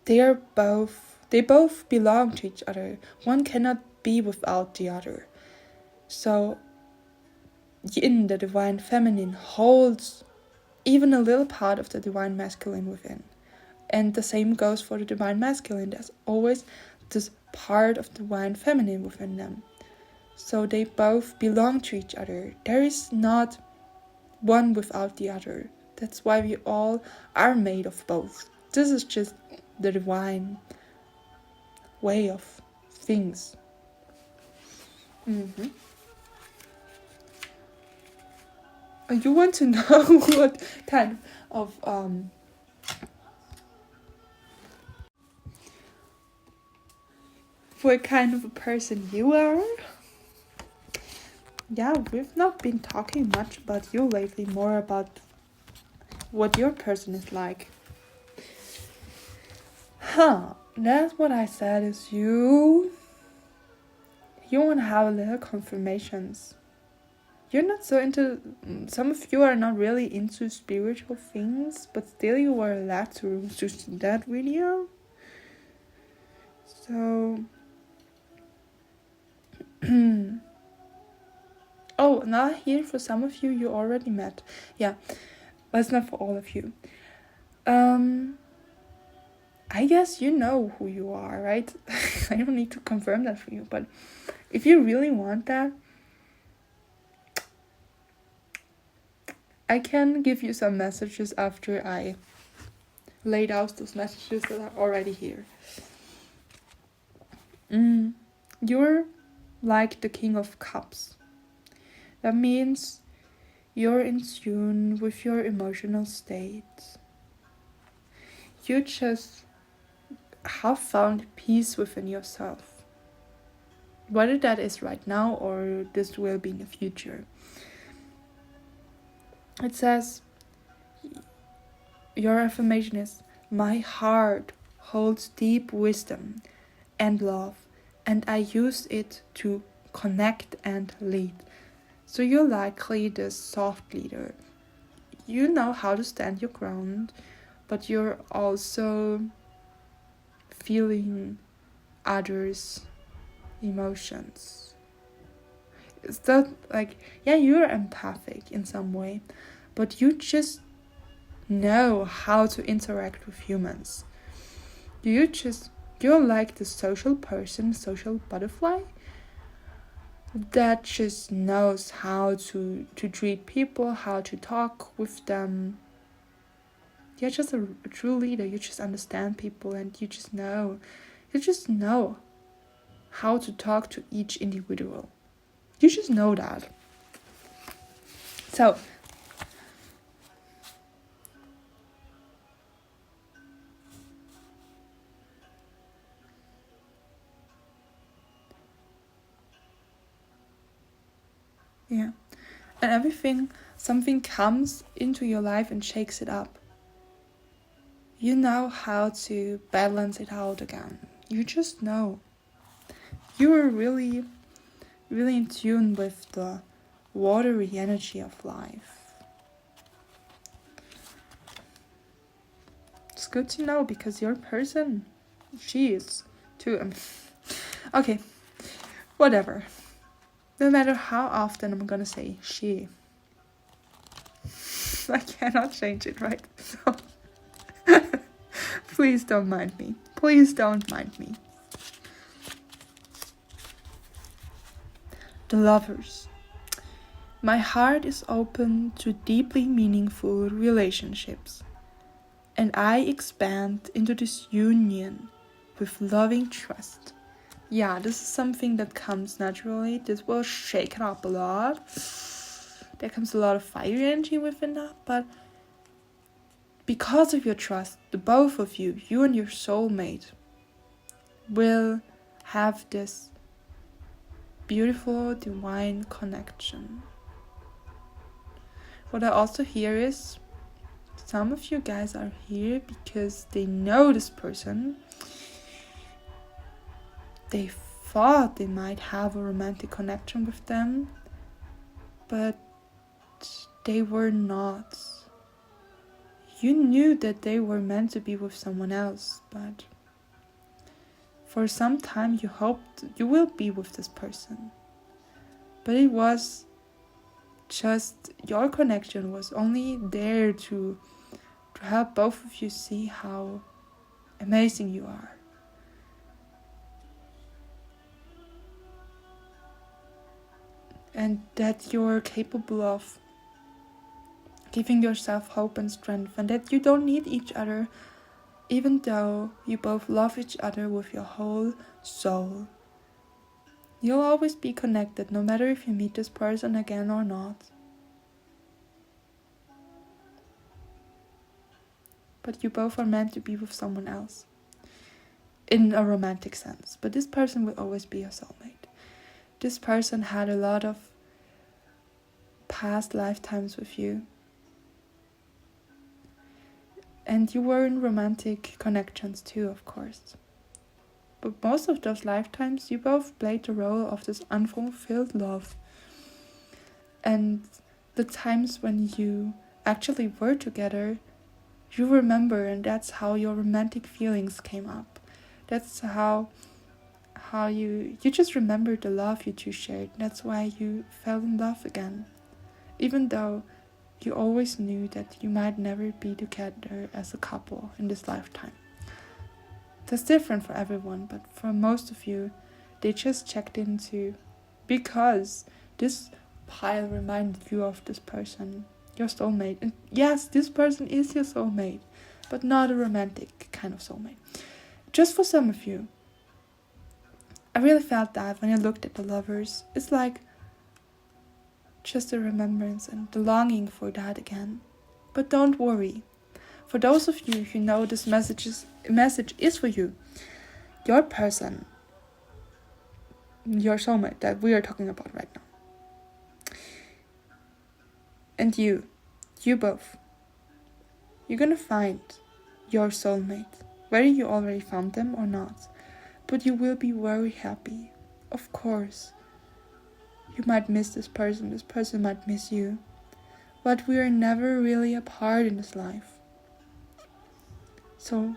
They both belong to each other. One cannot be without the other. So yin, the divine feminine, holds even a little part of the divine masculine within. And the same goes for the divine masculine. There's always this part of the divine feminine within them. So they both belong to each other. There is not one without the other. That's why we all are made of both. This is just the divine way of things. You want to know what kind of what kind of a person you are? Yeah, we've not been talking much about you lately, more about what your person is like. That's what I said is you want to have a little confirmations. You're not so into, some of you are not really into spiritual things, but still you were allowed to see that video. So, oh, now here for some of you already met. Yeah, but it's not for all of you. I guess you know who you are, right? I don't need to confirm that for you, but if you really want that, I can give you some messages after I laid out those messages that are already here. You're like the King of Cups. That means you're in tune with your emotional state. You just have found peace within yourself. Whether that is right now or this will be in the future. It says, your affirmation is, my heart holds deep wisdom and love, and I use it to connect and lead. So you're likely the soft leader. You know how to stand your ground, but you're also feeling others' emotions. It's not like, yeah, you're empathic in some way, but you just know how to interact with humans. You're like the social person, social butterfly that just knows how to treat people, how to talk with them. You're just a true leader. You just understand people, and you just know how to talk to each individual. You just know that. So yeah, and something comes into your life and shakes it up. You know how to balance it out again. You just know. You are really, really in tune with the watery energy of life. It's good to know because your person, she is too. Okay, whatever. No matter how often I'm gonna say she, I cannot change it, right? So please don't mind me. Please don't mind me. The Lovers. My heart is open to deeply meaningful relationships, and I expand into this union with loving trust. Yeah, this is something that comes naturally. This will shake it up a lot. There comes a lot of fire energy within that, but because of your trust, the both of you and your soulmate, will have this beautiful divine connection. What I also hear is some of you guys are here because they know this person. They thought they might have a romantic connection with them, but they were not. You knew that they were meant to be with someone else, but for some time you hoped you will be with this person. But it was just your connection was only there to help both of you see how amazing you are. And that you're capable of giving yourself hope and strength, and that you don't need each other, even though you both love each other with your whole soul. You'll always be connected, no matter if you meet this person again or not. But you both are meant to be with someone else, in a romantic sense. But this person will always be your soulmate. This person had a lot of past lifetimes with you. And you were in romantic connections too, of course. But most of those lifetimes, you both played the role of this unfulfilled love. And the times when you actually were together, you remember, and that's how your romantic feelings came up. That's how you just remembered the love you two shared. That's why you fell in love again. Even though you always knew that you might never be together as a couple in this lifetime. That's different for everyone, but for most of you, they just checked into because this pile reminded you of this person, your soulmate. And yes, this person is your soulmate, but not a romantic kind of soulmate. Just for some of you, I really felt that when I looked at the Lovers. It's like just a remembrance and the longing for that again. But don't worry. For those of you who know this message is for you, your person, your soulmate that we are talking about right now, and you both, you're gonna find your soulmate, whether you already found them or not, but you will be very happy. Of course, you might miss this person might miss you, but we are never really apart in this life. So,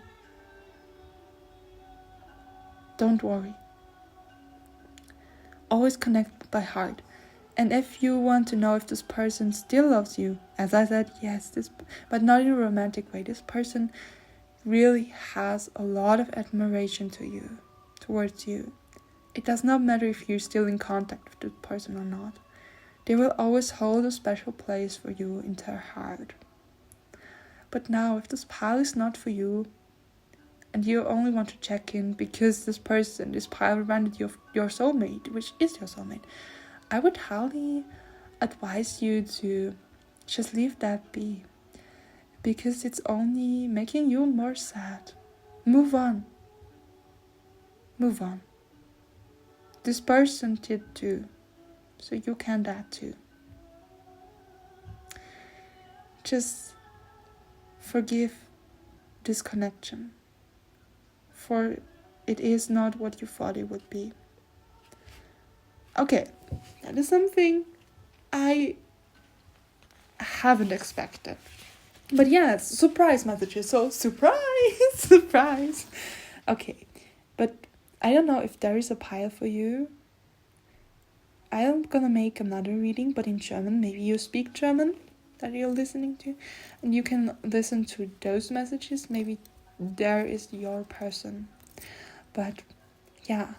don't worry. Always connect by heart. And if you want to know if this person still loves you, as I said, yes, but not in a romantic way. This person really has a lot of admiration towards you. It does not matter if you're still in contact with this person or not. They will always hold a special place for you in their heart. But now, if this pile is not for you, and you only want to check in because this pile reminded you of your soulmate, which is your soulmate, I would highly advise you to just leave that be. Because it's only making you more sad. Move on. Move on. This person did too. So you can that too. Just forgive this connection. For it is not what you thought it would be. Okay, that is something I haven't expected. But yes, surprise messages. So surprise, surprise. Okay, but I don't know if there is a pile for you. I am gonna make another reading, but in German. Maybe you speak German that you're listening to, and you can listen to those messages. Maybe there is your person. But yeah,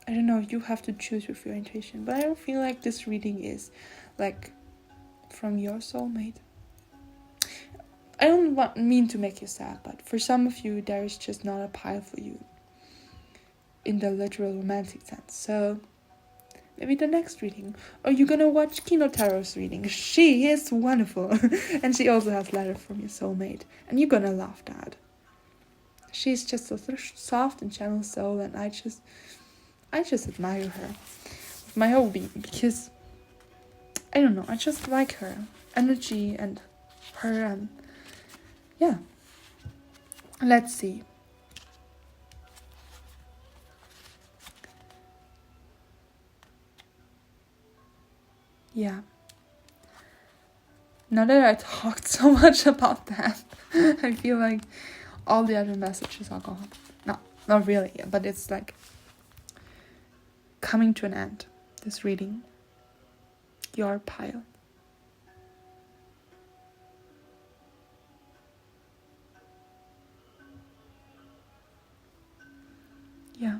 I don't know. You have to choose with your intuition. But I don't feel like this reading is like from your soulmate. I don't mean to make you sad, but for some of you, there is just not a pile for you in the literal romantic sense. So maybe the next reading. Or you're gonna watch Kino Tarot's reading. She is wonderful. And she also has letters from your soulmate. And you're gonna love that. She's just a soft and gentle soul, and I just admire her with my whole being, because I don't know, I just like her energy and her, and yeah. Let's see. Yeah. Now that I talked so much about that, I feel like all the other messages are gone. No, not really, but it's like coming to an end, this reading. Your pile. Yeah.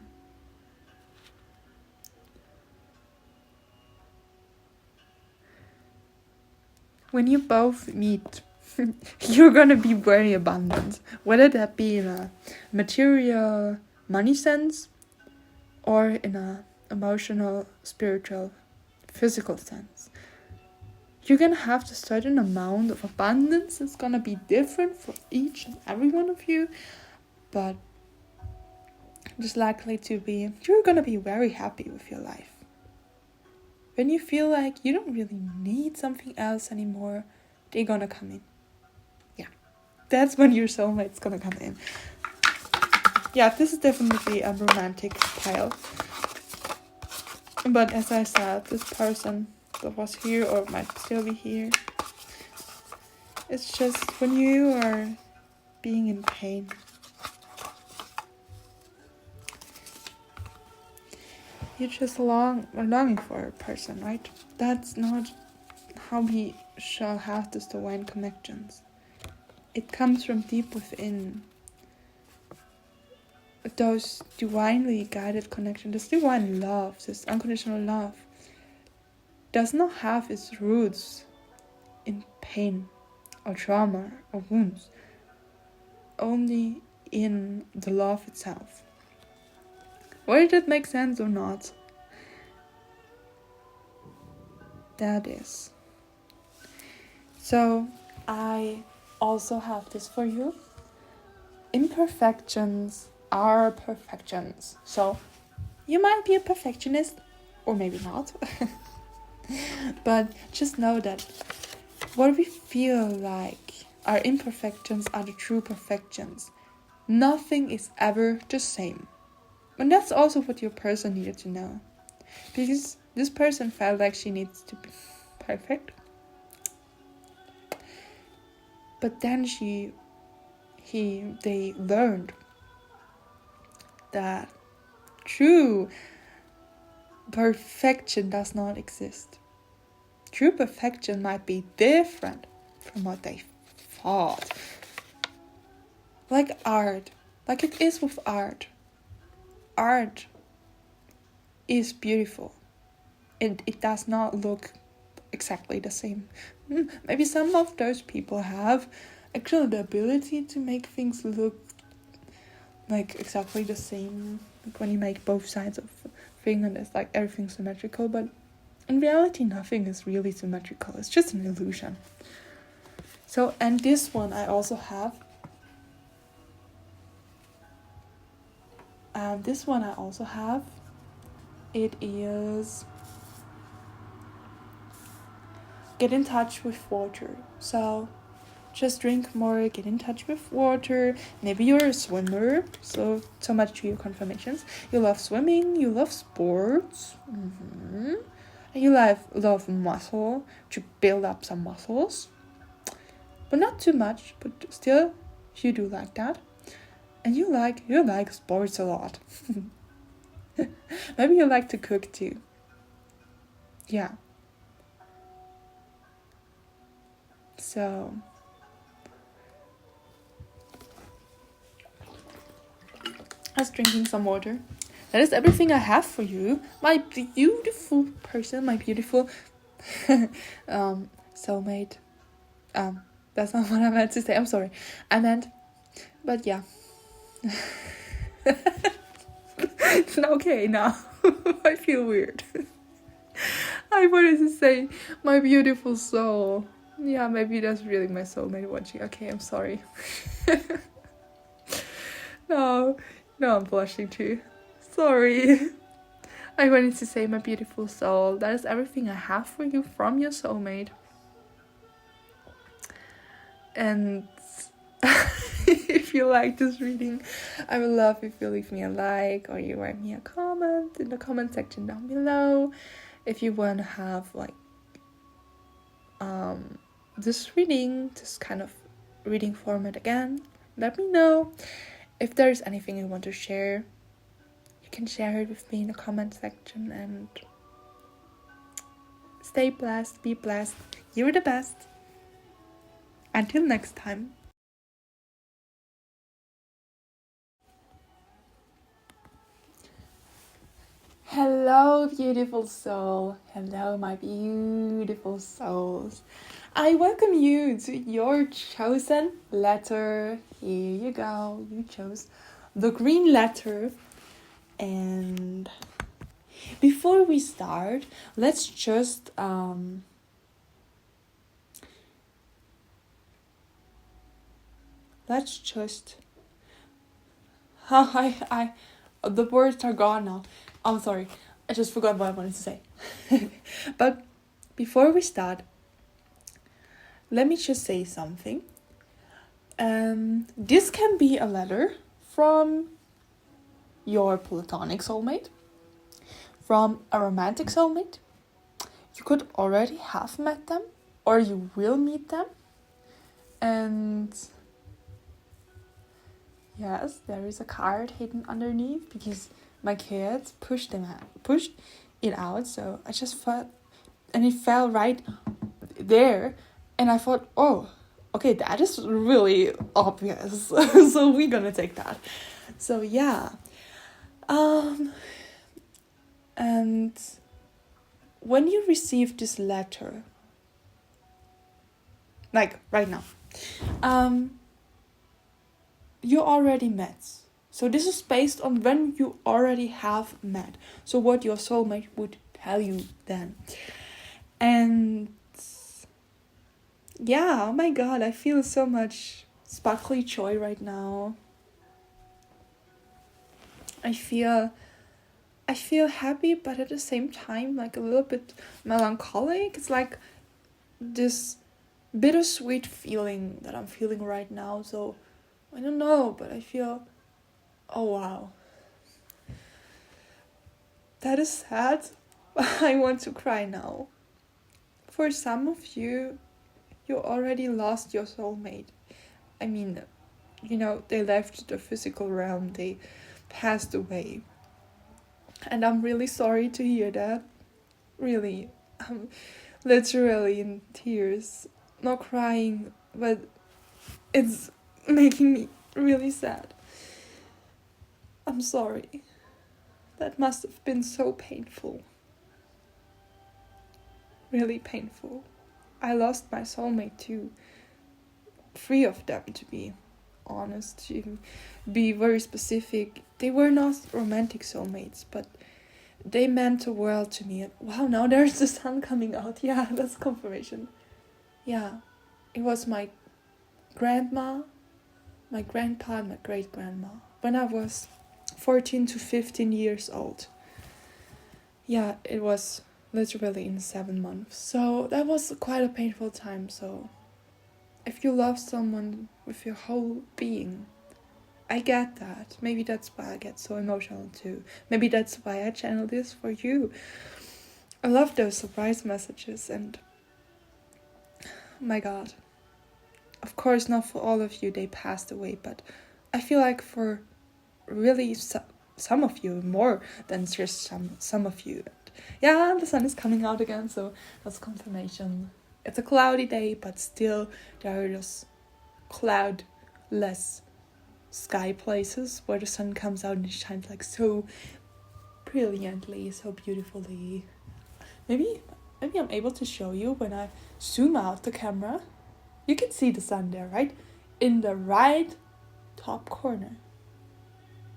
When you both meet, you're gonna be very abundant. Whether that be in a material, money sense, or in a emotional, spiritual, physical sense. You're gonna have a certain amount of abundance. It's gonna be different for each and every one of you, but it's likely to be, you're gonna be very happy with your life. When you feel like you don't really need something else anymore, they're gonna come in. Yeah, that's when your soulmate's gonna come in. Yeah, this is definitely a romantic pile. But as I said, this person that was here or might still be here, it's just when you are being in pain. You're just longing for a person, right? That's not how we shall have these divine connections. It comes from deep within. Those divinely guided connections, this divine love, this unconditional love, does not have its roots in pain or trauma or wounds, only in the love itself. Whether that makes sense or not, that is. So I also have this for you. Imperfections are perfections. So you might be a perfectionist, or maybe not. But just know that what we feel like our imperfections are the true perfections. Nothing is ever the same. And that's also what your person needed to know. Because this person felt like she needs to be perfect. But then they learned that true perfection does not exist. true perfection might be different from what they thought. Like art, like it is with art. Art is beautiful. It does not look exactly the same. Maybe some of those people have actually the ability to make things look like exactly the same, like when you make both sides of a thing and it's like everything's symmetrical, but in reality nothing is really symmetrical. It's just an illusion. So, and this one I also have. This one I also have. It is get in touch with water. So just drink more, get in touch with water. Maybe you're a swimmer, so much to your confirmations. You love swimming, you love sports, and you love muscle, to build up some muscles. But not too much, but still, you do like that. And you like sports a lot. Maybe you like to cook too. Yeah. So just drinking some water. That is everything I have for you, my beautiful person, my beautiful soulmate. That's not what I meant to say. I'm sorry. But yeah. It's not okay now. I feel weird. I wanted to say my beautiful soul. Yeah, maybe that's really my soulmate watching. Okay, I'm sorry. No, I'm blushing too. Sorry. I wanted to say my beautiful soul. That is everything I have for you from your soulmate. And if you like this reading, I would love if you leave me a like or you write me a comment in the comment section down below. If you want to have like this kind of reading format again, let me know. If there's anything you want to share, you can share it with me in the comment section. And stay blessed, be blessed. You're the best. Until next time. Hello, beautiful soul. Hello, my beautiful souls. I welcome you to your chosen letter. Here you go. You chose the green letter. And before we start, let's just the words are gone now. I'm sorry, I just forgot what I wanted to say. But before we start, let me just say something. This can be a letter from your platonic soulmate, from a romantic soulmate. You could already have met them, or you will meet them. And yes, there is a card hidden underneath because my kids pushed it out, so I just felt, and it fell right there, and I thought, oh, okay, that is really obvious. So we're gonna take that. So yeah. And when you receive this letter, like right now, you already met. So this is based on when you already have met. So what your soulmate would tell you then. And yeah, oh my god, I feel so much sparkly joy right now. I feel happy, but at the same time like a little bit melancholic. It's like this bittersweet feeling that I'm feeling right now. So I don't know, but I feel, oh wow, that is sad. I want to cry now. For some of you, you already lost your soulmate. I mean, they left the physical realm, they passed away. And I'm really sorry to hear that. Really. literally in tears. Not crying, but it's making me really sad. I'm sorry. That must have been so painful. Really painful. I lost my soulmate too. 3 of them, to be honest, to be very specific. They were not romantic soulmates, but they meant the world to me. And wow, now there's the sun coming out. Yeah, that's confirmation. Yeah, it was my grandma, my grandpa, and my great-grandma when I was 14 to 15 years old. Yeah, it was literally in 7 months. So that was quite a painful time. So if you love someone with your whole being, I get that. Maybe that's why I get so emotional too. Maybe that's why I channel this for you. I love those surprise messages, and my god. Of course, not for all of you, they passed away, but I feel like for really some of you, more than just some of you. And yeah, the sun is coming out again, so that's confirmation. It's a cloudy day, but still there are those cloudless sky places where the sun comes out and it shines like so brilliantly, so beautifully. Maybe I'm able to show you when I zoom out the camera. You can see the sun there, right? In the right top corner.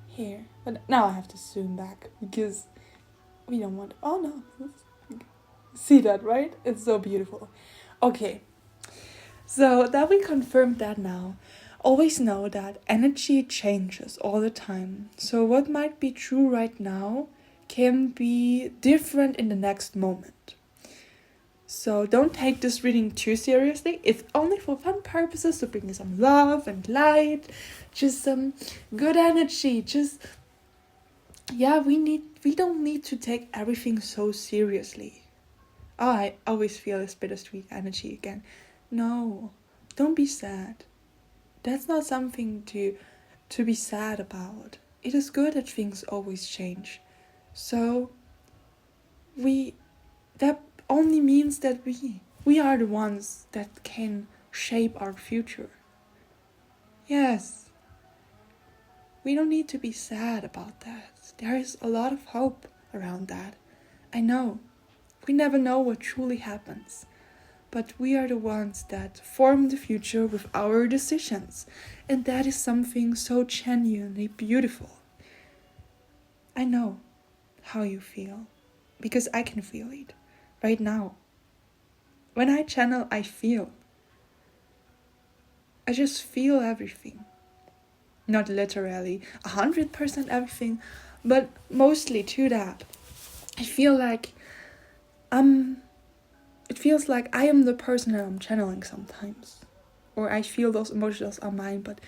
Here. But now I have to zoom back because we don't want... Oh no. See that, right? It's so beautiful. Okay. So that we confirmed that now. Always know that energy changes all the time. So what might be true right now can be different in the next moment. So don't take this reading too seriously. It's only for fun purposes, to bring you some love and light, just some good energy. Just, yeah, we don't need to take everything so seriously. Oh, I always feel this bittersweet energy again. No, don't be sad. That's not something to be sad about. It is good that things always change. So that only means that we are the ones that can shape our future. Yes. We don't need to be sad about that. There is a lot of hope around that. I know. We never know what truly happens. But we are the ones that form the future with our decisions. And that is something so genuinely beautiful. I know how you feel. Because I can feel it. Right now. When I channel, I feel. I just feel everything. Not literally 100% everything, but mostly to that. I feel like it feels like I am the person that I'm channeling sometimes. Or I feel those emotions are mine, but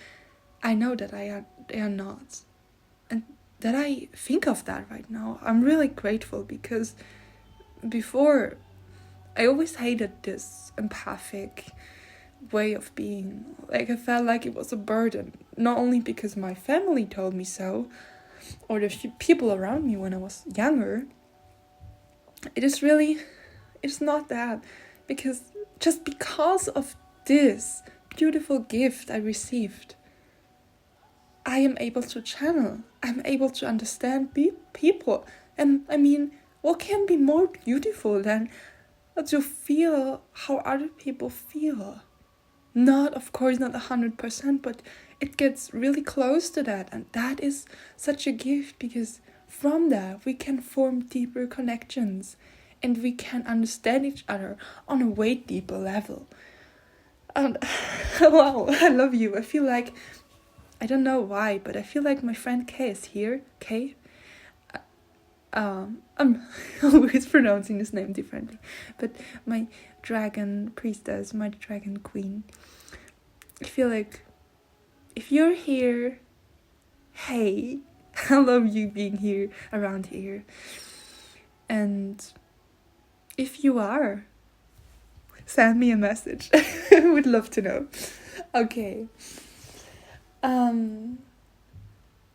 I know that they are not. And that I think of that right now, I'm really grateful, because before I always hated this empathic way of being. Like, I felt like it was a burden, not only because my family told me so, or the people around me when I was younger. It's not that, because of this beautiful gift I received, I am able to channel. I'm able to understand people. And I mean, what can be more beautiful than to feel how other people feel? Not, of course, not 100%, but it gets really close to that. And that is such a gift, because from that we can form deeper connections. And we can understand each other on a way deeper level. And wow, I love you. I feel like, I don't know why, but I feel like my friend Kay is here. Kay? I'm always pronouncing his name differently. But my dragon priestess, my dragon queen. I feel like, if you're here, hey, I love you being here, around here. And if you are, send me a message. I would love to know. Okay.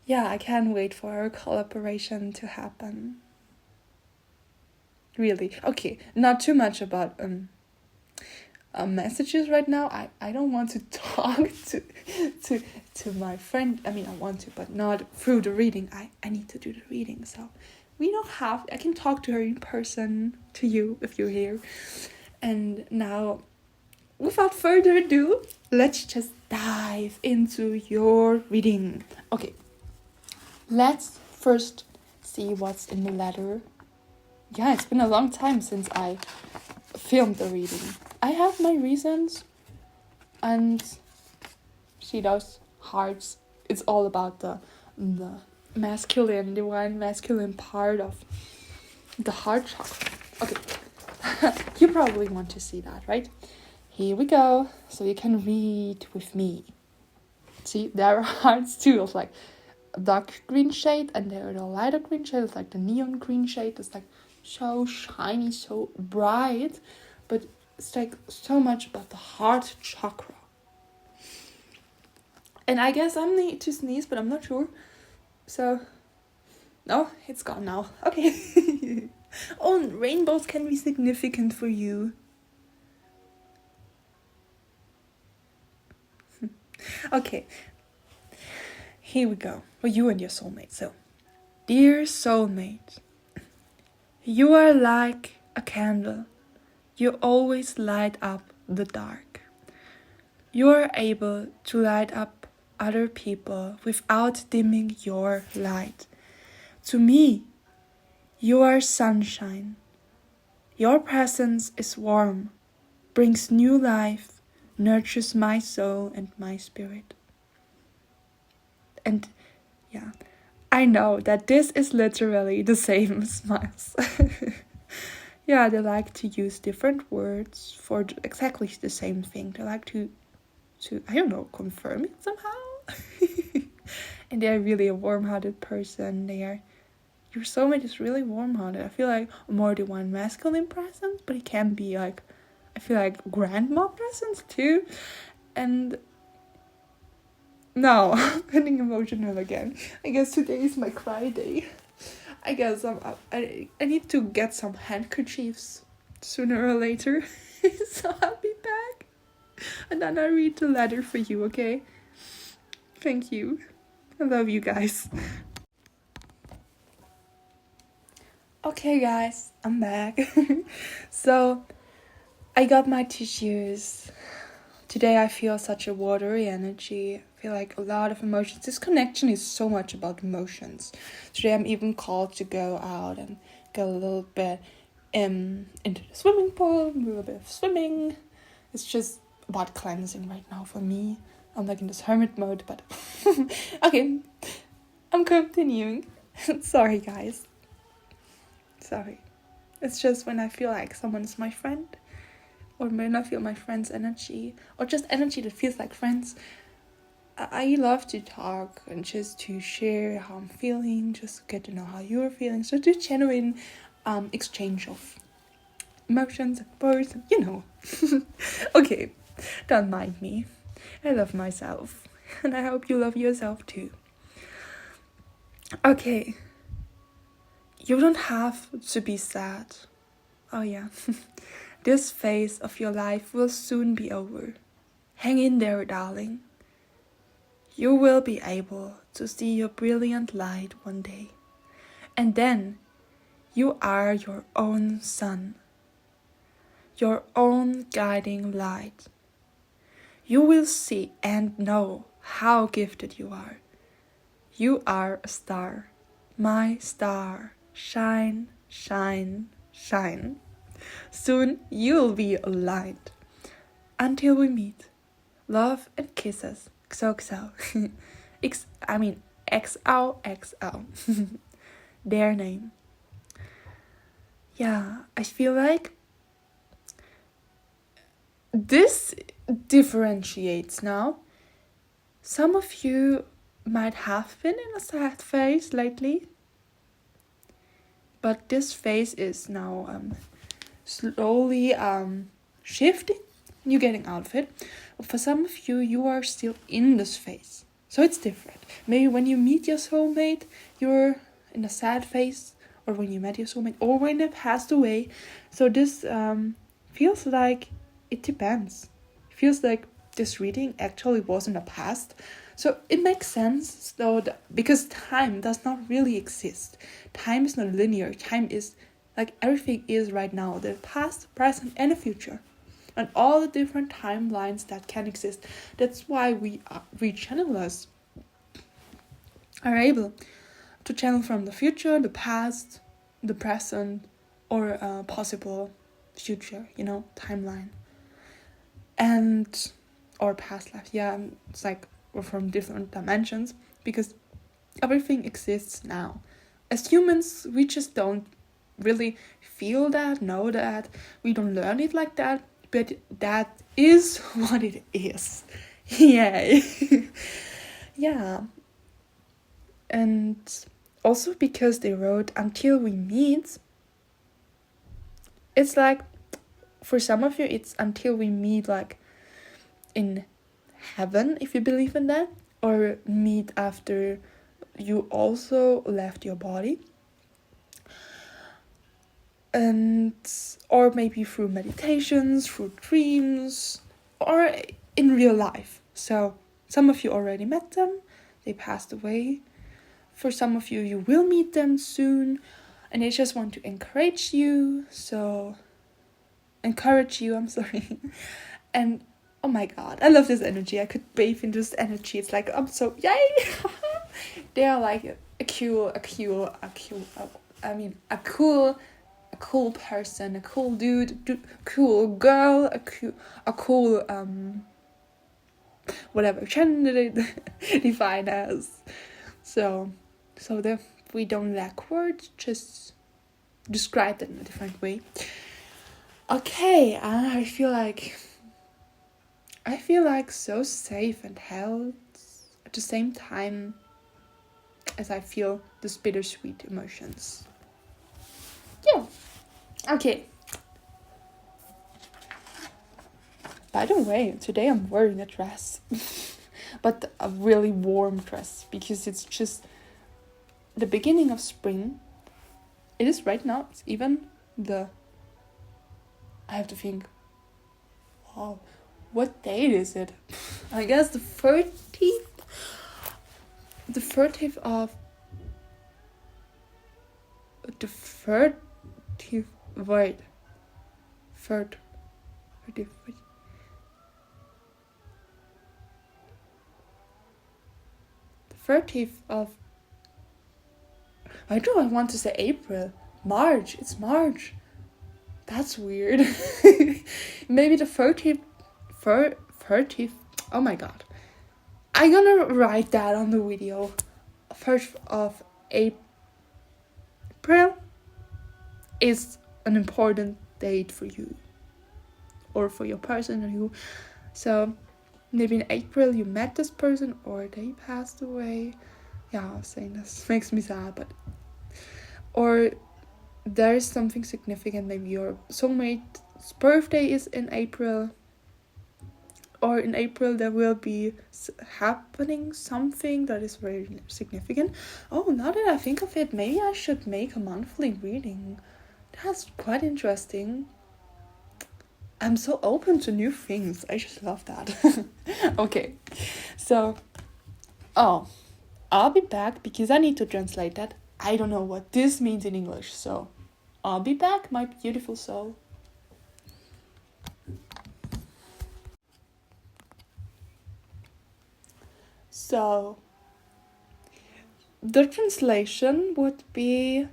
Yeah, I can't wait for our collaboration to happen. Really. Okay, not too much about messages right now. I don't want to talk to my friend. I mean, I want to, but not through the reading. I need to do the reading, so we don't have. I can talk to her in person, to you if you're here. And now, without further ado, let's just dive into your reading. Okay, let's first see what's in the letter. Yeah, it's been a long time since I filmed the reading. I have my reasons, and see those hearts. It's all about the masculine, divine masculine part of the heart chakra. Okay, you probably want to see that, right? Here we go, so you can read with me. See, there are hearts too, of like a dark green shade, and there are the lighter green shade, it's like the neon green shade. It's like so shiny, so bright, but it's like so much about the heart chakra. And I guess I need to sneeze, but I'm not sure. So, no, it's gone now. Okay. Oh, rainbows can be significant for you. Okay. Here we go. For you and your soulmate. So, dear soulmate, you are like a candle. You always light up the dark. You are able to light up other people without dimming your light. To me, you are sunshine. Your presence is warm, brings new life, nurtures my soul and my spirit. And yeah, I know that this is literally the same as smiles. Yeah, they like to use different words for exactly the same thing. They like to I don't know, confirm it somehow. And they're really a warm-hearted person. Your soulmate is really warm-hearted. I feel like more than one masculine presence, but it can be like, I feel like grandma presence too. And now I'm getting emotional again. I guess today is my cry day. I guess I need to get some handkerchiefs sooner or later. So I'll be back. And then I read the letter for you, okay? Thank you. I love you guys. Okay guys, I'm back. So, I got my tissues. Today I feel such a watery energy. I feel like a lot of emotions. This connection is so much about emotions. Today I'm even called to go out and go a little bit into the swimming pool, a little bit of swimming. It's just about cleansing right now for me. I'm like in this hermit mode, but okay, I'm continuing. Sorry guys. Sorry. It's just when I feel like someone is my friend, or when I feel my friend's energy, or just energy that feels like friends, I love to talk and just to share how I'm feeling, just to get to know how you're feeling. So to genuine exchange of emotions and words, you know. Okay, don't mind me. I love myself, and I hope you love yourself too. Okay, you don't have to be sad. Oh yeah, this phase of your life will soon be over. Hang in there, darling. You will be able to see your brilliant light one day. And then, you are your own sun. Your own guiding light. You will see and know how gifted you are. You are a star. My star. Shine, shine, shine. Soon you'll be a light. Until we meet. Love and kisses. XOXO. XOXO. Their name. Yeah, I feel like this differentiates now. Some of you might have been in a sad phase lately, but this phase is now slowly shifting. You're getting out of it. But for some of you, you are still in this phase, so it's different. Maybe when you meet your soulmate, you're in a sad phase, or when you met your soulmate, or when they passed away. So this feels like it depends. It feels like this reading actually was in the past. So it makes sense though, because time does not really exist. Time is not linear. Time is like everything is right now, the past, present, and the future, and all the different timelines that can exist. That's why we channelers are able to channel from the future, the past, the present, or a possible future, timeline, and or past life. Yeah, it's like we're from different dimensions, because everything exists now. As humans, we just don't really feel that, know that, we don't learn it like that, but that is what it is. Yay. Yeah. And also because they wrote until we meet, it's like, for some of you, it's until we meet like in heaven, if you believe in that, or meet after you also left your body. And or maybe through meditations, through dreams, or in real life. So some of you already met them, they passed away. For some of you, you will meet them soon, and they just want to encourage you. I'm sorry. And oh my god, I love this energy. I could bathe in this energy. It's like, I'm so yay. They are like a cool person, a cool dude, cool girl, a cool whatever gender they define as. So that we don't lack words, just describe it in a different way. Okay, I feel like so safe and held at the same time as I feel this bittersweet emotions. Yeah. Okay. By the way, today I'm wearing a dress. But a really warm dress, because it's just the beginning of spring. It is right now. It's even I have to think. Wow. What date is it? I guess the 30th? The 30th of... The 30th... Wait. 30th... The 30th of... Why do I want to say April? March. It's March. That's weird. Maybe the 30th... 30th... Oh my god. I'm gonna write that on the video. 1st of April is an important date for you. Or for your person or you. So maybe in April you met this person or they passed away. Yeah, I was saying this makes me sad, but... Or there is something significant. Maybe your soulmate's birthday is in April. Or in April there will be happening something that is very significant. Oh, now that I think of it, maybe I should make a monthly reading. That's quite interesting. I'm so open to new things. I just love that. Okay. So, I'll be back because I need to translate that. I don't know what this means in English. So, I'll be back, my beautiful soul. So, the translation would be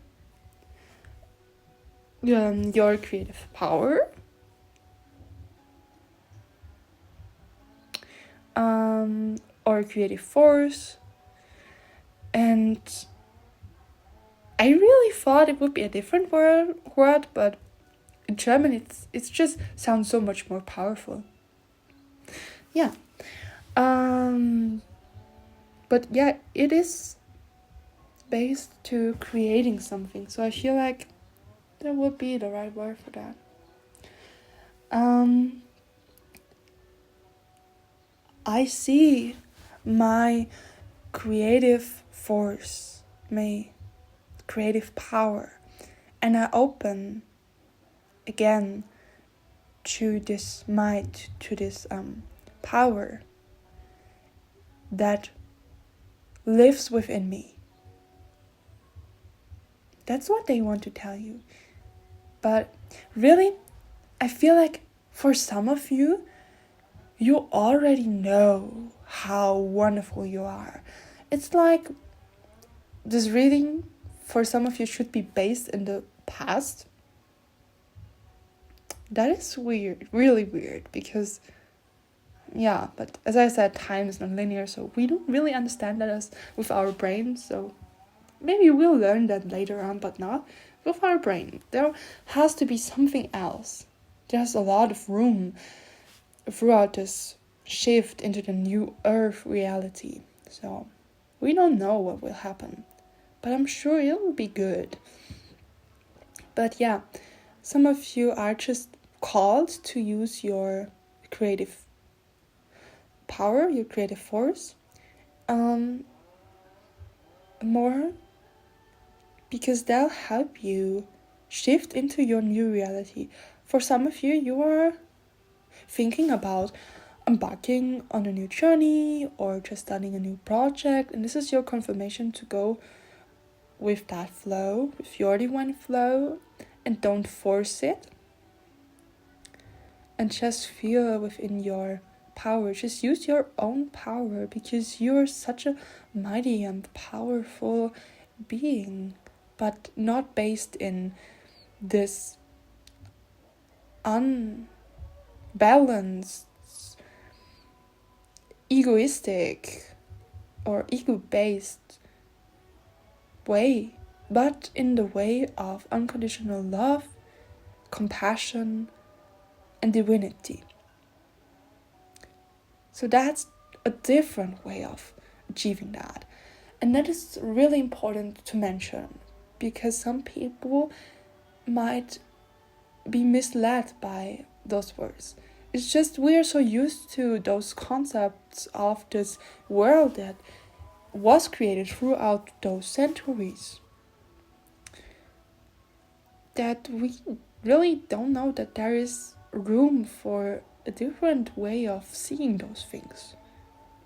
your creative power, or creative force, and I really thought it would be a different word, but in German it's just sounds so much more powerful. Yeah. But yeah, it is based to creating something. So I feel like that would be the right word for that. I see my creative force, my creative power And I open again to this might, to this power that lives within me. That's what they want to tell you. But really, I feel like for some of you, you already know how wonderful you are. It's like this reading for some of you should be based in the past. That is weird, really weird, because yeah, but as I said, time is not linear, so we don't really understand that as with our brain, so maybe we'll learn that later on, but not with our brain. There has to be something else. There's a lot of room throughout this shift into the new Earth reality. So we don't know what will happen, but I'm sure it will be good. But yeah, some of you are just called to use your creative power, your creative force, more, because they'll help you shift into your new reality. For some of you, you are thinking about embarking on a new journey or just starting a new project, and this is your confirmation to go with that flow, with your divine flow, and don't force it, and just feel within your power. Just use your own power, because you're such a mighty and powerful being, but not based in this unbalanced, egoistic or ego-based way, but in the way of unconditional love, compassion, and divinity. So that's a different way of achieving that. And that is really important to mention, because some people might be misled by those words. It's just we're so used to those concepts of this world that was created throughout those centuries that we really don't know that there is room for a different way of seeing those things.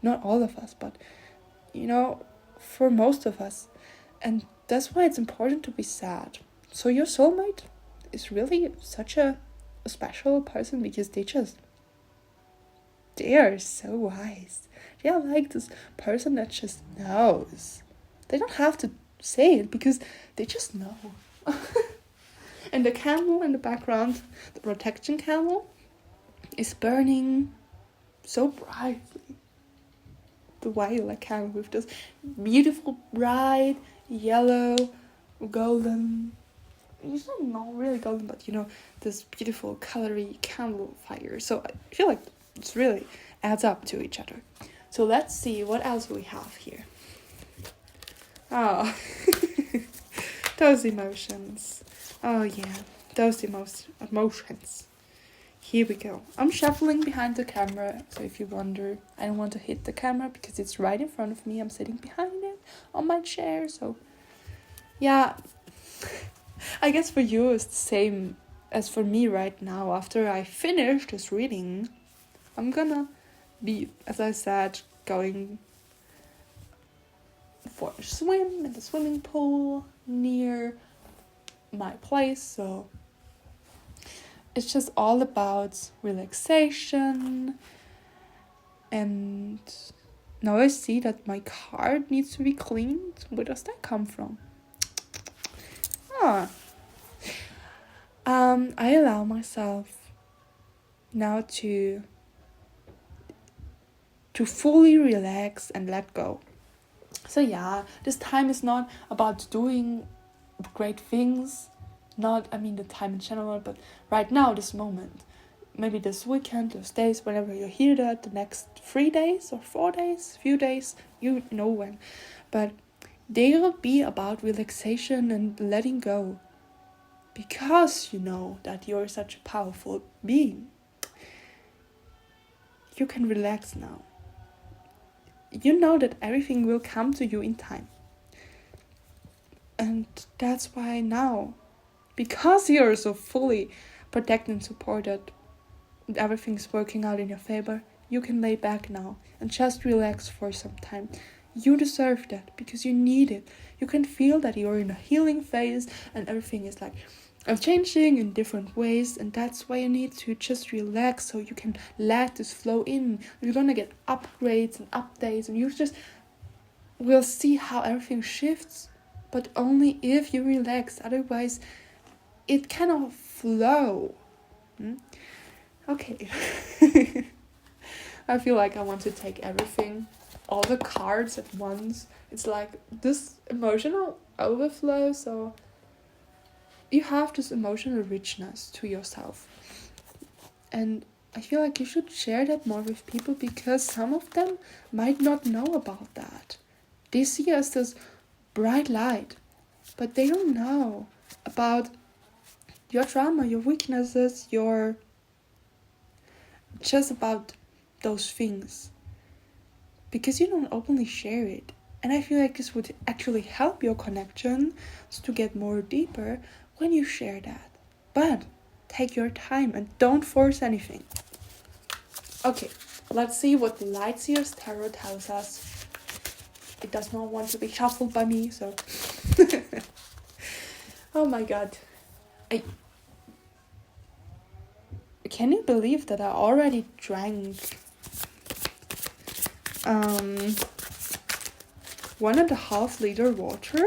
Not all of us, but for most of us. And that's why it's important to be sad. So your soulmate is really such a special person, because they are so wise. They are like this person that just knows. They don't have to say it, because they just know. And the candle in the background, the protection candle, is burning so brightly. The violet candle with this beautiful bright yellow, golden, it's not really golden, but this beautiful colory candle fire. So I feel like it's really adds up to each other. So let's see what else we have here. Oh, those emotions. Oh yeah, those emotions. Here we go. I'm shuffling behind the camera, so if you wonder, I don't want to hit the camera because it's right in front of me. I'm sitting behind it on my chair, so yeah. I guess for you it's the same as for me right now. After I finish this reading, I'm gonna be, as I said, going for a swim in the swimming pool near my place, so it's just all about relaxation. And now I see that my card needs to be cleaned. Where does that come from? I allow myself now to fully relax and let go. So yeah, this time is not about doing great things, the time in general, but right now, this moment, maybe this weekend, those days, whenever you hear that, the next 3 days or 4 days, few days, you know when, but they will be about relaxation and letting go, because you know that you're such a powerful being. You can relax now. You know that everything will come to you in time. And that's why now because you're so fully protected and supported, everything's working out in your favor, you can lay back now and just relax for some time. You deserve that because you need it. You can feel that you're in a healing phase and everything is like changing in different ways, and that's why you need to just relax so you can let this flow in. You're gonna get upgrades and updates, and you just will see how everything shifts, but only if you relax. Otherwise, it cannot flow. Okay. I feel like I want to take everything, all the cards at once. It's like this emotional overflow, so you have this emotional richness to yourself. And I feel like you should share that more with people because some of them might not know about that. They see us as bright light, but they don't know about your trauma, your weaknesses, just about those things. Because you don't openly share it. And I feel like this would actually help your connections to get more deeper when you share that. But take your time and don't force anything. Okay, let's see what the Lightseer's Tarot tells us. It does not want to be shuffled by me, so... Oh my god. Can you believe that I already drank 1.5 liter water?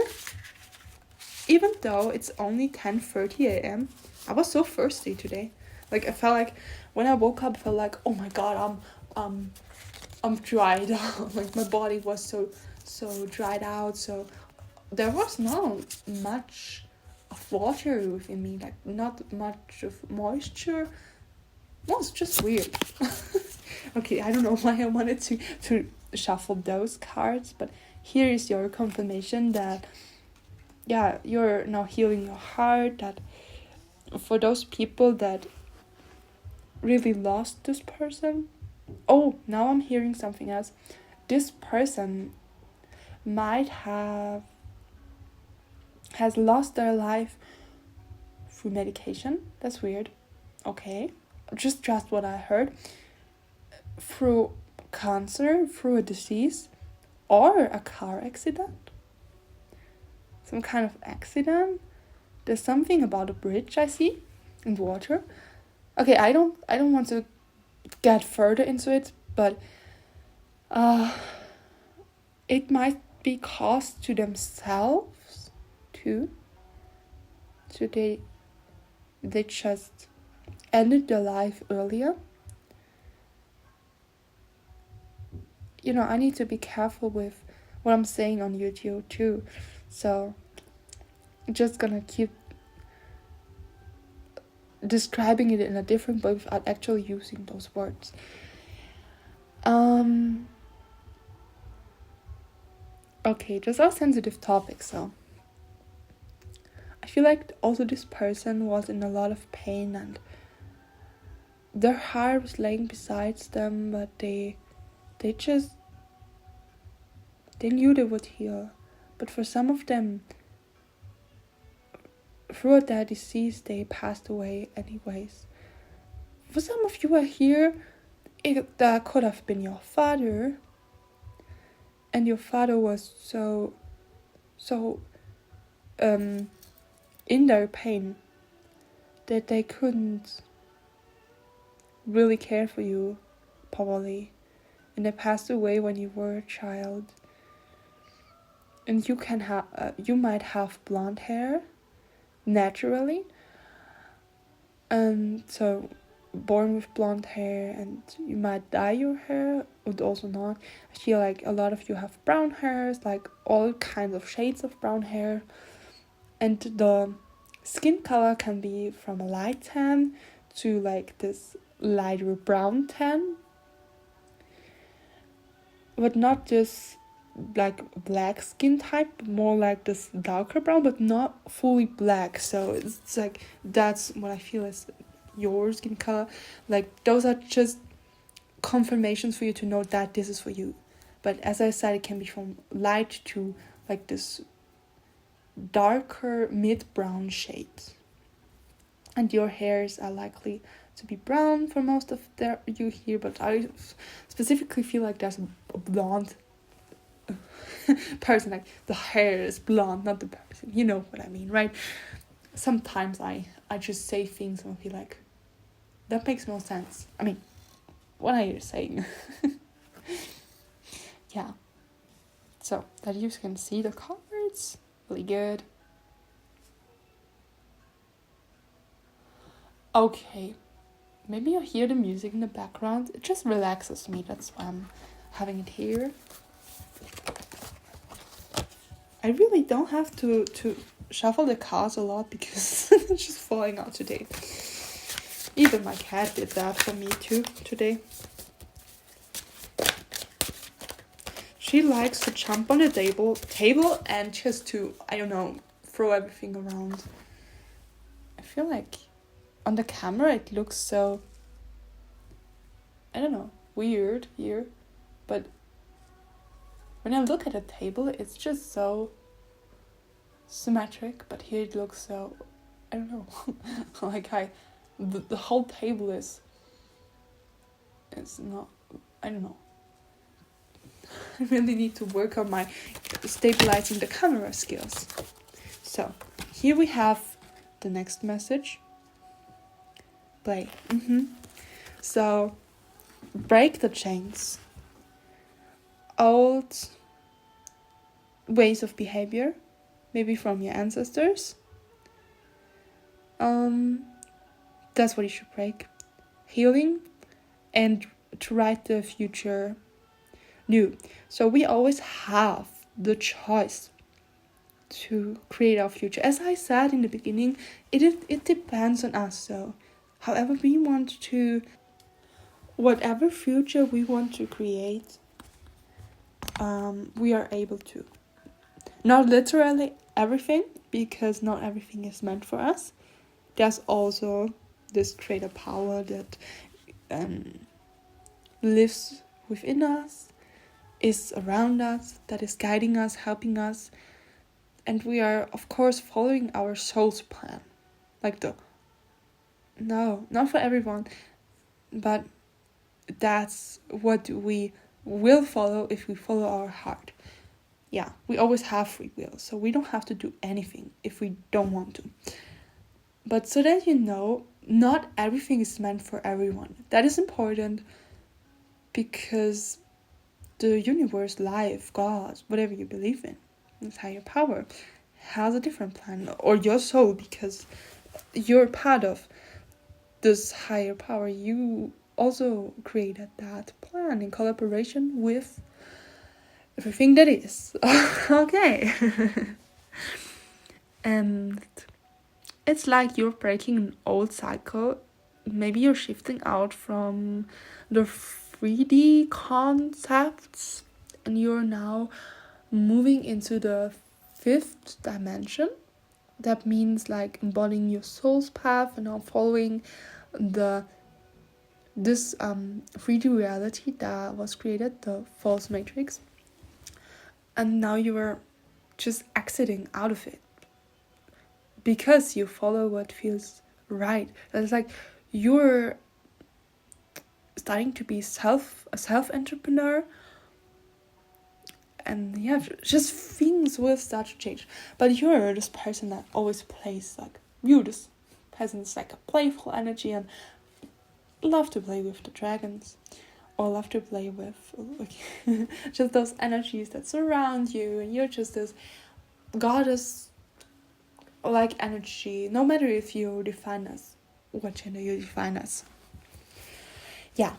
Even though it's only 10:30 a.m. I was so thirsty today. Like I felt like when I woke up I felt like, oh my god, I'm dried out. Like my body was so dried out, so there was not much of water within me, like not much of moisture. Well, it's just weird. Okay, I don't know why I wanted to shuffle those cards, but here is your confirmation that you're now healing your heart, that for those people that really lost this person. Oh, now I'm hearing something else. This person has lost their life through medication. That's weird. Okay, just what I heard. Through cancer, through a disease, or a car accident. Some kind of accident. There's something about a bridge I see in water. Okay, I don't want to get further into it, but it might be caused to themselves too. So they just ended their life earlier. You know, I need to be careful with what I'm saying on YouTube too. So I'm just gonna keep describing it in a different way without actually using those words. Okay, those are sensitive topics, so I feel like also this person was in a lot of pain and their heart was laying beside them, but they knew they would heal. But for some of them, throughout their disease, they passed away anyways. For some of you are here, that could have been your father, and your father was so in their pain that they couldn't really care for you, probably, and they passed away when you were a child. And you might have blonde hair naturally, and so born with blonde hair, and you might dye your hair, or also not. I feel like a lot of you have brown hairs, like all kinds of shades of brown hair, and the skin color can be from a light tan to like this lighter brown tan, but not just like black skin type, but more like this darker brown, but not fully black. So it's like that's what I feel is your skin color. Like those are just confirmations for you to know that this is for you. But as I said, it can be from light to like this darker mid brown shade. and your hairs are likely to be brown for most of you here, but I specifically feel like there's a blonde person, like the hair is blonde, not the person, you know what I mean, right? Sometimes I just say things and feel like, that makes no sense. I mean, what are you saying? Yeah. So that you can see the cards, really good. Okay, maybe you hear the music in the background. It just relaxes me, that's why I'm having it here. I really don't have to shuffle the cards a lot because it's just falling out today. Even my cat did that for me too today. She likes to jump on the table and just to, I don't know, throw everything around. I feel like on the camera it looks so, I don't know, weird here, but when I look at the table it's just so symmetric, but here it looks so, I don't know, like the whole table is not, I don't know. I really need to work on my stabilizing the camera skills. So here we have the next message. Play. So break the chains. Old ways of behavior, maybe from your ancestors. That's what you should break. Healing and to write the future new. So we always have the choice to create our future. As I said in the beginning, it depends on us. So however we want to, whatever future we want to create, we are able to. Not literally everything, because not everything is meant for us. There's also this greater power that lives within us, is around us, that is guiding us, helping us. And we are, of course, following our soul's plan. No, not for everyone, but that's what we will follow if we follow our heart. Yeah, we always have free will, so we don't have to do anything if we don't want to. But so that you know, not everything is meant for everyone. That is important, because the universe, life, God, whatever you believe in, this higher power, has a different plan. Or your soul, because you're part of this higher power. You also created that plan in collaboration with everything that is. Okay. And it's like you're breaking an old cycle. Maybe you're shifting out from the 3D concepts and you're now moving into the 5th dimension. That means like embodying your soul's path and now following this 3D reality that was created, the false matrix. And now you are just exiting out of it because you follow what feels right. It's like you're starting to be a self-entrepreneur, and yeah, just things will start to change. But you're this person that always plays like you. This person is like a playful energy and love to play with the dragons, or love to play with like, just those energies that surround you, and you're just this goddess like energy, no matter if you define us, what gender you define us. Yeah.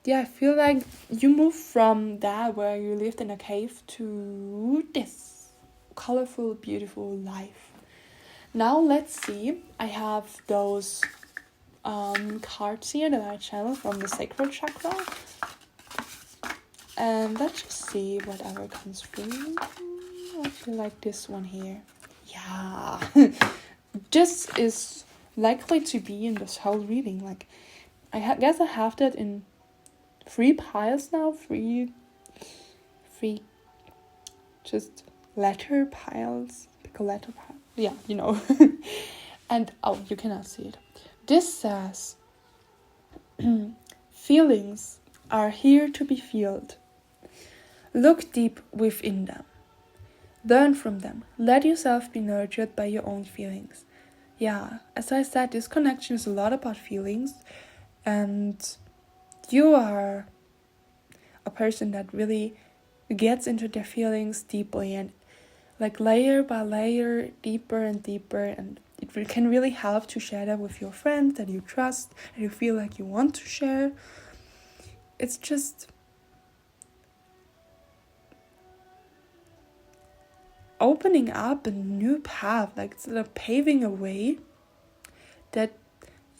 Yeah, I feel like you move from that where you lived in a cave to this colorful, beautiful life. Now let's see. I have those cards here that I channeled from the sacral chakra. And let's just see whatever comes through. I feel like this one here. Yeah. This is likely to be in this whole reading. Like, I guess I have that in 3 piles now. Three just letter piles. Pick a letter pile. Yeah, you know. And, oh, you cannot see it. This says, feelings are here to be felt. Look deep within them. Learn from them. Let yourself be nurtured by your own feelings. Yeah, as I said, this connection is a lot about feelings. And you are a person that really gets into their feelings deeply and like layer by layer, deeper and deeper. And it can really help to share that with your friends that you trust and you feel like you want to share. It's just opening up a new path, like sort of paving a way that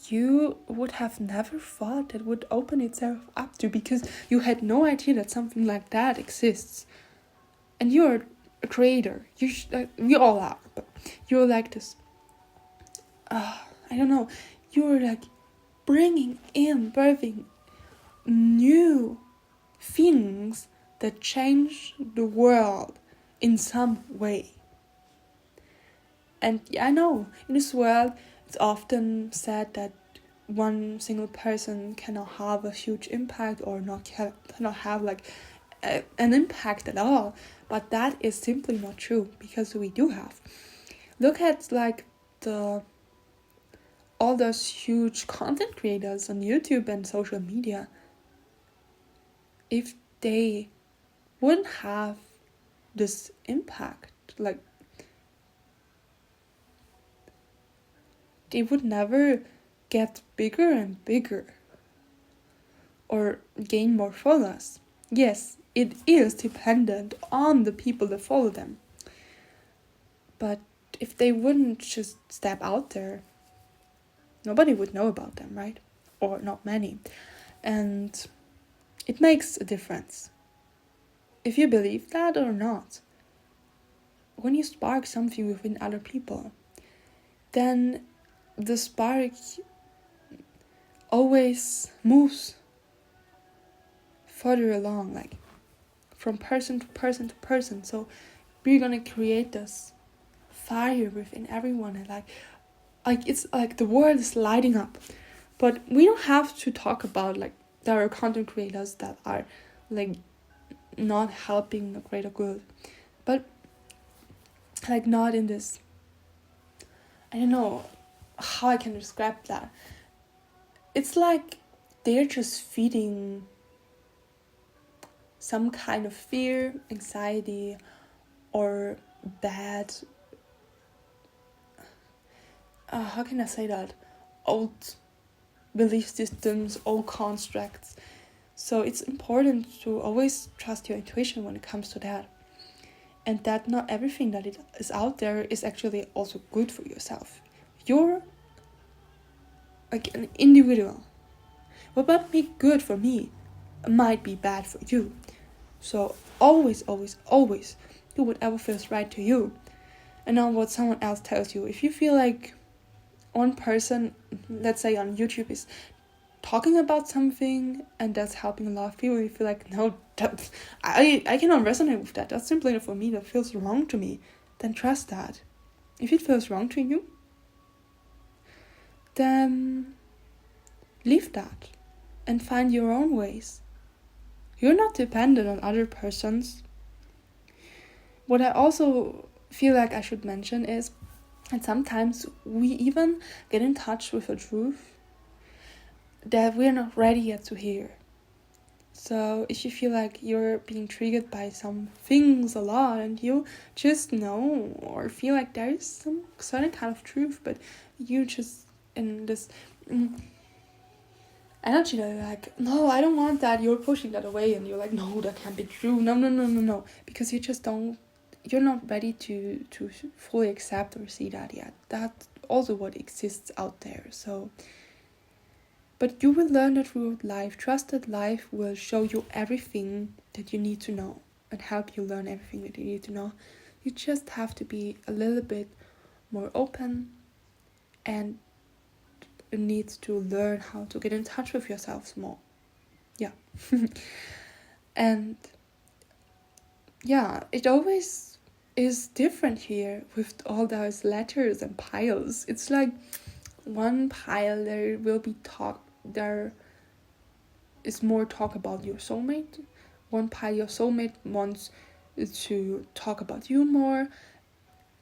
you would have never thought that would open itself up to, because you had no idea that something like that exists. And you're a creator. We all are, but you're like this. I don't know. You're like birthing new things that change the world in some way. And yeah, I know in this world it's often said that one single person cannot have a huge impact or cannot have like an impact at all. But that is simply not true, because we do have. Look at like all those huge content creators on YouTube and social media. If they wouldn't have this impact, like they would never get bigger and bigger or gain more followers. Yes, it is dependent on the people that follow them. But if they wouldn't just step out there, nobody would know about them, right? Or not many. And it makes a difference. If you believe that or not, when you spark something within other people, then the spark always moves further along, like from person to person to person. So we're gonna create this fire within everyone, and like it's like the world is lighting up. But we don't have to talk about like there are content creators that are like not helping the greater good, but like not in this, I don't know how I can describe that. It's like they're just feeding some kind of fear, anxiety, or bad, how can I say that, old belief systems, old constructs. So it's important to always trust your intuition when it comes to that. And that not everything that is out there is actually also good for yourself. You're like an individual. What might be good for me might be bad for you. So always, always, always do whatever feels right to you, and not what someone else tells you. If you feel like one person, let's say on YouTube, is talking about something and that's helping a lot of people, you feel like, no, I cannot resonate with that. That's simply not for me. That feels wrong to me. Then trust that. If it feels wrong to you, then leave that and find your own ways. You're not dependent on other persons. What I also feel like I should mention is that sometimes we even get in touch with a truth that we're not ready yet to hear. So if you feel like you're being triggered by some things a lot and you just know or feel like there is some certain kind of truth, but you just in this energy that you're like, no, I don't want that, you're pushing that away, and you're like, no, that can't be true, no, because you're not ready to fully accept or see that yet. That's also what exists out there. So, but you will learn that through life. Trust that life will show you everything that you need to know and help you learn everything that you need to know. You just have to be a little bit more open, and you need to learn how to get in touch with yourself more. Yeah. And yeah, it always is different here with all those letters and piles. It's like one pile there is more talk about your soulmate. One pile your soulmate wants to talk about you more.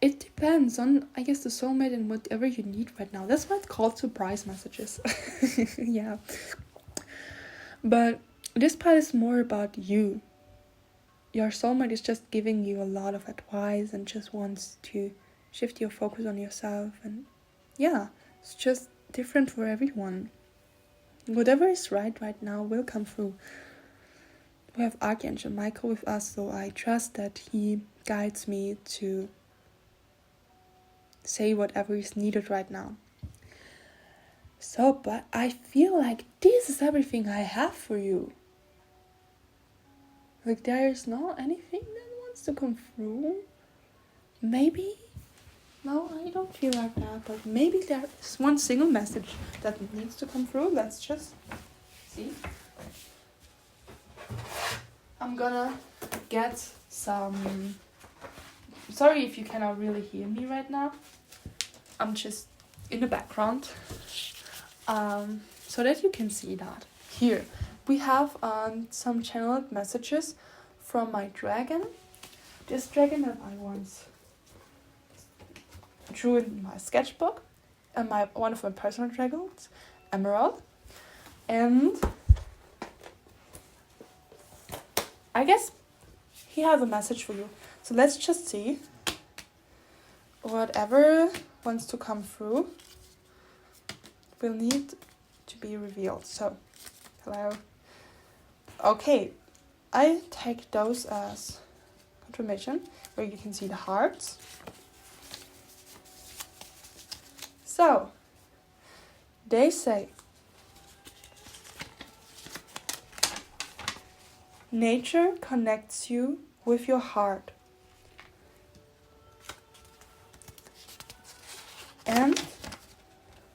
It depends on, I guess, the soulmate and whatever you need right now. That's why it's called surprise messages. Yeah. But this part is more about you. Your soulmate is just giving you a lot of advice and just wants to shift your focus on yourself. And yeah, it's just different for everyone. Whatever is right now will come through. We have Archangel Michael with us, so I trust that he guides me to say whatever is needed right now. So, but I feel like this is everything I have for you. Like, there is not anything that wants to come through. Maybe? No, I don't feel like that, but maybe there is one single message that needs to come through. Let's just see. I'm gonna get some... Sorry if you cannot really hear me right now. I'm just in the background. So that you can see that. Here, we have some channeled messages from my dragon. This dragon that I once drew in my sketchbook. And one of my personal dragons, Emerald. And I guess he has a message for you. So let's just see. Whatever wants to come through will need to be revealed. So, hello. Okay, I take those as confirmation, where you can see the hearts. So, they say, nature connects you with your heart. And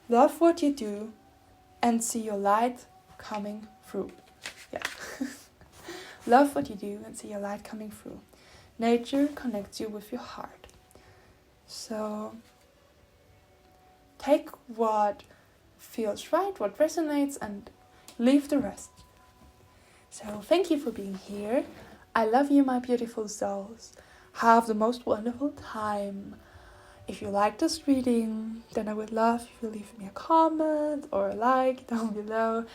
love what you do and see your light coming through. Yeah. Love what you do and see your light coming through. Nature connects you with your heart. So take what feels right, what resonates, and leave the rest. So thank you for being here. I love you, my beautiful souls. Have the most wonderful time. If you like this reading, then I would love if you leave me a comment or a like down below.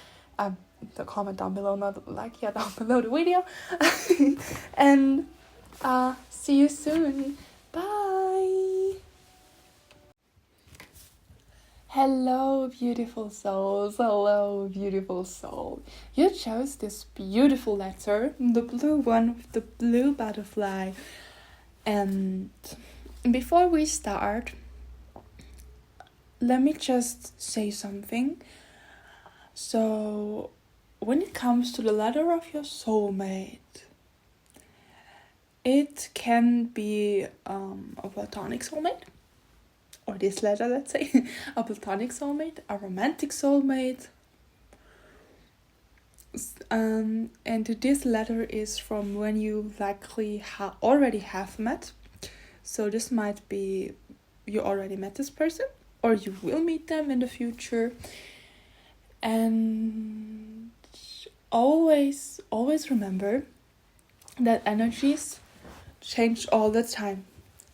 The comment down below, not the like, yeah, down below the video. And see you soon. Bye. Hello, beautiful souls. Hello, beautiful soul. You chose this beautiful letter, the blue one with the blue butterfly. And before we start, let me just say something. So, when it comes to the letter of your soulmate, it can be a platonic soulmate, or this letter, let's say, a platonic soulmate, a romantic soulmate. And this letter is from when you likely already have met. So this might be you already met this person, or you will meet them in the future. And always remember that energies change all the time.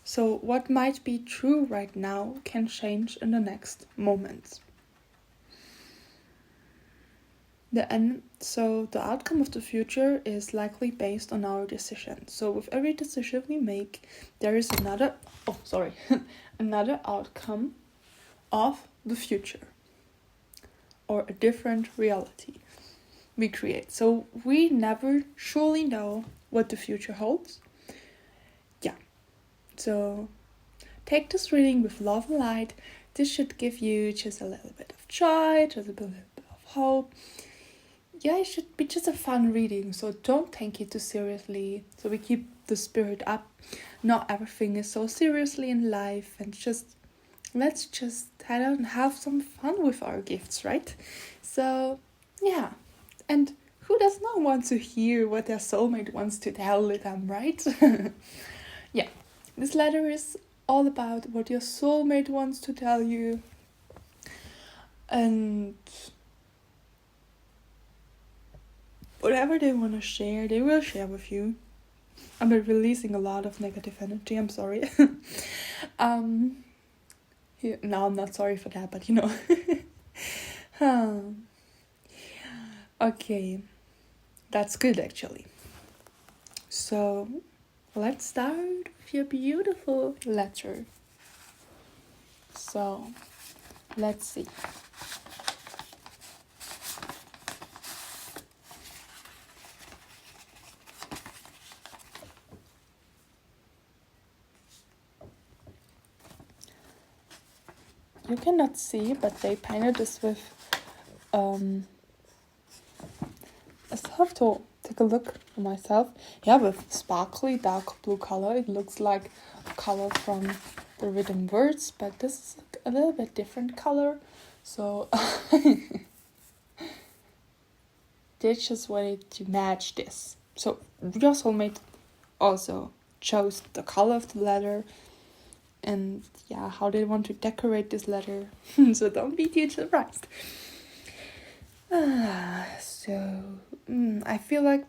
So what might be true right now can change in the next moment. So the outcome of the future is likely based on our decision. So with every decision we make, there is another outcome of the future, or a different reality we create. So we never surely know what the future holds. Yeah. So take this reading with love and light. This should give you just a little bit of joy, just a little bit of hope. Yeah, it should be just a fun reading, so don't take it too seriously. So we keep the spirit up. Not everything is so seriously in life, and let's just have some fun with our gifts, right? So yeah, and who does not want to hear what their soulmate wants to tell them, right? Yeah. This letter is all about what your soulmate wants to tell you, and whatever they want to share, they will share with you. I'm releasing a lot of negative energy, I'm sorry. Yeah, no, I'm not sorry for that, but you know. Okay, that's good actually. So, let's start with your beautiful letter. So, let's see. You cannot see, but they painted this with I still have to take a look for myself. Yeah, with sparkly dark blue color. It looks like a color from the written words, but this is a little bit different color. So they just wanted to match this. So your soulmate also chose the color of the letter and yeah, how they want to decorate this letter. So don't be too surprised. I feel like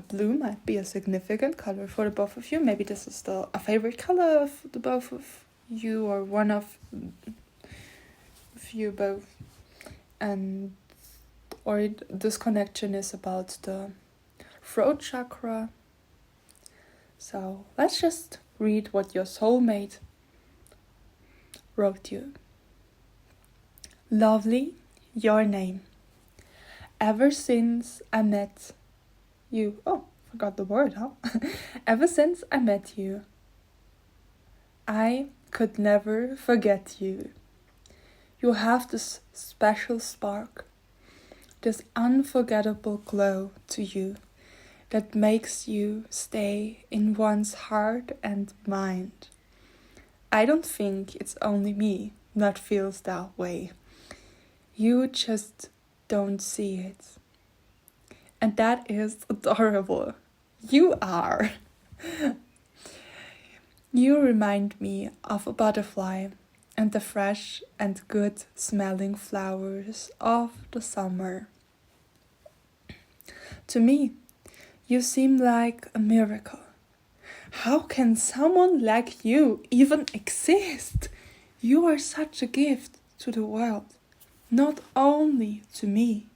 blue might be a significant color for the both of you. Maybe this is a favorite color of the both of you, or one of you both. And this connection is about the throat chakra. So let's just read what your soulmate wrote you. Lovely, your name. Ever since I met you, forgot the word, huh? Ever since I met you, I could never forget you. You have this special spark, this unforgettable glow to you that makes you stay in one's heart and mind. I don't think it's only me that feels that way. You just don't see it. And that is adorable. You are. You remind me of a butterfly and the fresh and good smelling flowers of the summer. To me, you seem like a miracle. How can someone like you even exist? You are such a gift to the world, not only to me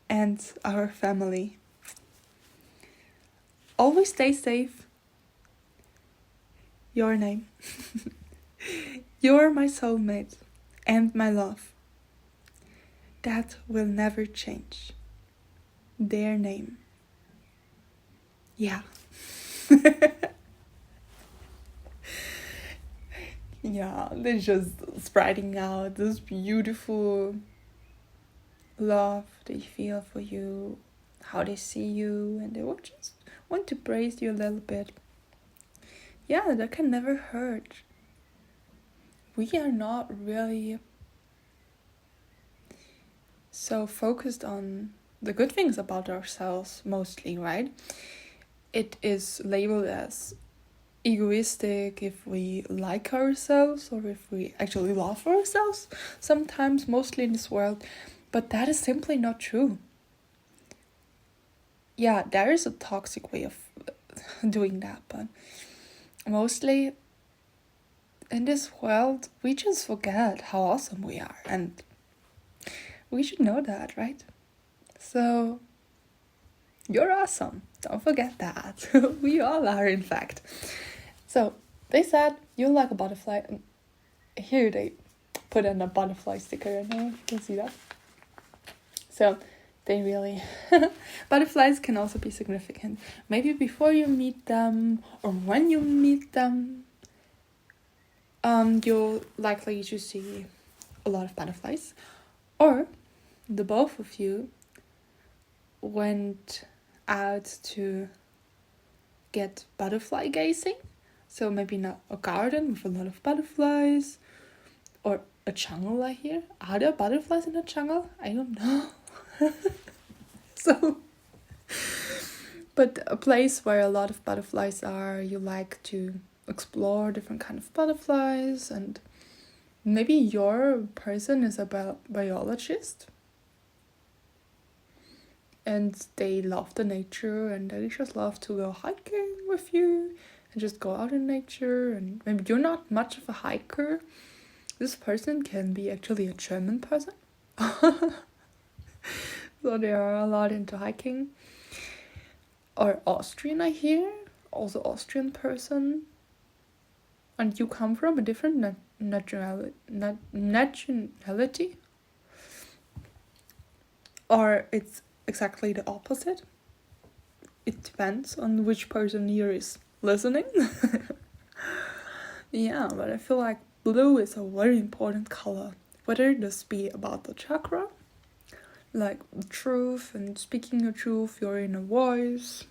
and our family. Always stay safe. Your name. You're my soulmate and my love. That will never change. Their name. Yeah. Yeah, they're just spreading out this beautiful love they feel for you, how they see you, and they will just want to praise you a little bit. Yeah, that can never hurt. We are not really so focused on the good things about ourselves mostly, right? It is labeled as egoistic if we like ourselves or if we actually love ourselves sometimes, mostly in this world, but that is simply not true. Yeah, there is a toxic way of doing that, but mostly in this world we just forget how awesome we are, and we should know that, right? So you're awesome, don't forget that. We all are, in fact. So they said you like a butterfly, and here they put in a butterfly sticker. I don't know if you can see that. So they really butterflies can also be significant. Maybe before you meet them or when you meet them, you're likely to see a lot of butterflies, or the both of you went out to get butterfly gazing. So maybe not a garden with a lot of butterflies, or a jungle. I hear, are there butterflies in a jungle? I don't know. So But a place where a lot of butterflies are, you like to explore different kind of butterflies, and maybe your person is a biologist and they love the nature and they just love to go hiking with you and just go out in nature, and maybe you're not much of a hiker. This person can be actually a German person. So they are a lot into hiking. Or Austrian, I hear. Also Austrian person. And you come from a different nationality. Or it's exactly the opposite. It depends on which person here is listening. Yeah, but I feel like blue is a very important color. Whether this be about the chakra, like truth and speaking your truth, your inner voice,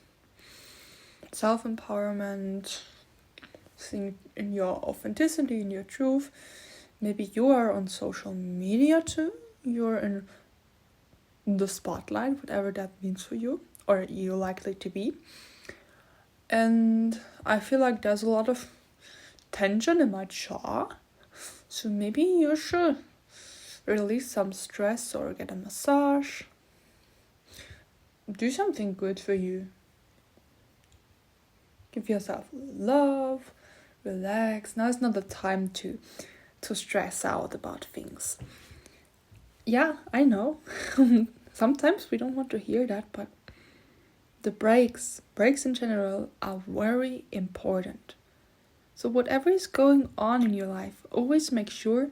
self-empowerment, seeing in your authenticity, in your truth. Maybe you are on social media too. You're in the spotlight, whatever that means for you, or you're likely to be. And I feel like there's a lot of tension in my jaw. So maybe you should release some stress or get a massage. Do something good for you. Give yourself love, relax. Now is not the time to stress out about things. Yeah, I know. Sometimes we don't want to hear that, but the breaks in general are very important. So whatever is going on in your life, always make sure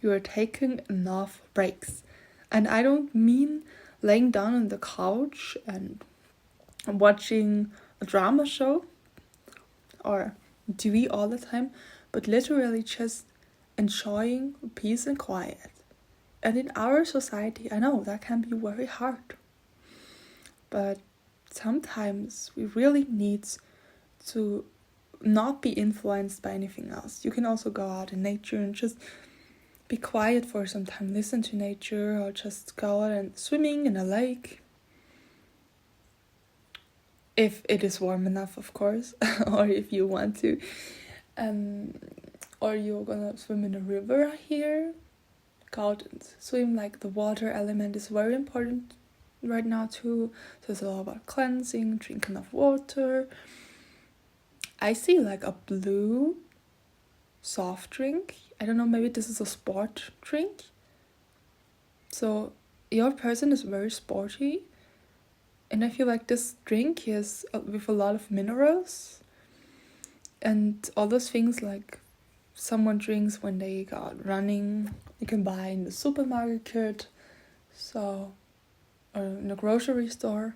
you are taking enough breaks. And I don't mean laying down on the couch and watching a drama show or TV all the time, but literally just enjoying peace and quiet. And in our society, I know that can be very hard. But sometimes we really need to not be influenced by anything else. You can also go out in nature and just be quiet for some time, listen to nature, or just go out and swimming in a lake. If it is warm enough, of course, or if you want to. Or you're gonna swim in a river here. Go out and swim, like the water element is very important right now too. So it's all about cleansing, drinking enough water. I see like a blue soft drink. I don't know, maybe this is a sport drink. So your person is very sporty. And I feel like this drink is with a lot of minerals. And all those things like someone drinks when they go out running. You can buy in the supermarket. So, or in the grocery store.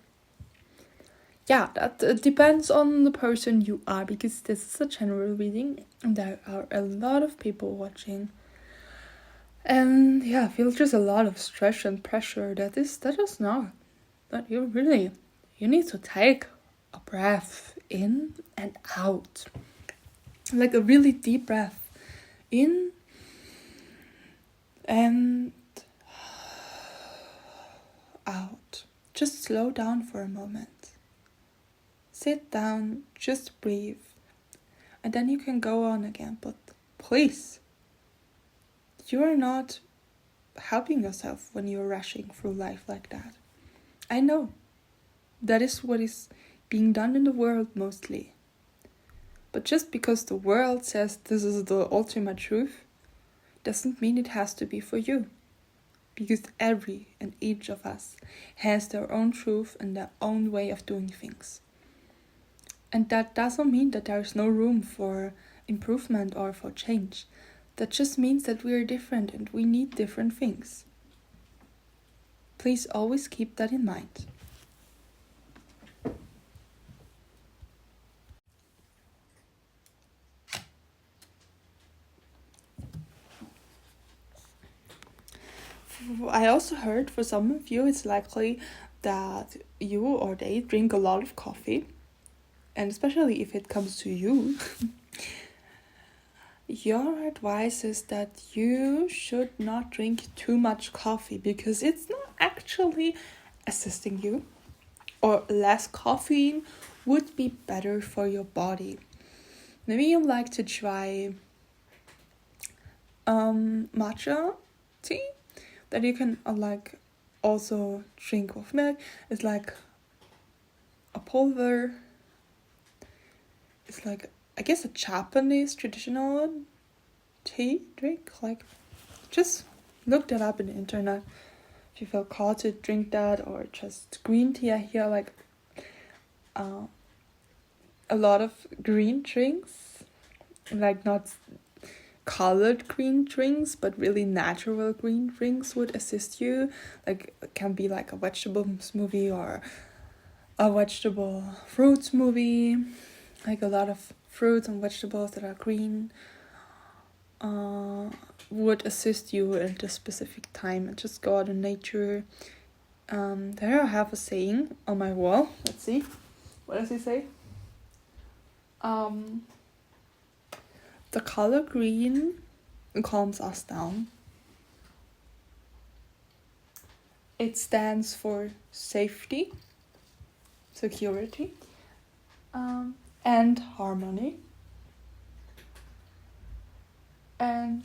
Yeah, that depends on the person you are, because this is a general reading and there are a lot of people watching. And yeah, I feel just a lot of stress and pressure that is not. But you need to take a breath in and out. Like a really deep breath in and out. Just slow down for a moment. Sit down, just breathe, and then you can go on again. But please, you are not helping yourself when you're rushing through life like that. I know that is what is being done in the world mostly. But just because the world says this is the ultimate truth, doesn't mean it has to be for you. Because every and each of us has their own truth and their own way of doing things. And that doesn't mean that there is no room for improvement or for change. That just means that we are different and we need different things. Please always keep that in mind. I also heard for some of you it's likely that you or they drink a lot of coffee. And especially if it comes to you, your advice is that you should not drink too much coffee because it's not actually assisting you. or less caffeine would be better for your body. Maybe you like to try matcha tea that you can like also drink with milk. It's like a pulver. It's like, I guess, a Japanese traditional tea drink. Like, just look that up in the internet if you feel called to drink that, or just green tea. I hear like a lot of green drinks, like not colored green drinks, but really natural green drinks would assist you. Like, it can be like a vegetable smoothie or a vegetable fruit smoothie, like a lot of fruits and vegetables that are green would assist you at this specific time. And just go out in nature. There I have a saying on my wall. Let's see. What does it say? The color green calms us down. It stands for safety, security, and harmony. And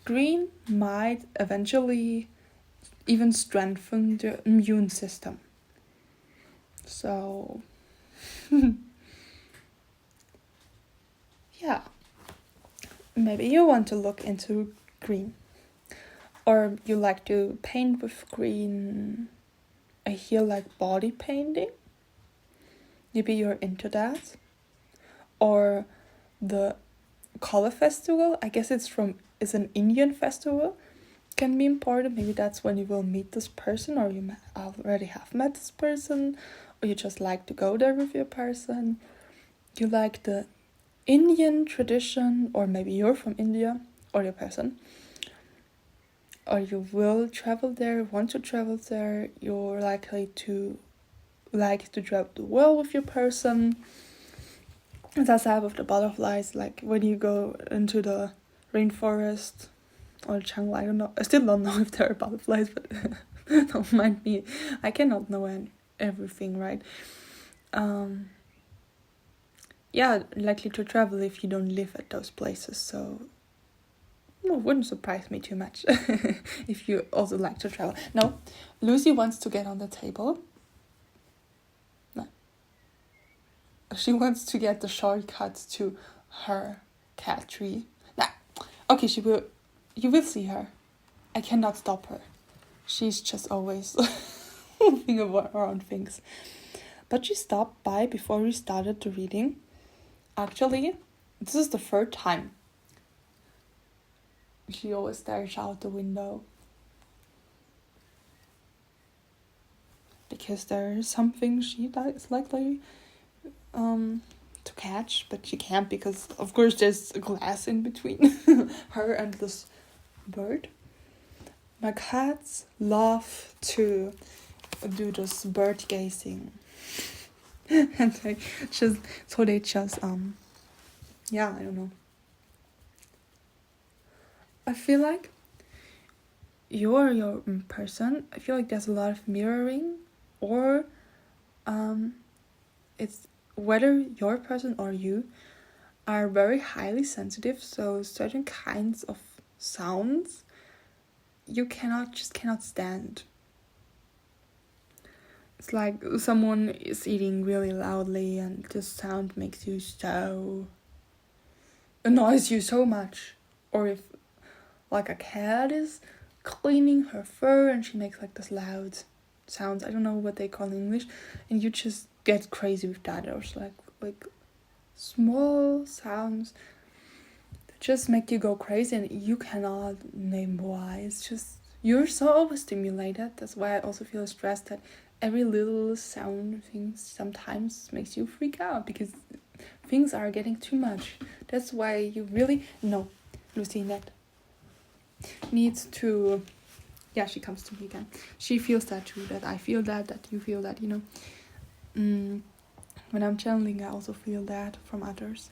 green might eventually even strengthen the immune system. So, yeah. Maybe you want to look into green. Or you like to paint with green. I hear like body painting. Maybe you're into that. Or the color festival. I guess it's an Indian festival. Can be important. Maybe that's when you will meet this person, or you already have met this person, or you just like to go there with your person. You like the Indian tradition, or maybe you're from India, or your person, or you will travel there, want to travel there. You're likely to like to travel the world with your person. That's how with the butterflies, like when you go into the rainforest or jungle, I don't know. I still don't know if there are butterflies, but don't mind me. I cannot know everything, right? Yeah, likely to travel if you don't live at those places, so it wouldn't surprise me too much if you also like to travel. No, Lucy wants to get on the table. No. She wants to get the shortcut to her cat tree. Nah. Okay, you will see her. I cannot stop her. She's just always moving around things. But she stopped by before we started the reading. Actually, this is the third time. She always stares out the window. Because there's something she is likely to catch, but she can't because, of course, there's a glass in between her and this bird. My cats love to do this bird gazing. And they just yeah, I don't know. I feel like you're your person. I feel like there's a lot of mirroring, or it's whether your person or you are very highly sensitive, so certain kinds of sounds you cannot stand. It's like someone is eating really loudly and the sound makes you annoys you so much. Or if like a cat is cleaning her fur and she makes like this loud sounds, I don't know what they call in English, and you just get crazy with that. Or it's like small sounds that just make you go crazy and you cannot name why. It's just you're so overstimulated. That's why I also feel stressed that every little sound thing sometimes makes you freak out because things are getting too much. That's why you really Lucy Net needs to. Yeah, she comes to me again. She feels that too, that I feel that you feel that, when I'm channeling, I also feel that from others.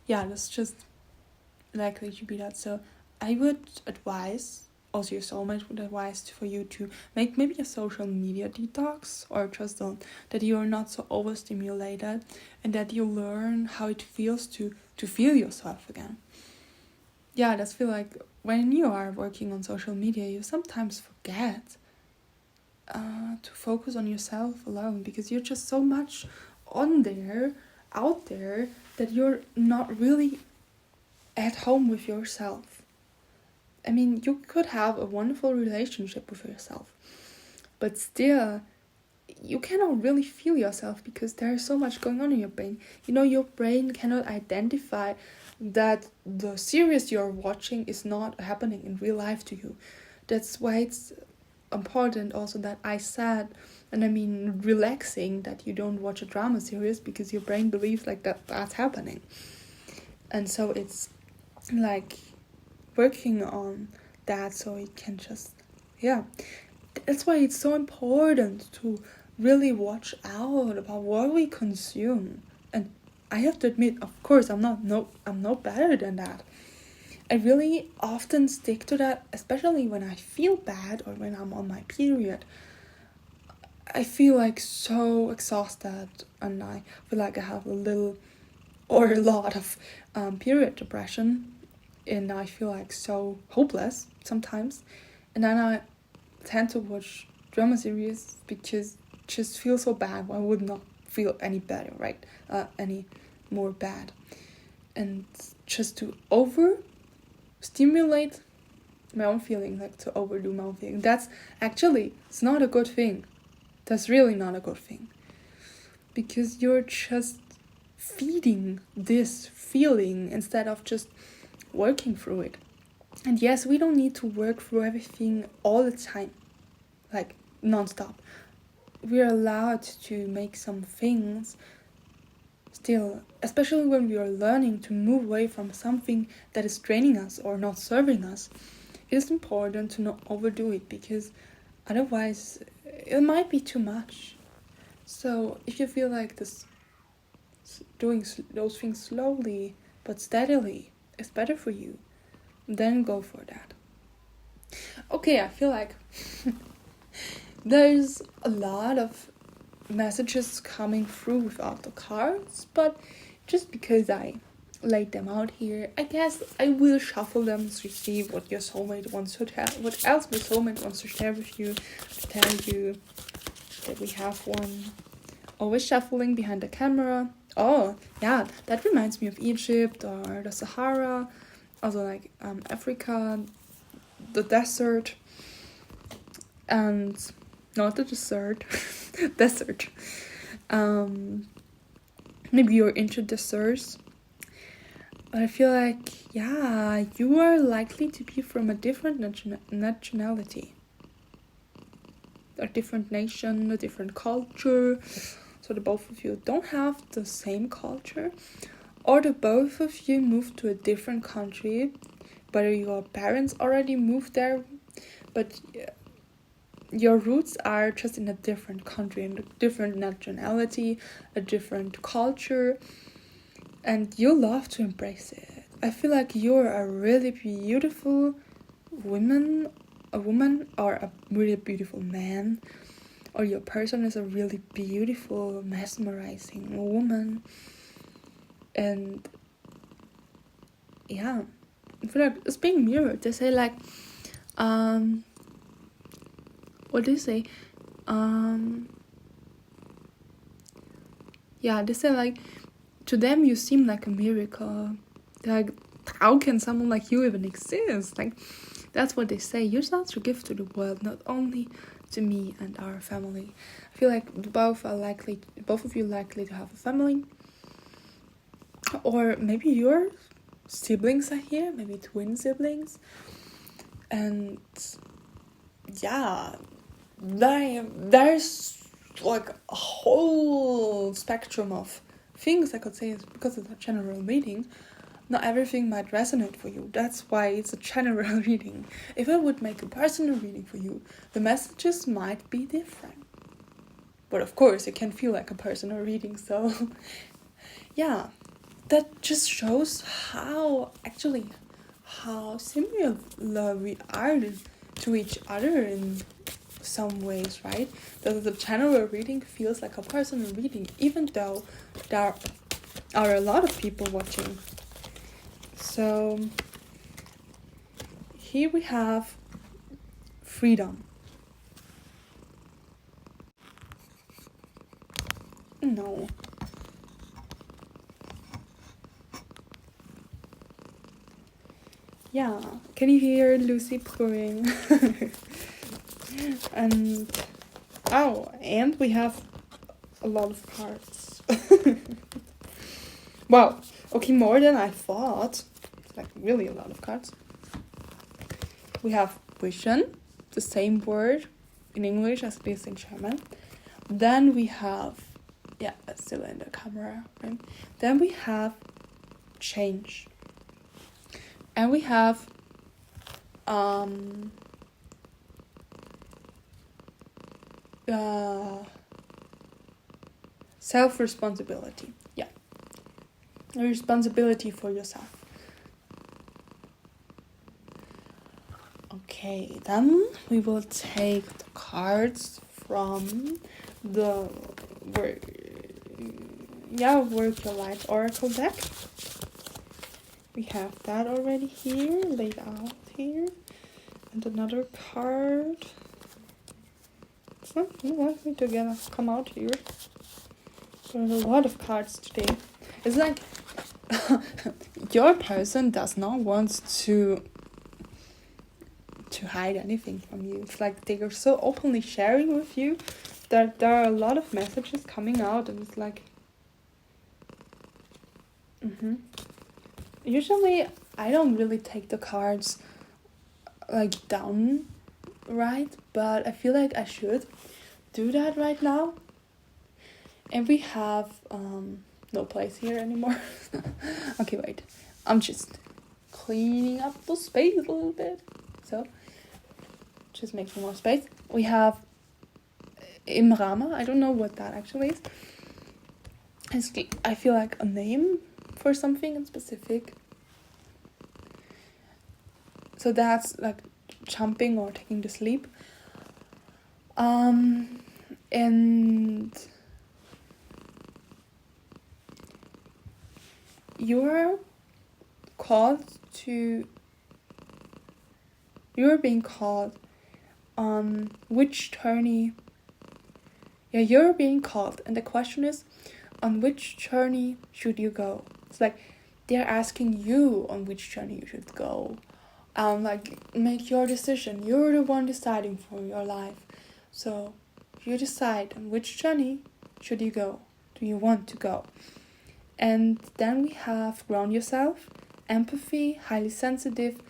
Yeah, that's just likely to be that. So I would advise also your soulmate would advise for you to make maybe a social media detox, or just that you're not so overstimulated, and that you learn how it feels to feel yourself again. Yeah, I just feel like when you are working on social media, you sometimes forget to focus on yourself alone, because you're just so much out there, that you're not really at home with yourself. I mean, you could have a wonderful relationship with yourself, but still, you cannot really feel yourself, because there's so much going on in your brain. Your brain cannot identify that the series you're watching is not happening in real life to you. That's why it's important also that I said, and I mean relaxing, that you don't watch a drama series, because your brain believes like that's happening. And so it's like working on that, so it can just, that's why it's so important to really watch out about what we consume. And I have to admit, of course, I'm no better than that. I really often stick to that, especially when I feel bad or when I'm on my period. I feel like so exhausted, and I feel like I have a lot of period depression, and I feel like so hopeless sometimes. And then I tend to watch drama series, because it just feels so bad. I would not feel any better, right? Any more bad. And just to stimulate my own feeling, like to overdo my own feeling. That's actually, it's not a good thing. That's really not a good thing. Because you're just feeding this feeling instead of just working through it. And yes, we don't need to work through everything all the time, like non-stop. We're allowed to make some things still, especially when we are learning to move away from something that is draining us or not serving us. It is important to not overdo it, because otherwise it might be too much. So if you feel like doing those things slowly but steadily is better for you, then go for that. Okay, I feel like there's a lot of messages coming through without the cards, but just because I laid them out here, I guess I will shuffle them to see what your soulmate wants to tell, what else my soulmate wants to share with you, to tell you that we have one. Always shuffling behind the camera. Oh, yeah, that reminds me of Egypt or the Sahara, also like Africa, the desert, and not the dessert, desert. Maybe you're into desserts. But I feel like, you are likely to be from a different nationality. A different nation, a different culture. So the both of you don't have the same culture. Or the both of you moved to a different country. Whether your parents already moved there, but your roots are just in a different country, in a different nationality, a different culture, and you love to embrace it. I feel like you're a really beautiful woman, or a really beautiful man, or your person is a really beautiful, mesmerizing woman. And I feel like it's being mirrored. They say like, what do you say? They say like, to them you seem like a miracle. They're like, how can someone like you even exist? Like, that's what they say. You're such a gift to the world, not only to me and our family. I feel like both of you likely to have a family. Or maybe your siblings are here, maybe twin siblings. And there's like a whole spectrum of things I could say, because it's a general reading. Not everything might resonate for you. That's why it's a general reading. If I would make a personal reading for you, the messages might be different. But of course, it can feel like a personal reading. So, that just shows how similar we are to each other in some ways, right? That the general reading feels like a personal reading, even though there are a lot of people watching. So here we have freedom. No. Yeah, can you hear Lucy purring? And we have a lot of cards. Wow, okay, more than I thought. It's like really a lot of cards. We have vision, the same word in English as it is in German. Then we have, still in the camera, right? Then we have change. And we have self-responsibility. Yeah. A responsibility for yourself. Okay, then we will take the cards from the Work Your Life Oracle deck. We have that already here, laid out here. And another card. It's not likely to come out here. There's a lot of cards today. It's like your person does not want to hide anything from you. It's like they are so openly sharing with you that there are a lot of messages coming out, and it's like Usually I don't really take the cards like down, right? But I feel like I should do that right now. And we have no place here anymore. Okay, wait. I'm just cleaning up the space a little bit. So, just making more space. We have Imrama. I don't know what that actually is. I feel like a name for something in specific. So that's like jumping or taking the sleep. And you're being called on which journey. Yeah, you're being called, and the question is, on which journey should you go? It's like they're asking you on which journey you should go. Like, make your decision. You're the one deciding for your life. So you decide on which journey should you go. Do you want to go? And then we have ground yourself, empathy, highly sensitive,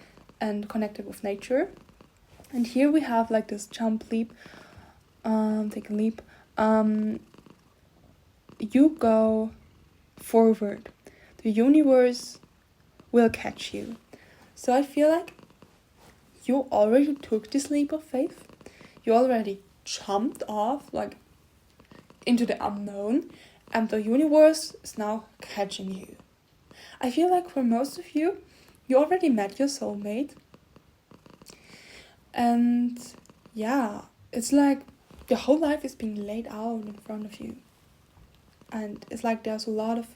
and connected with nature. And here we have like this jump leap. Take a leap. You go forward. The universe will catch you. So I feel like you already took this leap of faith. You already jumped off like into the unknown, and the universe is now catching you. I feel like for most of you, you already met your soulmate. And yeah, it's like the whole life is being laid out in front of you. And it's like there's a lot of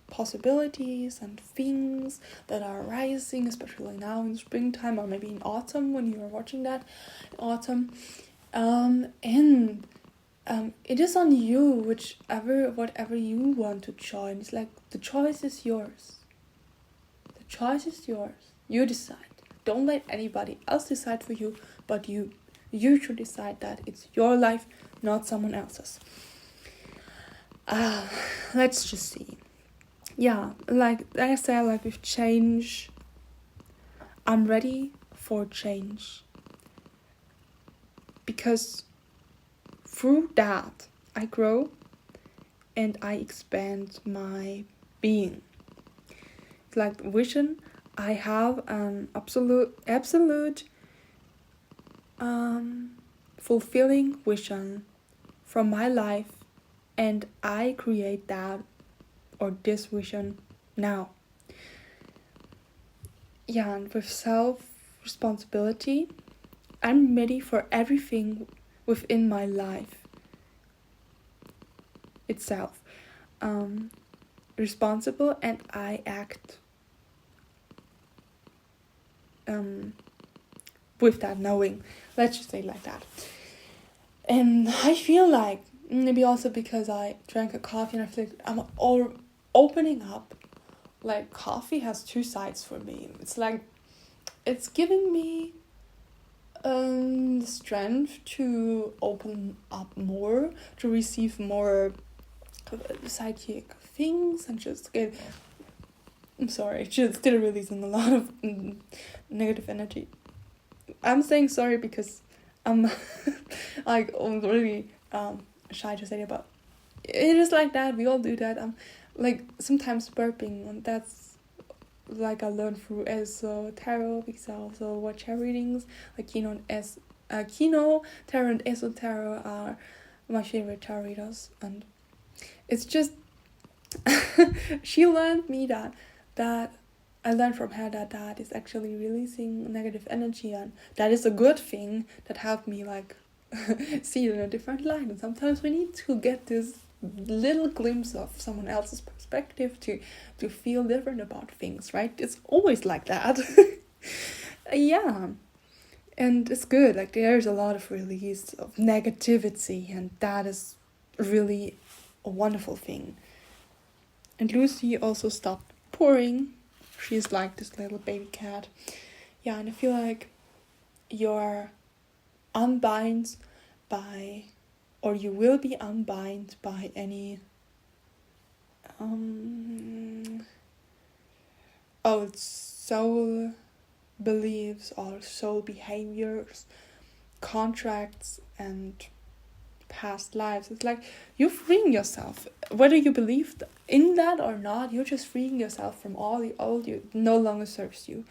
possibilities and things that are arising, especially now in springtime or maybe in autumn when you are watching that in autumn. It is on you, whatever you want to join. It's like the choice is yours. The choice is yours. You decide. Don't let anybody else decide for you, but you should decide that it's your life, not someone else's. Let's just see. Yeah, like I said, like with change, I'm ready for change. Because through that, I grow and I expand my being. It's like vision, I have an absolute fulfilling vision from my life, and I create that or this vision now. Yeah, and with self-responsibility, I'm ready for everything within my life itself. Responsible, and I act with that knowing. Let's just say it like that. And I feel like, maybe also because I drank a coffee and I feel like I'm all opening up. Like, coffee has two sides for me. It's like, it's giving me the strength to open up more, to receive more psychic things, and just get, just still releasing a lot of negative energy. I'm saying sorry because I'm like, I'm really shy to say it, but it is like that. We all do that. I'm like sometimes burping, and that's like I learned through tarot, because I also watch tarot readings. Like Kino, Tarot, and Eso Tarot are my favorite tarot readers, and it's just she learned me that I learned from her that is actually releasing negative energy, and that is a good thing that helped me like see it in a different light. And sometimes we need to get this little glimpse of someone else's perspective to feel different about things, right? It's always like that. Yeah. And it's good, like there's a lot of release of negativity, and that is really a wonderful thing. And Lucy also stopped pouring. She's like this little baby cat. Yeah, and I feel like you're unbound by, or you will be unbound by any soul beliefs or soul behaviors, contracts, and past lives. It's like you're freeing yourself, whether you believe in that or not. You're just freeing yourself from all the old you no longer serves you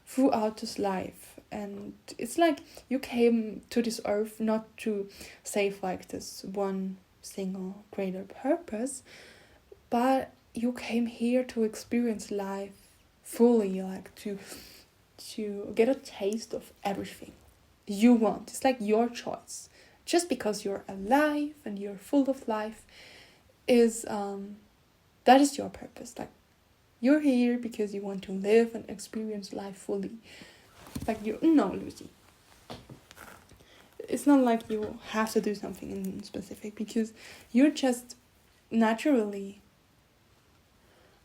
throughout this life. And it's like you came to this earth not to save like this one single greater purpose, but you came here to experience life fully, like to get a taste of everything you want. It's like your choice. Just because you're alive and you're full of life is that is your purpose. Like, you're here because you want to live and experience life fully. Like, Lucy, it's not like you have to do something in specific, because you're just naturally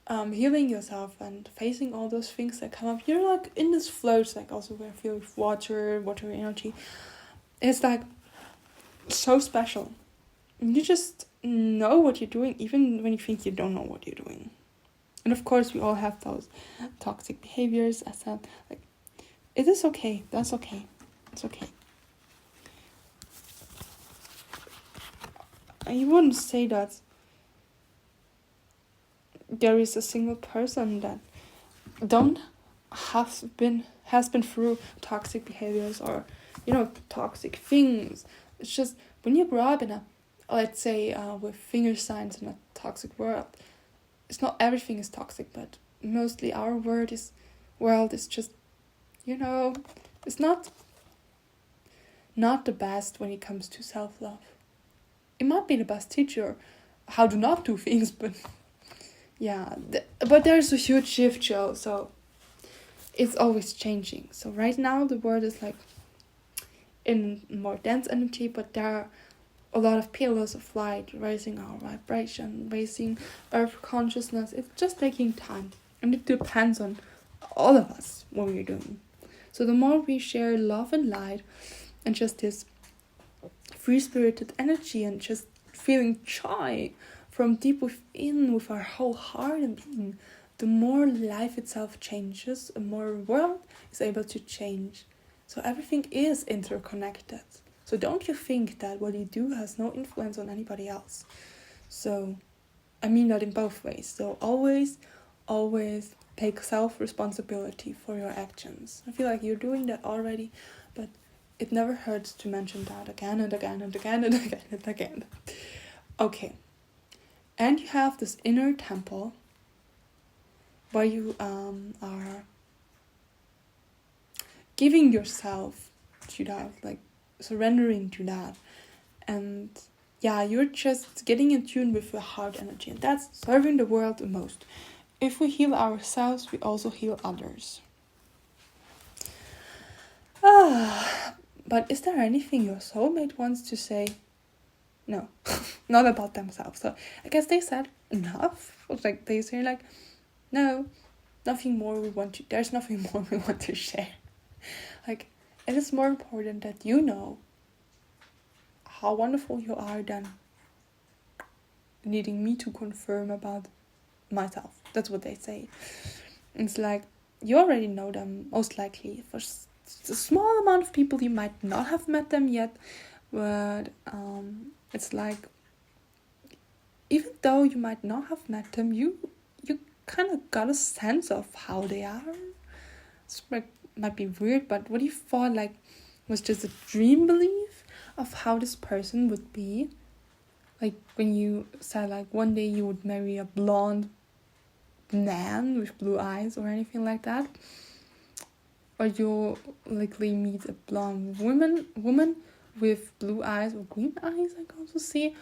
healing yourself and facing all those things that come up. You're like in this float, like also where I feel with water energy. It's like so special. You just know what you're doing, even when you think you don't know what you're doing. And of course, we all have those toxic behaviors. I said, like, it is okay. That's okay. It's okay. I wouldn't say that there is a single person that has been through toxic behaviors or toxic things. It's just when you grow up in a, let's say, with finger signs in a toxic world, it's not everything is toxic, but mostly our world is just, it's not the best when it comes to self-love. It might be the best teacher how to not do things, but yeah, but there's a huge shift, Joe, so it's always changing. So right now the world is like in more dense energy, but there are a lot of pillars of light raising our vibration, raising our consciousness. It's just taking time, and it depends on all of us what we're doing. So the more we share love and light and just this free-spirited energy and just feeling joy from deep within with our whole heart and being, the more life itself changes, the more world is able to change. So everything is interconnected. So don't you think that what you do has no influence on anybody else? So I mean that in both ways. So always take self-responsibility for your actions. I feel like you're doing that already, but it never hurts to mention that again and again and again and again and again. Okay. And you have this inner temple where you are giving yourself to that, like surrendering to that. And yeah, you're just getting in tune with your heart energy, and that's serving the world the most. If we heal ourselves, we also heal others. But is there anything your soulmate wants to say? No, not about themselves. So I guess they said enough. Like they say like, no, nothing more we want to, there's nothing more we want to share. Like, it is more important that you know how wonderful you are than needing me to confirm about myself. That's what they say. It's like, you already know them, most likely. For a small amount of people, you might not have met them yet, but it's like, even though you might not have met them, you kind of got a sense of how they are. It's like, might be weird, but what you thought like was just a dream belief of how this person would be. Like when you said like one day you would marry a blonde man with blue eyes or anything like that, or you'll likely meet a blonde woman with blue eyes or green eyes, I can also see.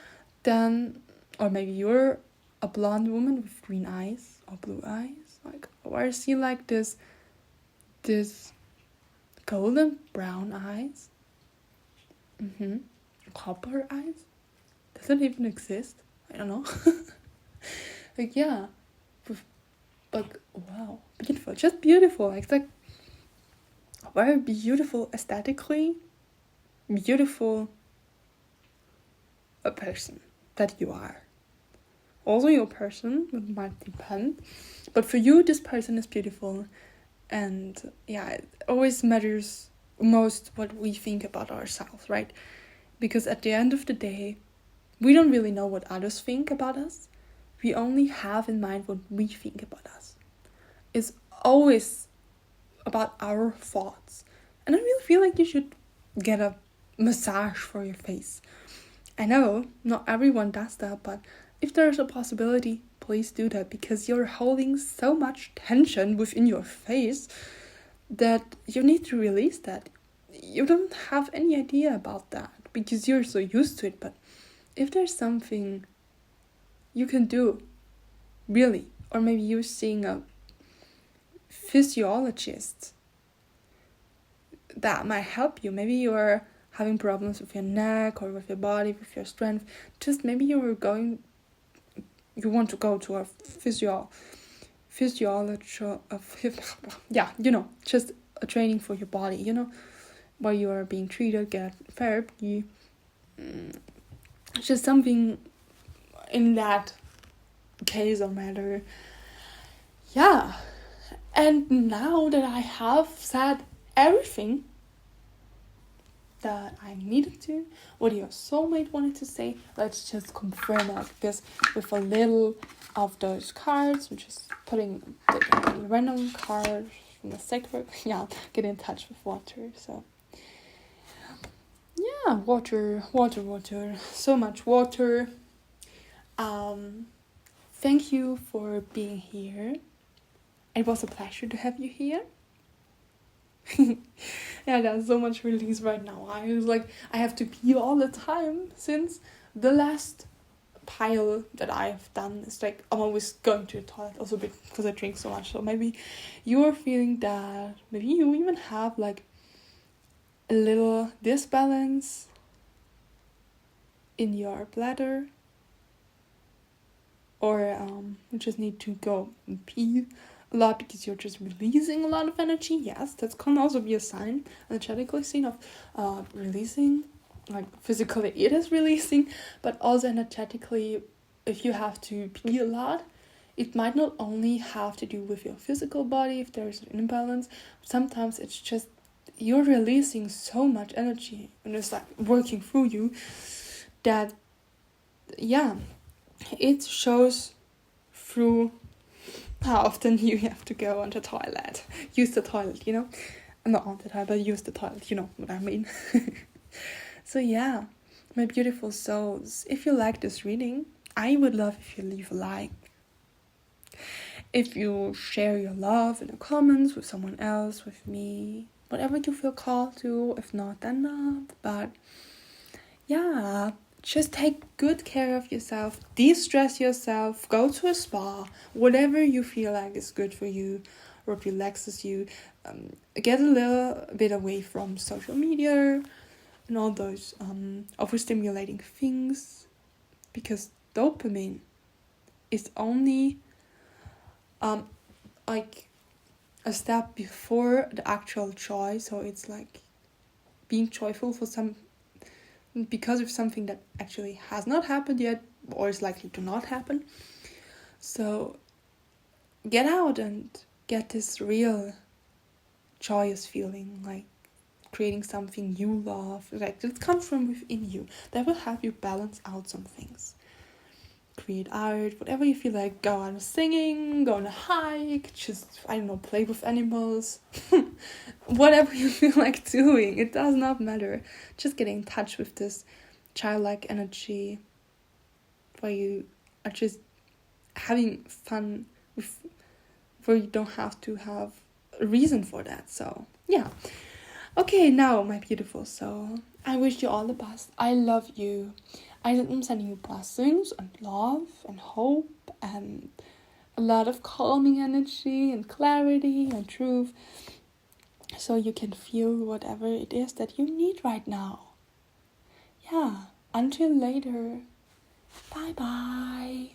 Then, or maybe you're a blonde woman with green eyes or blue eyes, like, or I see like this golden brown eyes, copper eyes. Does it even exist? I don't know. Like, yeah, but wow, beautiful, just beautiful. Like, it's like very beautiful aesthetically, beautiful a person that you are. Also, your person, it might depend, but for you, this person is beautiful. And yeah, it always matters most what we think about ourselves, right? Because at the end of the day, we don't really know what others think about us. We only have in mind what we think about us. It's always about our thoughts. And I really feel like you should get a massage for your face. I know not everyone does that, but if there's a possibility, please do that, because you're holding so much tension within your face that you need to release that. You don't have any idea about that because you're so used to it, but if there's something you can do, really, or maybe you're seeing a physiologist that might help you. Maybe you're having problems with your neck or with your body, with your strength. Just maybe you want to go to a just a training for your body, where you are being treated, get therapy, just something in that case or matter. Yeah, and now that I have said everything that I needed to, what your soulmate wanted to say, let's just confirm like this with a little of those cards, which is putting the random card from the sacred. Yeah, get in touch with water. So yeah, water, so much water. Thank you for being here. It was a pleasure to have you here. Yeah, there's so much release right now. I was like, I have to pee all the time since the last pile that I've done. It's like I'm always going to the toilet, also because I drink so much. So maybe you're feeling that. Maybe you even have like a little disbalance in your bladder, or you just need to go and pee a lot because you're just releasing a lot of energy. Yes, that can also be a sign, energetically seen, of releasing. Like physically it is releasing, but also energetically, if you have to pee a lot, it might not only have to do with your physical body if there's an imbalance. Sometimes it's just you're releasing so much energy and it's like working through you that, yeah, it shows through how often you have to go on the toilet. Use the toilet, Not on the toilet, but use the toilet, you know what I mean. So yeah, my beautiful souls, if you like this reading, I would love if you leave a like. If you share your love in the comments with someone else, with me, whatever you feel called to. If not, then not. But yeah, just take good care of yourself, de-stress yourself, go to a spa, whatever you feel like is good for you, what relaxes you. Get a little bit away from social media and all those overstimulating things, because dopamine is only like a step before the actual joy. So it's like being joyful for because of something that actually has not happened yet or is likely to not happen. So get out and get this real joyous feeling, like creating something you love, like that comes from within you, that will help you balance out some things. Create art, whatever you feel like. Go on singing, go on a hike, just, I don't know, play with animals. Whatever you feel like doing, it does not matter. Just get in touch with this childlike energy where you are just having fun with, where you don't have to have a reason for that. So yeah. Okay, now my beautiful soul, I wish you all the best. I love you. I am sending you blessings and love and hope and a lot of calming energy and clarity and truth, so you can feel whatever it is that you need right now. Yeah, until later. Bye bye.